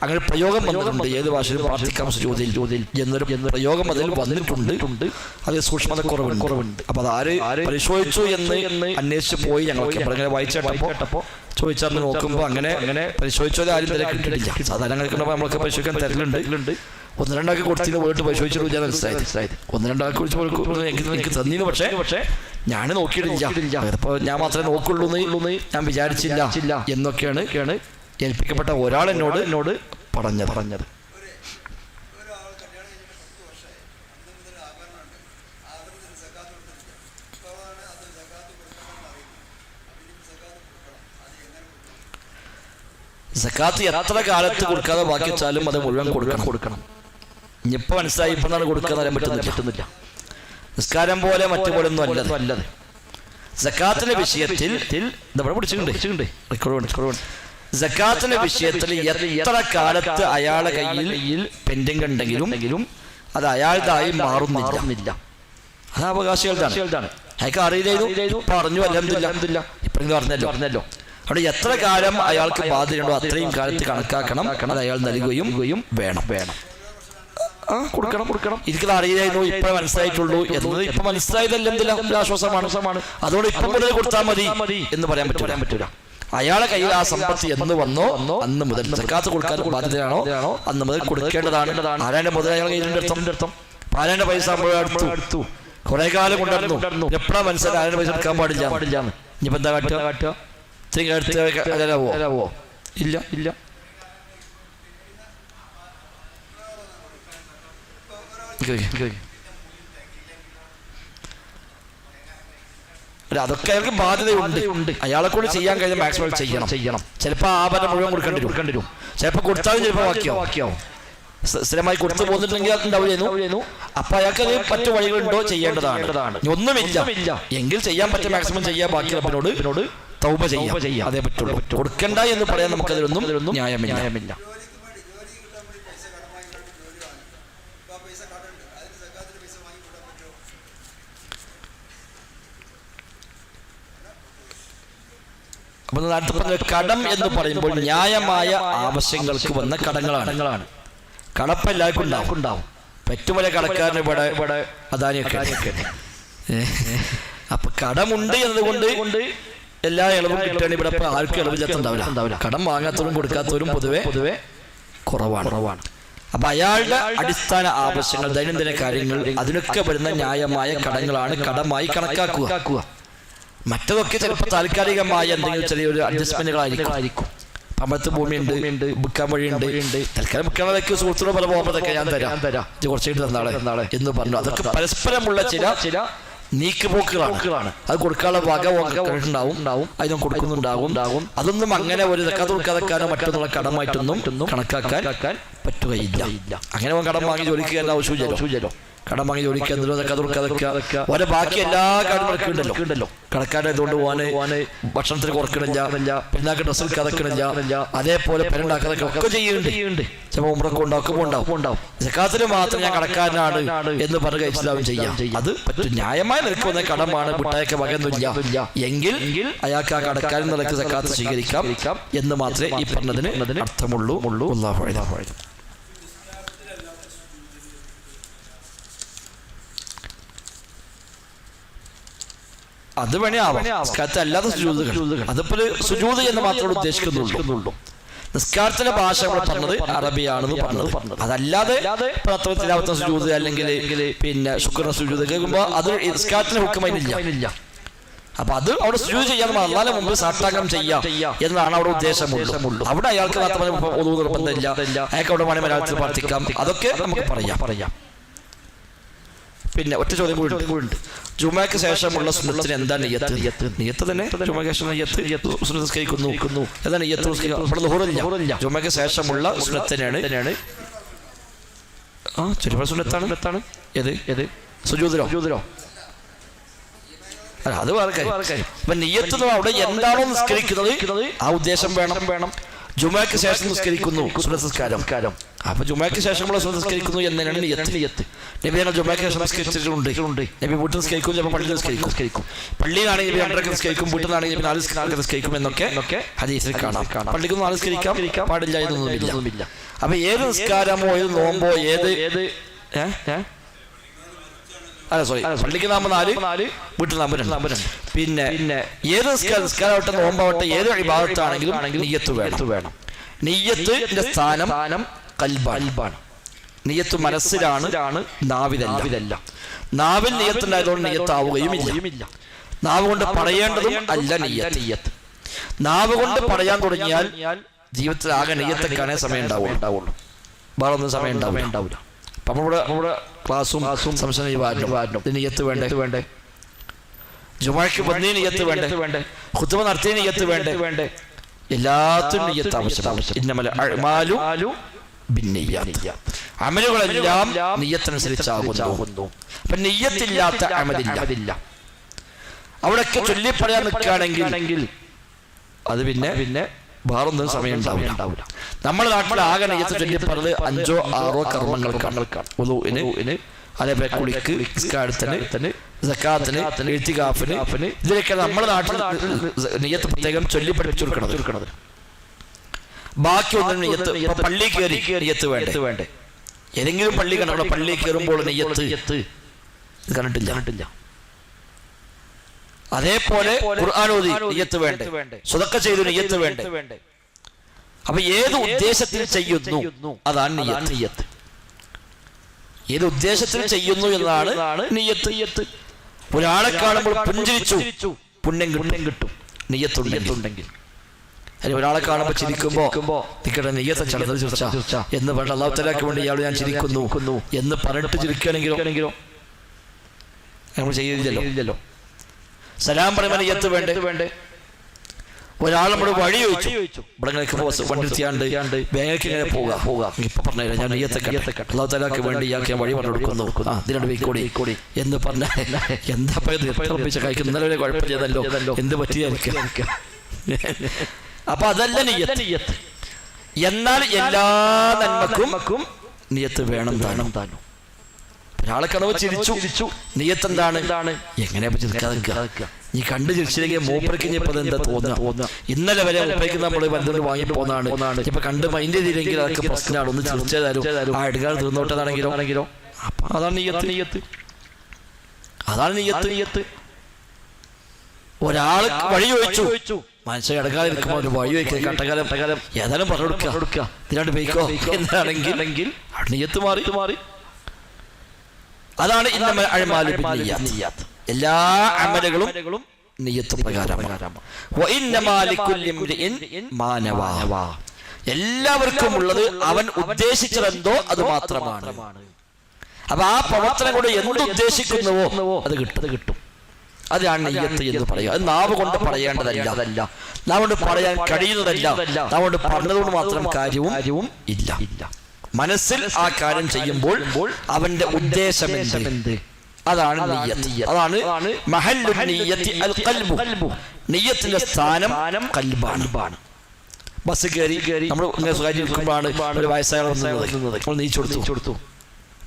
അങ്ങനെ പ്രയോഗം വന്നിട്ടുണ്ട്. ഏത് ഭാഷയിലും പ്രാർത്ഥിക്കാം സുജൂദിൽ എന്നൊരു പ്രയോഗം അതിൽ വന്നിട്ടുണ്ട്. അത് സൂക്ഷ്മത കുറവുണ്ട്. അപ്പൊ അത് ആര് പരിശോധിച്ചു എന്ന് അന്വേഷിച്ച് പോയി. ഞങ്ങൾക്ക് അങ്ങനെ വായിച്ചപ്പോ ചോദിച്ചാൽ നോക്കുമ്പോൾ അങ്ങനെ പരിശോധിച്ചത് ആരും തരം കിട്ടിയിട്ടില്ല. സാധാരണ നമ്മളൊക്കെ പരിശോധിക്കാൻ തരലുണ്ട്. 1-2 കൊടുത്തിന് പോയിട്ട് പരിശോധിച്ചിട്ട് മനസ്സിലായത്. 1-2 കുറിച്ച് എനിക്ക് തന്നീന്ന്. പക്ഷേ ഞാൻ നോക്കിയിട്ടില്ല. അപ്പൊ ഞാൻ മാത്രമേ നോക്കുള്ളൂ എന്ന് ഞാൻ വിചാരിച്ചില്ല എന്നൊക്കെയാണ് ഏൽപ്പിക്കപ്പെട്ട ഒരാൾ എന്നോട് പറഞ്ഞത്. സക്കാത്ത് എത്ര കാലത്ത് കൊടുക്കാതെ ബാക്കി വെച്ചാലും അത് മുഴുവൻ കൊടുക്കണം. ഇനിയിപ്പോ മനസ്സിലായി, ഇപ്പൊ കൊടുക്കാൻ അറിയാൻ പറ്റുന്നില്ല. നിസ്കാരം പോലെ മറ്റു പോലെ ഒന്നും അല്ലത്. സക്കാത്തിന്റെ വിഷയത്തിൽ സക്കാത്തിന്റെ വിഷയത്തിൽ എത്ര കാലത്ത് അയാളെ കയ്യിൽ പെൻഡിങ് ഉണ്ടെങ്കിലും അത് അയാളുടേതായി മാറുന്നില്ല. അത് അവകാശികളുടെ. അയാൾക്ക് അറിയില്ലായിരുന്നു, പറഞ്ഞു അൽഹംദുലില്ലാഹ്, ഇപ്പൊ പറഞ്ഞല്ലോ. അവിടെ എത്ര കാലം അയാൾക്ക് ബാധ്യതയുണ്ടോ അത്രയും കാലത്ത് കണക്കാക്കണം. അത് അയാൾ നൽകുകയും വേണം. കൊടുക്കണം. എനിക്കത് അറിയായിരുന്നു, ഇപ്പൊ മനസ്സിലായിട്ടുള്ളൂ എന്നത്. ഇപ്പൊ മനസ്സിലായതല്ല ആശ്വാസമാണ്. അതുകൊണ്ട് ഇപ്പൊ മുതൽ കൊടുത്താൽ മതി എന്ന് പറയാൻ പറ്റൂല. അയാളെ കയ്യിൽ ആ സമ്പത്ത് എന്ന് വന്നോ അന്ന് മുതൽ സക്കാത്ത് കൊടുക്കാൻ ബാധ്യതയാണോ അന്ന് മുതൽ കൊടുക്കേണ്ടതാണ്. ആരാന്റെ മുതൽ അയാളെ കയ്യിലുണ്ട്. ആരാന്റെ പൈസ എടുത്തു, കുറെ കാലം കൊണ്ടുവന്നു. എപ്പോഴാ മനസ്സിലായി ആരാന്റെ പൈസ എടുക്കാൻ പാടില്ല. ഇനിയിപ്പോ എന്താ കാട്ടുക? ഇല്ല. അതൊക്കെ അയാൾക്ക് ബാധ്യതയുണ്ട്. അയാളെ കൊണ്ട് ചെയ്യാൻ കഴിഞ്ഞ മാക്സിമം ചെയ്യണം. ചിലപ്പോ ആഭരണം മുഴുവൻ കൊടുക്കേണ്ടി വരും. ചിലപ്പോ കൊടുത്താലും ചിലപ്പോ ബാക്കിയാവും. സ്ഥിരമായി കൊടുത്തു പോന്നിട്ടുണ്ടെങ്കിൽ ഉണ്ടാവുന്നു. അപ്പൊ അയാൾക്ക് അത് മറ്റു വഴികളുണ്ടോ ചെയ്യേണ്ടതാണ്. ഒന്നുമില്ല എങ്കിൽ ചെയ്യാൻ പറ്റിയ മാക്സിമം ചെയ്യാൻ ബാക്കി റബ്ബിനോട് തൗബ ചെയ്യാം. അതേ പറ്റുള്ളൂ. കൊടുക്കണ്ട എന്ന് പറയാൻ നമുക്കതിലൊന്നും ന്യായമില്ല. അപ്പൊ നേരത്തെ പറഞ്ഞ കടം എന്ന് പറയുമ്പോൾ ന്യായമായ ആവശ്യങ്ങൾക്ക് വന്ന കടങ്ങളാണ്. കടപ്പ് എല്ലാവർക്കും ഉണ്ടാവും. ഏറ്റവും വലിയ കടക്കാരന് ഇവിടെ അദാനിയൊക്കെ. അപ്പൊ കടമുണ്ട് എന്നതുകൊണ്ട് എല്ലാ ഇളവും കിട്ടുകയാണ്. ഇവിടെ ആർക്കും ഇളവില്ലാത്തുണ്ടാവില്ല. കടം വാങ്ങാത്തവരും കൊടുക്കാത്തവരും പൊതുവെ കുറവാണ്. അപ്പൊ അയാളുടെ അടിസ്ഥാന ആവശ്യങ്ങൾ, ദൈനംദിന കാര്യങ്ങൾ, അതിനൊക്കെ വരുന്ന ന്യായമായ കടങ്ങളാണ് കടമായി കണക്കാക്കുക. മറ്റതൊക്കെ ചിലപ്പോൾ താൽക്കാലികമായ എന്തെങ്കിലും ചെറിയൊരു അഡ്ജസ്റ്റ്മെന്റുകളായിരിക്കും. പമ്പത്ത് ഭൂമിയുണ്ട്, വിൽക്കാൻ വഴിയുണ്ട്, തൽക്കാലം വിൽക്കണതൊക്കെ സുഹൃത്തുക്കളെ പല പോകുമ്പോഴൊക്കെ ഞാൻ തരാം, കുറച്ചായിട്ട് തന്നാളെ എന്ന് പറഞ്ഞു. അതൊക്കെ പരസ്പരമുള്ള ചില നീക്കുപോക്കുകളാണ്. അത് കൊടുക്കാനുള്ള വക ഉണ്ടാവും, അതിനും കൊടുക്കുന്നുണ്ടാവും. അതൊന്നും അങ്ങനെ ഒരു സക്കാത്ത് കൊടുക്കാതെക്കാനോ മറ്റൊന്നുള്ള കടമായിട്ടൊന്നും കണക്കാക്കാൻ പറ്റുകയില്ല. അങ്ങനെ കടം വാങ്ങി ജോലിക്ക് കയറുന്ന ആവശ്യമില്ലല്ലോ. കടം വാങ്ങി ജോലിക്ക് കൊടുക്കാതൊക്കെ ഓരോ ബാക്കി എല്ലാ കാര്യങ്ങളൊക്കെ ഉണ്ടല്ലോ. കടക്കാരായതുകൊണ്ട് ഓന് ഭക്ഷണത്തിന് കുറക്കണില്ല, പെരുന്നാൾക്ക് ഡ്രസ്സ് എടുക്കാതെക്കണില്ല, അതേപോലെ പെരുണ്ടാക്കാതൊക്കെ ഒക്കെ ചെയ്യുന്നുണ്ട്. ചിലപ്പോൾ ഉമ്രക്ക് ഉണ്ടാവും. സക്കാത്തിന് മാത്രം ഞാൻ കടക്കാരനാണ് എന്ന് പറഞ്ഞ് ഇസ്ലാം ചെയ്യാം. അത് ന്യായമായി നിൽക്കുന്ന കടമാണ്, വിട്ടായൊക്കെ വകയൊന്നുമില്ല എങ്കിൽ അയാൾക്ക് ആ കടക്കാരൻ നിലക്ക് സക്കാത്ത് സ്വീകരിക്കാം എന്ന് മാത്രമേ ഈ പറഞ്ഞതിന് അർത്ഥമുള്ളൂ. അല്ലാഹു അഅലം. അത് വേണേ ആവാം. നിസ്കാരത്തെ അല്ലാത്ത സുജൂദുകൾ, അതിപ്പോ സുജൂദ് എന്ന് മാത്രമേ ഉദ്ദേശിക്കുന്നുള്ളൂ. നിസ്കാരത്തിന്റെ ഭാഷ നമ്മൾ പറഞ്ഞത് അറബിയാണെന്ന് പറഞ്ഞത്. അതല്ലാതെ തിലാവത്ത് സുജൂദ് അല്ലെങ്കിൽ പിന്നെ ശുക്രിന്റെ സുജൂദ് കേൾക്കുമ്പോൾ അത് നിസ്കാരത്തിന്റെ ഹുക്കുമില്ല. അപ്പൊ അത് അവിടെ സുജൂദ് ചെയ്യാൻ അല്ലാതെ മുമ്പ് സാഷ്ടാംഗം ചെയ്യാം എന്നാണ് അവിടെ ഉദ്ദേശമുള്ളൂ. അവിടെ അയാൾക്ക് മാത്രമേ നിർബന്ധമില്ല, അയാൾക്ക് അവിടെ വേണേൽ മലയാളത്തിൽ പ്രാർത്ഥിക്കാം. അതൊക്കെ നമുക്ക് പറയാം. പിന്നെ ഒറ്റ ചോദ്യം കൂടി ഉണ്ട്. ജുമാക്ക് ശേഷമുള്ള സുന്നത്തിന് എന്താ നിയ്യത്ത് തന്നെ? ജുമാക്ക് ശേഷം നിസ്കരിക്കുന്നു എന്താ നിയ്യത്ത്? ജുമാക്ക് ശേഷമുള്ള സുന്നത്തിനാണ് സുന്നത്താണ്. ഏത് സുജൂദിലോ? അല്ല, അത് വേറെ കാര്യം. അപ്പൊ നിയ്യത്ത് അവിടെ എന്താണോ നിസ്കരിക്കുന്നത് ആ ഉദ്ദേശം വേണം. ജുമാക്ക് ശേഷം നിസ്കരിക്കുന്നു സുന്നസ്കാരം. അപ്പൊ ജുമാക്ക് ശേഷമുള്ള നിസ്കരിക്കുന്നു എന്നതിനാണ് നിയ്യത്ത്. നബി ഞങ്ങൾ ജുമാക്ക് ശേഷം നിസ്കരിച്ചിട്ടുണ്ട്. നബി വീട്ടിൽ നിസ്കരിക്കും, ചിലപ്പോൾ പള്ളിയിൽ നിസ്കരിക്കും. പള്ളിയിലാണെങ്കിൽ 2 നിസ്കരിക്കും, വീട്ടിൽ നിന്നാണെങ്കിൽ 4 നിസ്കരിക്കും എന്നൊക്കെ ഹദീസിൽ കാണാം. പള്ളിക്ക് 4 നിസ്കരിക്കാൻ പാടില്ല എന്നൊന്നുമില്ല. അപ്പൊ ഏത് നിസ്കാരമോ ഏത് നോമ്പോ പള്ളിക്ക് നാമ്പ് 4, വീട്ടിൽ നാമ്പ് 2. പിന്നെ ഏത് നിസ്കാരമാവട്ടെ നോമ്പാവട്ടെ ഏത് ഇബാദത്താണെങ്കിലും നിയ്യത്ത് വേണം. നിയ്യത്തിന്റെ സ്ഥാനം ഖൽബാണ്. നിയ്യത്ത് മനസ്സിലാണ്, നാവിലല്ല. നാവിൽ നിയ്യത്തുണ്ടായതുകൊണ്ട് നിയ്യത്താവുകയുമില്ല. നാവ് കൊണ്ട് പറയേണ്ടതും അല്ല നിയ്യത്ത്. നാവ് കൊണ്ട് പറയാൻ തുടങ്ങിയാൽ ജീവിതത്തിൽ ആകെ നിയ്യത്തൊക്കെ സമയം ഉണ്ടാവുള്ളൂ, വേറെ ഒന്നും സമയം ഉണ്ടാവില്ല. അപ്പൊ നമ്മുടെ ക്ലാസ്സും സംശയം നിയ്യത്ത് വേണ്ടേ? ജുമാക്ക് വന്നീ നിയ്യത്ത് വേണ്ടേ? ഖുത്ബ നടത്തിയ നിയ്യത്ത് വേണ്ടേ? എല്ലാത്തിനും നിയ്യത്ത് ആവശ്യം. ഇന്നമൽ അഅ്മാലു ബിന്നിയ്യാത്ത്. അമലുകളെല്ലാം നിയ്യത്തനുസരിച്ചാകുന്നു. അപ്പൊ നിയ്യത്തില്ലാത്ത അമലില്ല. അവിടെയൊക്കെ ചൊല്ലി പറയാൻ നിൽക്കുകയാണെങ്കിൽ അത് പിന്നെ വേറൊന്നും സമയം ഉണ്ടാവില്ല. നമ്മുടെ നാട്ടിൽ ആകെ നിയ്യത്ത് ചൊല്ലി പറഞ്ഞത് 5 6 കർമ്മങ്ങൾക്കാണ്. വുളൂഇന്, അതേപോലെ കുളിക്ക്, നിസ്കാരത്തിന്, സക്കാത്തിന്, ഇഅ്തികാഫിന്, ഇതിലൊക്കെ നമ്മുടെ നാട്ടിൽ നിയ്യത്ത് പ്രത്യേകം ചൊല്ലി പഠിപ്പിച്ചു കൊടുക്കണത്. ബാക്കി ഒന്നും നിയ്യത്ത് പള്ളി കയറി നിയ്യത്ത് വേണ്ടേ? ഏതെങ്കിലും പള്ളി കണ്ടോ? പള്ളി കയറുമ്പോൾ നിയ്യത്ത് കണ്ടിട്ടില്ല. അതേപോലെ ഖുർആൻ ഓതി നിയ്യത്ത് വേണ്ടേ? സ്വതക്ക ചെയ്തു നിയ്യത്ത് വേണ്ടേ? അപ്പൊ ഏത് ഉദ്ദേശത്തിൽ ചെയ്യുന്നു അതാണ് നിയ്യത്ത്. ഏത് ഉദ്ദേശത്തിൽ ചെയ്യുന്നു എന്നതാണ് നിയ്യത്ത്. ഒരാളെ കാണുമ്പോൾ പുഞ്ചിരിച്ചു പുണ്യം കിട്ടും നിയ്യത്തുണ്ടെങ്കിൽ. അല്ലെങ്കിൽ ഒരാളെ കാണുമ്പോൾ ചിരിക്കുമ്പോ നിങ്ങളുടെ നെയ്യത്തെ ചടത്തിൽ ചിരിച്ച എന്ന് പറഞ്ഞ അല്ലാഹു തആലയ്ക്ക് വേണ്ടി ഇയാൾ ഞാൻ ചിരിക്കുന്നു എന്ന് പറഞ്ഞിട്ട് ചിരിക്കുകയാണെങ്കിലോ നമ്മൾ ചെയ്യില്ലല്ലോ. സലാം പറയുമ്പോൾ നെയ്യത്ത് വേണ്ടേ? ഒരാൾ നമ്മുടെ വഴി ചോദിച്ചു, ഇവിടെ വണ്ടി നിർത്തിയാണ്ട് ബാങ്കിലേക്ക് ഇങ്ങനെ പോവുക, ഇപ്പൊ പറഞ്ഞില്ല ഞാൻ നെയ്യത്തെ അല്ലാഹു തആലയ്ക്ക് വേണ്ടി ഇയാൾക്ക് ഞാൻ വഴി പറഞ്ഞു കൊടുക്കുന്നു, ഇതിനോട് വെയ്ക്കോടി എന്ന് പറഞ്ഞ എന്താ കഴിക്കുന്ന ഇന്നലെ കുഴപ്പം ചെയ്തല്ലോ, എന്ത് പറ്റിയ. അപ്പൊ അതല്ല നിയ്യത്ത്. എന്നാൽ എല്ലാ നന്മക്കും നിയ്യത്ത് വേണം താനും. ഒരാളെ കടവ് ചിരിച്ചു, നിയ്യത്ത് എന്താണ്? എങ്ങനെയാ ചിരിക്കാതെ? നീ കണ്ടു ചിരിച്ചില്ലെങ്കിൽ മൂപ്പർക്ക് ഇപ്പൊ എന്താ തോന്നുക? ഇന്നലെ വരെ മൂപ്പയ്ക്ക് നമ്മൾ ബന്ധുണ്ട് വാങ്ങി പോന്നാണ്, ഇപ്പൊ കണ്ട് മൈൻഡ് ചെയ്തില്ലെങ്കിൽ അതൊക്കെ പ്രശ്നമാണ്. ഒന്ന് ചിരിച്ചതാരും ആ എടുക്കാൻ തീർന്നോട്ടതാണെങ്കിലോ. അപ്പൊ അതാണ് നിയ്യത്ത്. ഒരാൾ വഴി ചോദിച്ചു, മനുഷ്യ കിടക്കാതിരിക്കുമ്പോൾ ഒരു വഴി വയ്ക്കുക, കട്ടകാലം ഏതായാലും പറഞ്ഞു കൊടുക്കുക, ഇതിനാണ്ട് പോയിക്കോ എന്നാണെങ്കിൽ നിയ്യത്ത് മാറി. അതാണ് ഇന്നമൽ അഅ്മാലു ബിന്നിയ്യാത്ത്. എല്ലാ അമലുകളും നിയ്യത്ത് പ്രകാരമാണ്. എല്ലാവർക്കും ഉള്ളത് അവൻ ഉദ്ദേശിച്ചതെന്തോ അത് മാത്രമാണ്. അപ്പൊ ആ പ്രവർത്തനം കൊണ്ട് എന്തുദ്ദേശിക്കുന്നുവോ അത് കിട്ടും. അതാണ് നിയ്യത്ത് എന്ന് പറയുക. അത് നാവ് കൊണ്ട് പറയേണ്ടതല്ല, നാവ് കൊണ്ട് പറയാൻ കഴിയുന്നതല്ല, നാവ് കൊണ്ട് പറഞ്ഞതുകൊണ്ട് മാത്രം കാര്യവും ഇല്ല. മനസ്സിൽ ആ കാര്യം ചെയ്യുമ്പോൾ അവന്റെ ഉദ്ദേശം എന്ത്, അതാണ് നിയ്യത്ത്. അതാണ് മഹല്ലു നിയ്യത്തി അൽ ഖൽബു. നിയ്യത്തിന്റെ സ്ഥാനം ഖൽബാണ്. ബസ് കയറി നമ്മൾ ഇരിക്കുമ്പോഴാണ് ഒരു വയസ്സായ നമ്മൾ നീച്ചു കൊടുത്തു.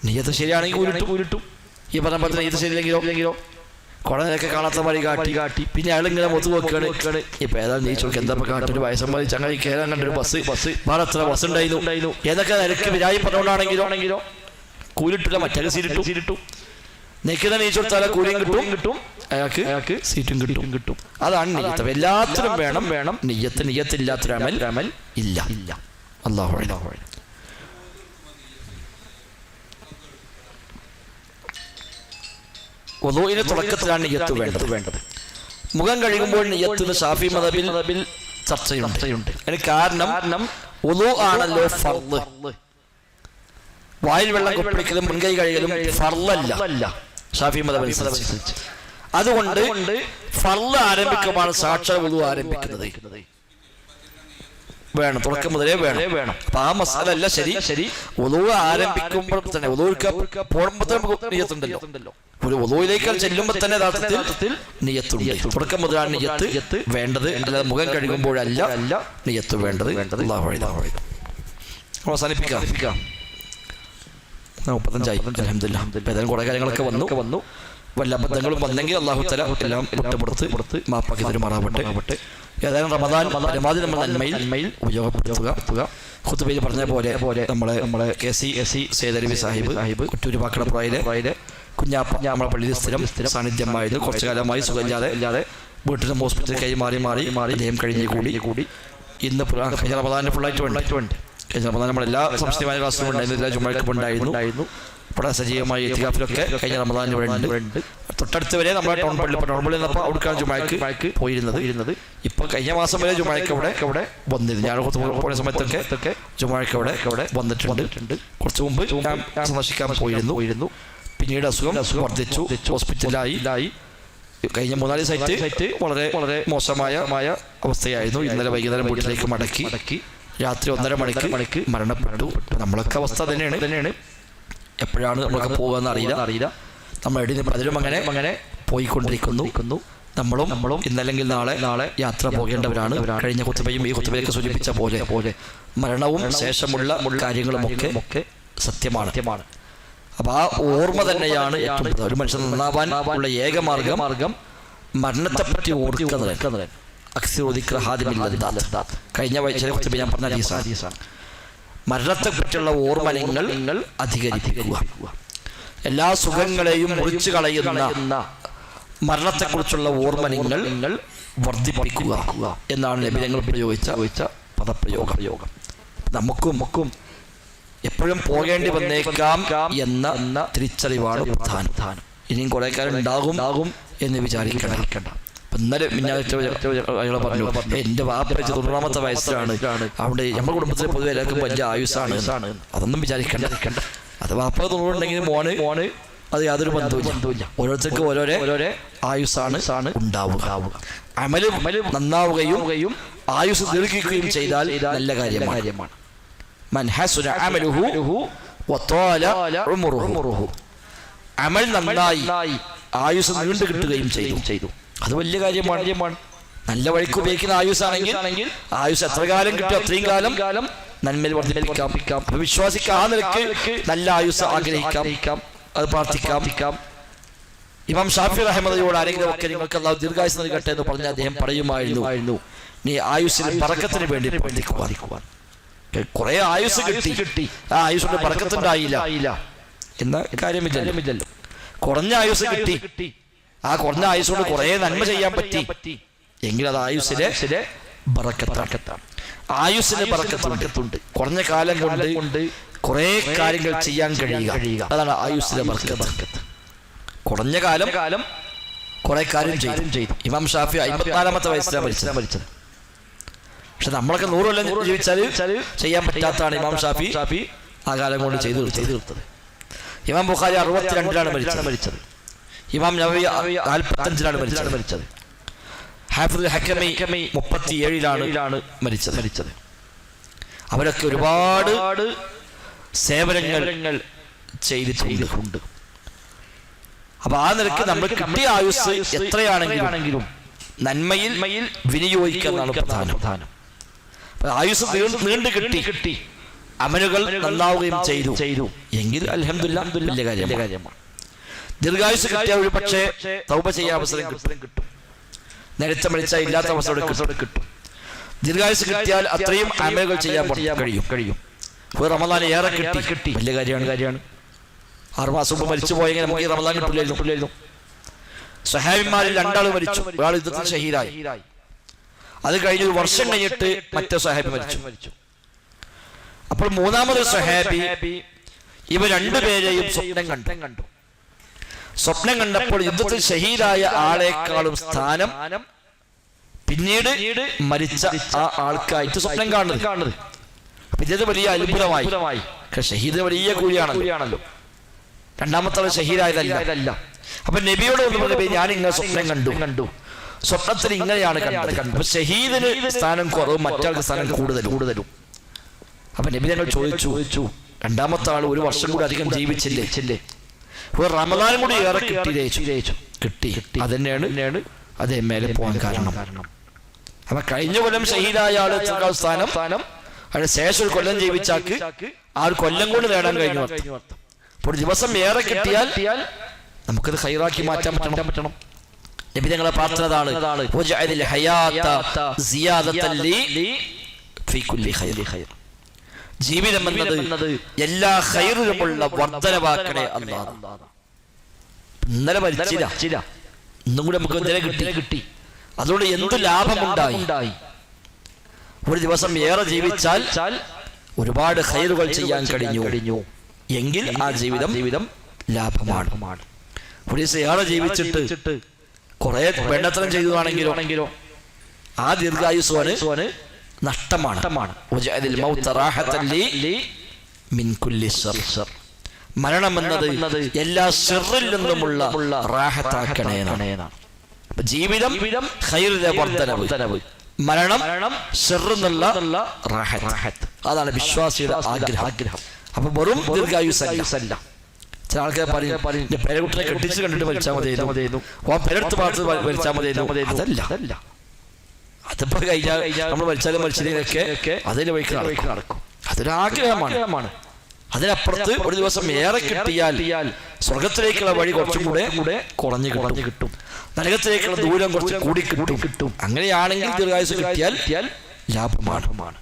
നിയ്യത്ത് ശരിയാണെങ്കിൽ ഊരിട്ടു. ഈ പറഞ്ഞ പോലെ നിയ്യത്ത് ശരിയില്ലെങ്കിലോ കുറെ നേരൊക്കെ കാണാത്ത വഴി കാട്ടി പിന്നെ അയാൾ ഇങ്ങനെ മുത്ത് വെക്കാണ്. ഇപ്പൊ ഏതായാലും നീച്ചു കൊടുക്കുക, എന്താ കാട്ടൊരു വയസ്സന്മാരി ചങ്ങായി കയറാൻ കണ്ടൊരു ബസ് വേറെ എത്ര ബസ് ഉണ്ടായിരുന്നു ഏതൊക്കെ നിരക്ക് വിരായി പറഞ്ഞുകൊണ്ടാണെങ്കിലോ കൂലിട്ടില്ല, മറ്റേ സീറ്റിട്ടു. നെയ്ക്കുന്ന നീച്ചു കൊടുത്താൽ കൂലിയും കിട്ടും, അയാൾക്ക് സീറ്റും കിട്ടും. അതാണ് നിയ്യത്ത്. എല്ലാത്തിനും വേണം നിയ്യത്ത്. നിയ്യത്തില്ലാത്തൊരു അമൽ ഇല്ല. അല്ലാഹു അക്ബർ. വുളൂഇന്റെ തുടക്കത്തിലാണ് നിയ്യത്ത് വേണ്ടത്. മുഖം കഴുകുമ്പോൾ നിയ്യത്ത് ഷാഫി മദ്ഹബിൽ ചർച്ചയുണ്ട്. അതിന് കാരണം വുളൂ ആണല്ലോ ഫർള്. വായിൽ വെള്ളം കൊപ്പിടിക്കലും മുൻകൈ കഴുകലും ഫർളല്ല ഷാഫി മദ്ഹബ് അനുസരിച്ച്. അതുകൊണ്ട് ഫർള് ആരംഭിക്കുമ്പോൾ സാക്ഷാ വുളൂ ആരംഭിക്കുന്നത് വേണം, തുടക്കം മുതലേ വേണം. അപ്പൊ ആ മസാല അല്ല ശരി. വുളൂ ആരംഭിക്കുമ്പോൾ തന്നെ പോകുമ്പോൾ തന്നെ നിയ്യത്തുണ്ടല്ലോ. ഒരു വുളൂയിലേക്ക് ചെല്ലുമ്പോൾ തന്നെ യഥാർത്ഥത്തിൽ നിയ്യത്തുണ്ട്. തുടക്കം മുതലാണ് നിയ്യത്ത് വേണ്ടത്, അല്ലാതെ മുഖം കഴുകുമ്പോഴല്ല നിയ്യത്ത് വേണ്ടത്. അവസാനിപ്പിക്കാം. 35 അൽഹംദുലില്ലാഹ്. ഏതായാലും കുറെ കാര്യങ്ങളൊക്കെ വന്നു. വല്ല അബദ്ധങ്ങളും വന്നെങ്കിൽ അല്ലാഹു തആല എല്ലാം വിട്ടുപുറത്ത് മാപ്പാക്കി തരുമാറാവട്ടെ. ഏതായാലും റമദാൻ പരമാവധി നമ്മൾ നന്മയിൽ ഉപയോഗപ്പെടുത്തുക. ഖുതുബയിൽ പറഞ്ഞ പോലെ നമ്മളെ കെ.സി. സേദരവി സാഹിബ് കുറ്റൂര് പാക്കടപ്പുറയിലെ കുഞ്ഞാപ്പ നമ്മളെ പള്ളിയിൽ സ്ഥിരം സാന്നിധ്യമായിരുന്നു. കുറച്ചു കാലമായി സുഖമില്ലാതെ വീട്ടിലും ഹോസ്പിറ്റലിൽ കൈ മാറി അദ്ദേഹം കഴിഞ്ഞ കൂടി ഇന്ന് കഴിഞ്ഞ റമദാനിന് ഫുള്ളായിട്ട് ഉണ്ട്. കഴിഞ്ഞ റമദാൻ നമ്മളെല്ലാ സംശയമായ ക്ലാസ്സിലും ഉണ്ടായിരുന്നു, എല്ലാ ജുമഅക്കും ഉണ്ടായിരുന്നു. ഇവിടെ സജീവമായി ഇത്തികാഫിലൊക്കെ കഴിഞ്ഞ റമദാനിൽ ഇവിടെ ഉണ്ട്. തൊട്ടടുത്ത് വരെ നമ്മുടെ ടൗൺ പള്ളി നിന്നപ്പോൾ അവിടേക്കാണ് ജുമഅക്ക് പോയിരുന്നത്. ഇപ്പൊ കഴിഞ്ഞ മാസം വരെ ജുമഅക്ക് അവിടെ വന്നിരുന്നു. ഞാൻ പോയ സമയത്തൊക്കെ ജുമഅക്ക് അവിടെ വന്നിട്ടുണ്ട്. കുറച്ചു മുമ്പ് ഞാൻ സന്ദർശിക്കാൻ പോയിരുന്നു. പിന്നീട് അസുഖം വർദ്ധിച്ചു, ഹോസ്പിറ്റലിലായി. കഴിഞ്ഞ 4 സൈറ്റ് വളരെ മോശമായ അവസ്ഥയായിരുന്നു. ഇന്നലെ വൈകുന്നേരം വീട്ടിലേക്ക് മടക്കി രാത്രി 1:30 മണിക്ക് മരണപ്പെട്ടു. നമ്മളൊക്കെ അവസ്ഥ തന്നെയാണ്. എപ്പോഴാണ് നമ്മളൊക്കെ പോകുകയെന്ന് അറിയില്ല. നമ്മൾ എഴുതി പലരും അങ്ങനെ പോയിക്കൊണ്ടിരിക്കുന്നു. നമ്മളും ഇന്നല്ലെങ്കിൽ നാളെ യാത്ര പോകേണ്ടവരാണ്. കഴിഞ്ഞ ഖുതുബയും ഈ ഖുതുബയൊക്കെ സൂചിപ്പിച്ച പോലെ മരണവും ശേഷമുള്ള കാര്യങ്ങളുമൊക്കെ സത്യമാണ്. അപ്പൊ ആ ഓർമ്മ തന്നെയാണ് ഏറ്റവും ഒരു മനുഷ്യൻ നന്നാവാൻ ഉള്ള ഏക മാർഗം മരണത്തെപ്പറ്റി ഓർക്കുന്നത്. കഴിഞ്ഞ ചില ഖുതുബയിൽ ഞാൻ പറഞ്ഞ ഹദീസാണ്. മരണത്തെപ്പറ്റിയുള്ള ഓർമ്മ നിങ്ങൾ അധികരിപ്പിക്കുക. എല്ലാ സുഖങ്ങളെയും മുറിച്ചു കളയുന്ന മരണത്തെക്കുറിച്ചുള്ള ഓർമ്മ നിങ്ങൾ വർദ്ധിപ്പിക്കുക എന്നാണ് നബി തങ്ങൾ പ്രയോഗിച്ച പദപ്രയോഗം. നമുക്കും എപ്പോഴും പോകേണ്ടി വന്നേക്കാം എന്ന തിരിച്ചറിവാണ് പ്രധാനം. ഇനിയും കുറെ കാലം ഉണ്ടാകും എന്ന് വിചാരിക്കണ്ട. ഇന്നലെ അയാൾ പറഞ്ഞു, എന്റെ വാപ്പ 90-ാമത്തെ വയസ്സിലാണ്, അവിടെ നമ്മുടെ കുടുംബത്തിലെ പൊതുവെ എല്ലാവർക്കും വലിയ ആയുസ്സാണ്. അതൊന്നും വിചാരിക്കണ്ട. അത് വാപ്പ 90 ഉണ്ടെങ്കിൽ മോന് അത് യാതൊരു ബന്ധവുമില്ല. ഓരോരുത്തർക്കും ഓരോരോ ആയുസ്സാണ് ഉണ്ടാവുക. അമലും നന്നാവുകയും ആയുസ് ദീർഘിക്കുകയും ചെയ്താൽ നല്ല കാര്യമാണ്. മൻ ഹസന അമലുഹു വതആല ഉംറുഹു. അമൽ നന്നായി ആയുസ് നീണ്ടു കിട്ടുകയും ചെയ്തു. അത് വലിയ കാര്യമാണ്. നല്ല വഴിക്ക് ഉപയോഗിക്കുന്ന ആയുസ്സാണെങ്കിൽ ആയുസ് എത്ര കാലം കിട്ടും അത്രയും കാലം നന്മയിൽ വർദ്ധിപ്പിക്കാം. അപ്പൊ വിശ്വാസിക്ക് ആ നിലയ്ക്ക് നല്ല ആയുസ് ആഗ്രഹിക്കാം, അത് പ്രാർത്ഥിക്കാം. ഇമാം ഷാഫി റഹ്മത്തുള്ളാഹിയോട് ആരെങ്കിലും ഒക്കെ നിങ്ങൾക്ക് അല്ലാഹു ദീർഘായുസ് നൽകട്ടെ എന്ന് പറഞ്ഞ് അദ്ദേഹം പറയുമായിരുന്നു, നീ ആയുസ്സിന് ബറക്കത്തിന് വേണ്ടി പ്രാർത്ഥിക്കുക. കുറെ ആയുസ് കിട്ടി, ആ ആയുസ്സിന്റെ ബറക്കത്തുണ്ടായില്ല എന്ന കാര്യമില്ലല്ലോ. കുറഞ്ഞ ആയുസ് കിട്ടി, ആ കുറഞ്ഞ ആയുസ്സുകൊണ്ട് കുറെ നന്മ ചെയ്യാൻ പറ്റി എങ്കിൽ അത് ആയുസ്സിലെ ബറക്കത്താണ്. ആയുസ്സിന് ബറക്കത്തുണ്ട്. കുറഞ്ഞ കാലം കൊണ്ട് കുറെ കാര്യങ്ങൾ ചെയ്യാൻ കഴിയുക, അതാണ് ആയുസ്സിലെ ബറക്കത്ത്. കുറഞ്ഞ കാലം കുറെ കാര്യം ചെയ്തു. ഇമാം ഷാഫി 54-ാമത്തെ വയസ്സിലാണ് മരിച്ചത്. പക്ഷെ നമ്മളൊക്കെ 100 കൊല്ലം ജീവിച്ചാൽ ചെയ്യാൻ പറ്റാത്തതാണ് ഇമാം ഷാഫി ആ കാലം കൊണ്ട് ചെയ്തു തീർത്തത്. ഇമാം ബുഖാരി 62-ലാണ് മരിച്ചത്. ഇമാം നവവി 45-ലാണ് മരിച്ചത്. ഹാഫിദ് ഹക്കമി 37-ലാണ് മരിച്ചത്. അവരൊക്കെ ഒരുപാട് സേവനങ്ങൾ ചെയ്തിട്ടുണ്ട്. അപ്പൊ ആ നിലയ്ക്ക് നമ്മൾ കിട്ടിയ ആയുസ് എത്രയാണെങ്കിലും നന്മയിൽ വിനിയോഗിക്കുന്നതാണ് പ്രധാനം. ആയുസ് നീണ്ടു കിട്ടി, അമലുകൾ നന്നാവുകയും ചെയ്തു എങ്കിൽ അൽഹംദുലില്ലാഹ് വലിയ കാര്യമാണ്. ദീർഘായുസ് കിട്ടിയ ഒരു പക്ഷേ തൗബ ചെയ്യാൻ അവസരം കിട്ടും. നേരത്തെ മരിച്ച ഇല്ലാത്ത അവസരം കിട്ടും. ദീർഘായുസ് കിട്ടിയാൽ അത്രയും അമലുകൾ ചെയ്യാൻ കഴിയും. ഒരു റമദാൻ ഏറെ കിട്ടി, വലിയ കാര്യമാണ്. 6 മാസം മുമ്പ് മരിച്ചു പോയെങ്കിൽ നമുക്ക് ഈ റമദാൻ കിട്ടില്ലായിരുന്നു. സ്വഹാബിമാരിൽ 2 ആൾ മരിച്ചു, ഒരാൾ യുദ്ധത്തിൽ ഷഹീദായി. അത് കഴിഞ്ഞ് 1 വർഷം കഴിഞ്ഞിട്ട് മറ്റേ സ്വഹാബി മരിച്ചു. അപ്പോൾ 3-മതൊരു സ്വഹാബി ഇവ 2 പേരെയും സ്വപ്നം കണ്ടപ്പോൾ യുദ്ധത്തിൽ ഷഹീദായ ആളെക്കാളും സ്ഥാനം പിന്നീട് മരിച്ച ആ ആൾക്കായിട്ട് സ്വപ്നം കാണുന്നത്. ഇത് വലിയ അത്ഭുതമായി. ഷഹീദ് വലിയ കൂലിയാണല്ലോ. 2-മത്തെ ആൾ ഷഹീദായതല്ല. അപ്പൊ നബിയോട് പറഞ്ഞു, ഞാൻ ഇങ്ങനെ സ്വപ്നം കണ്ടു, സ്വപ്നത്തിൽ ഇങ്ങനെയാണ് കണ്ടത്. അപ്പൊ ഷഹീദിന് സ്ഥാനം കുറവും, മറ്റാൾക്ക് സ്ഥാനം കൂടുതലും. അപ്പൊ നബി ഞങ്ങൾ ചോദിച്ചു, 2-മത്തെ ആൾ 1 വർഷം കൂടി അധികം ജീവിച്ചില്ലേ, ഒരു റമദാൻ കൂടി ഏറെ കിട്ടി. അതന്നെയാണ് അതേ മേലെ പോകാൻ കാരണം. അപ്പൊ കഴിഞ്ഞ കൊല്ലം ഷഹീദായ ആള് സ്ഥാനം അതിന് ശേഷം 1 കൊല്ലം ജീവിച്ചാക്ക് ആ 1 കൊല്ലം കൊണ്ട് നേടാൻ കഴിഞ്ഞു. അപ്പോൾ ദിവസം ഏറെ കിട്ടിയാൽ നമുക്കത് ഖൈറാക്കി മാറ്റാൻ പറ്റണം. നബി ഞങ്ങളെ പ്രാർത്ഥനതാണ്, ജീവിതം എന്നത് എല്ലാ ഖൈറിലുമുള്ള വർദ്ധനവാക്കണേ അല്ലാഹ്. ഇന്നലെ മരിച്ചില്ല, ഇന്നും കൂടെ നമുക്ക് ഇന്നലെ കിട്ടി. അതുകൊണ്ട് എന്ത് ലാഭമുണ്ടായി. ഒരു ദിവസം ഏറെ ജീവിച്ചാൽ ഒരുപാട് ഖൈറുകൾ ചെയ്യാൻ കഴിഞ്ഞു എങ്കിൽ ആ ജീവിതം ലാഭമാണ്. ഒരു ദിവസം ഏറെ ജീവിച്ചിട്ട് കുറെ വേണ്ടത്തരം ചെയ്തതാണെങ്കിലോ ആ ദീർഘായുസ്വാന് നഷ്ടമാണ്. മരണം എന്നത് എല്ലാ ശർറിൽ നിന്നുമുള്ള റാഹത്താക്കണേ. ജീവിതം ഖൈറിലെ വർദ്ധനവ്, മരണം ശർറിനുള്ള റാഹത്ത്. അതാണ് വിശ്വാസിയുടെ ആഗ്രഹം. അപ്പൊ വെറും ദീർഘായുസല്ല. ചില ആൾക്കാർ പറയും, പേരക്കുട്ടിനെ കെട്ടിച്ച് കണ്ടിട്ട് മരിച്ചാൽ മതിയായിരുന്നു, പേരെടുത്ത് പാർത്ത് മരിച്ചാൽ മതിയായിരുന്നു. അതല്ല, അതിപ്പോ കഴിഞ്ഞാൽ നമ്മൾ മരിച്ചാലും അതിന് വഴിക്ക് നടക്കും. അതൊരാഗ്രഹമാണ്. അതിനപ്പുറത്ത് ഒരു ദിവസം ഏറെ കിട്ടിയാൽ സ്വർഗത്തിലേക്കുള്ള വഴി കുറച്ചും കൂടെ കുറഞ്ഞു കിട്ടും, നരകത്തിലേക്കുള്ള ദൂരം കുറച്ച് കൂടി കിട്ടും. അങ്ങനെയാണെങ്കിൽ ദീർഘായുസ് കിട്ടിയാൽ ലാഭമാണ്.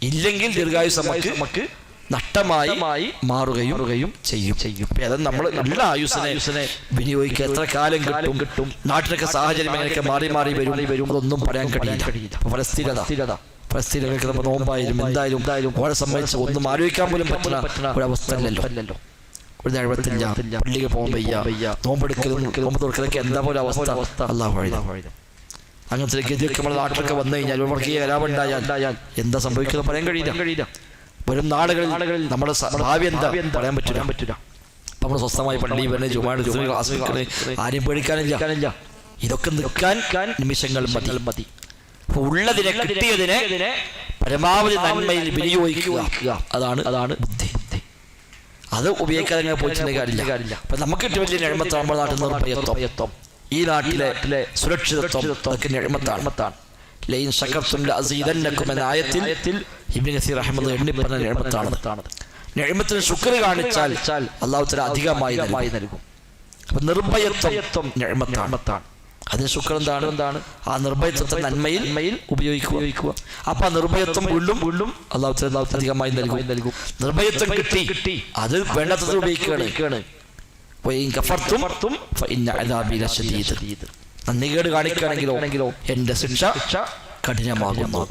ഇല്ലെങ്കിൽ ദീർഘായുസ് നമുക്ക് നഷ്ടമായി മാറുകയും ചെയ്യും. അത് നമ്മൾ നല്ല ആയുസ്സിനെ വിനിയോഗിക്കുക. എത്ര കാലം കിട്ടും, നാട്ടിലൊക്കെ സാഹചര്യം എങ്ങനെയൊക്കെ മാറി വരും, അതൊന്നും പറയാൻ കഴിയില്ല. അപ്പൊ സ്ഥിരത നോമ്പായാലും എന്തായാലും അവരെ സംബന്ധിച്ച് ഒന്നും ആലോചിക്കാൻ പോലും പറ്റുന്ന ഒരവസ്ഥ അല്ലല്ലോ. ഒരു കഴിവത്തില്ല, പള്ളിക്ക് പോകാൻ വയ്യ, നോമ്പ് തുറക്കലൊക്കെ എന്താ പോലെ അവസ്ഥ. അല്ലാഹു വഴി അങ്ങനത്തെ ഗതിയൊക്കെ നമ്മുടെ നാട്ടിലൊക്കെ വന്നു കഴിഞ്ഞാൽ അവർക്ക് കലാപുണ്ടായാൽ എന്താ സംഭവിക്കുന്നത് പറയാൻ കഴിയില്ല. വരും നാളുകളിൽ നമ്മുടെ ഭാവി എന്താ പറയാൻ പറ്റില്ല. നമ്മൾ സ്വസ്ഥമായി പള്ളി വരെ ആരെയും പേടിക്കാനില്ല. ഇതൊക്കെ നിൽക്കാൻ നിമിഷങ്ങൾ മതി. ഉള്ളതിനെ കിട്ടിയതിനെ പരമാവധി നന്മയിൽ വിനിയോഗിക്കുക. അതാണ് ബുദ്ധി. അത് ഉപയോഗിക്കാതെ പോയിട്ടുണ്ട് കാര്യമില്ല. അപ്പൊ നമുക്ക് കിട്ടിയ വലിയ നിഴമത്ത് നമ്മുടെ നാട്ടിൽ നിർഭയത്വം, ഈ നാട്ടിലെ സുരക്ഷിതത്വം അതൊക്കെ നിഴമത്താണ്. ലൈൻ ശകർതും ലഅസീദന്നകും എന്ന ആയത്തിൽ ഇബ്നു കസീർ റഹ്മത്തുള്ളാഹി എണ്ണിപ്പറഞ്ഞ നിഴമത്താണ്. നിഴമത്തിന് ശുക്ർ കാണിച്ചാൽ അല്ലാഹു തആല അധികമായി നൽകും. അപ്പൊ നിർഭയത്വം നിഴമത്താണ്. അതിന് ശുക്ർ എന്താണ്? ആ നിർഭയത്വത്തെ നന്മയിൽ ഉപയോഗിക്കുക. അപ്പൊ ആ നിർഭയത്വം വീണ്ടും അല്ലാഹു തആല അധികമായി നൽകും. നിർഭയത്വം കിട്ടി, അത് വേണ്ടത്ര ഉപയോഗിക്കുകയാണ്. നന്ദികേട് കാണിക്കുകയാണെങ്കിലോ എന്റെ ശിക്ഷ കഠിനമാകുന്നു.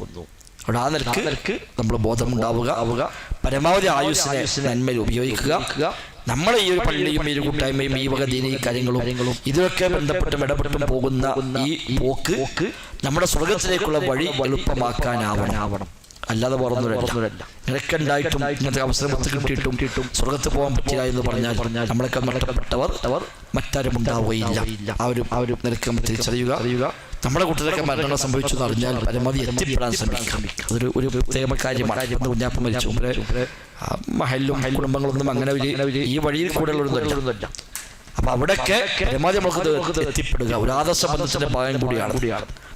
അവിടെ ആ നിലക്ക് നമ്മൾ ബോധമുണ്ടാവുക. പരമാവധി ആയുസ്സിനെ നന്മയിൽ ഉപയോഗിക്കുക. നമ്മളെ ഈ ഒരു പള്ളിയും ഈ ഒരു കൂട്ടായ്മയും ഈ വക ദീനീ കാര്യങ്ങളും ഇതൊക്കെ ബന്ധപ്പെട്ടും ഇടപെട്ടും പോകുന്ന ഈ പോക്ക് നമ്മുടെ സ്വർഗത്തിലേക്കുള്ള വഴി എളുപ്പമാക്കാനാവണം. അല്ലാതെ പുറന്നൊരല്ല. നിനക്കുണ്ടായിട്ടും ഇങ്ങനത്തെ അവസരം കിട്ടിയിട്ടും സ്വർഗത്ത് പോകാൻ പറ്റില്ല എന്ന് പറഞ്ഞാൽ നമ്മളൊക്കെ നഷ്ടപ്പെട്ടവർ മറ്റാരും ഉണ്ടാവുകയില്ല. ആ ഒരു നിനക്ക് തിരിച്ചറിയുക. നമ്മുടെ കുട്ടികളൊക്കെ മരണങ്ങൾ സംഭവിച്ചു എന്ന് അറിഞ്ഞാൽ പരമാവധി എത്തിപ്പെടാൻ ശ്രമിക്കാം. അതൊരു പ്രത്യേക കാര്യമാണ്. കുഞ്ഞാപ്പം മരിച്ചു മഹലും കുടുംബങ്ങളൊന്നും അങ്ങനെ ഈ വഴിയിൽ കൂടെ ഉള്ളതൊന്നുമല്ല. അപ്പൊ അവിടെയൊക്കെ പരമാവധി നമുക്ക് എത്തിപ്പെടുക ഒരു ആദർശ ബന്ധത്തിന്റെ ഭാഗം കൂടിയാണ്.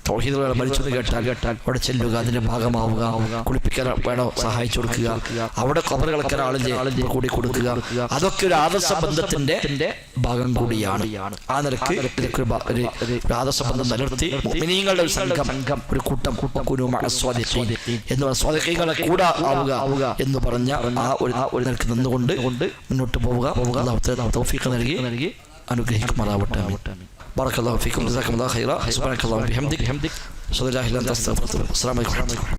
തൗഹീദുകൾ മരിച്ചെന്ന് കേട്ടാൽ അവിടെ ചെല്ലുക, അതിന്റെ ഭാഗമാവുക, കുളിപ്പിക്കാൻ വേണോ സഹായിച്ചു കൊടുക്കുക, അവിടെ ഖബർ കളക്കാൻ ആളിന്റെ കൂടി കൊടുക്കുക, അതൊക്കെ ഒരു ആദർശ ബന്ധത്തിന്റെ ഭാഗം കൂടിയാണ്. ആ നിലക്ക് ഒരു ആദർശ ബന്ധം നിലനിർത്തി മുഅ്മിനീങ്ങളുടെ ഒരു സംഘം ഒരു കൂട്ടം എന്ന് പറഞ്ഞ സ്വാദിഖീങ്ങളെ കൂടെ ആവുക എന്ന് പറഞ്ഞ ആ ഒരു നിലക്ക് നിന്നുകൊണ്ട് മുന്നോട്ട് പോവുക. തൗഫീഖ് നൽകി അനുഗ്രഹിക്കുമാറാവട്ടെ. بارك الله فيكم جزاكم الله خيرا. سبحانك اللهم وبحمدك اشهد ان لا اله الا انت استغفرك. السلام عليكم.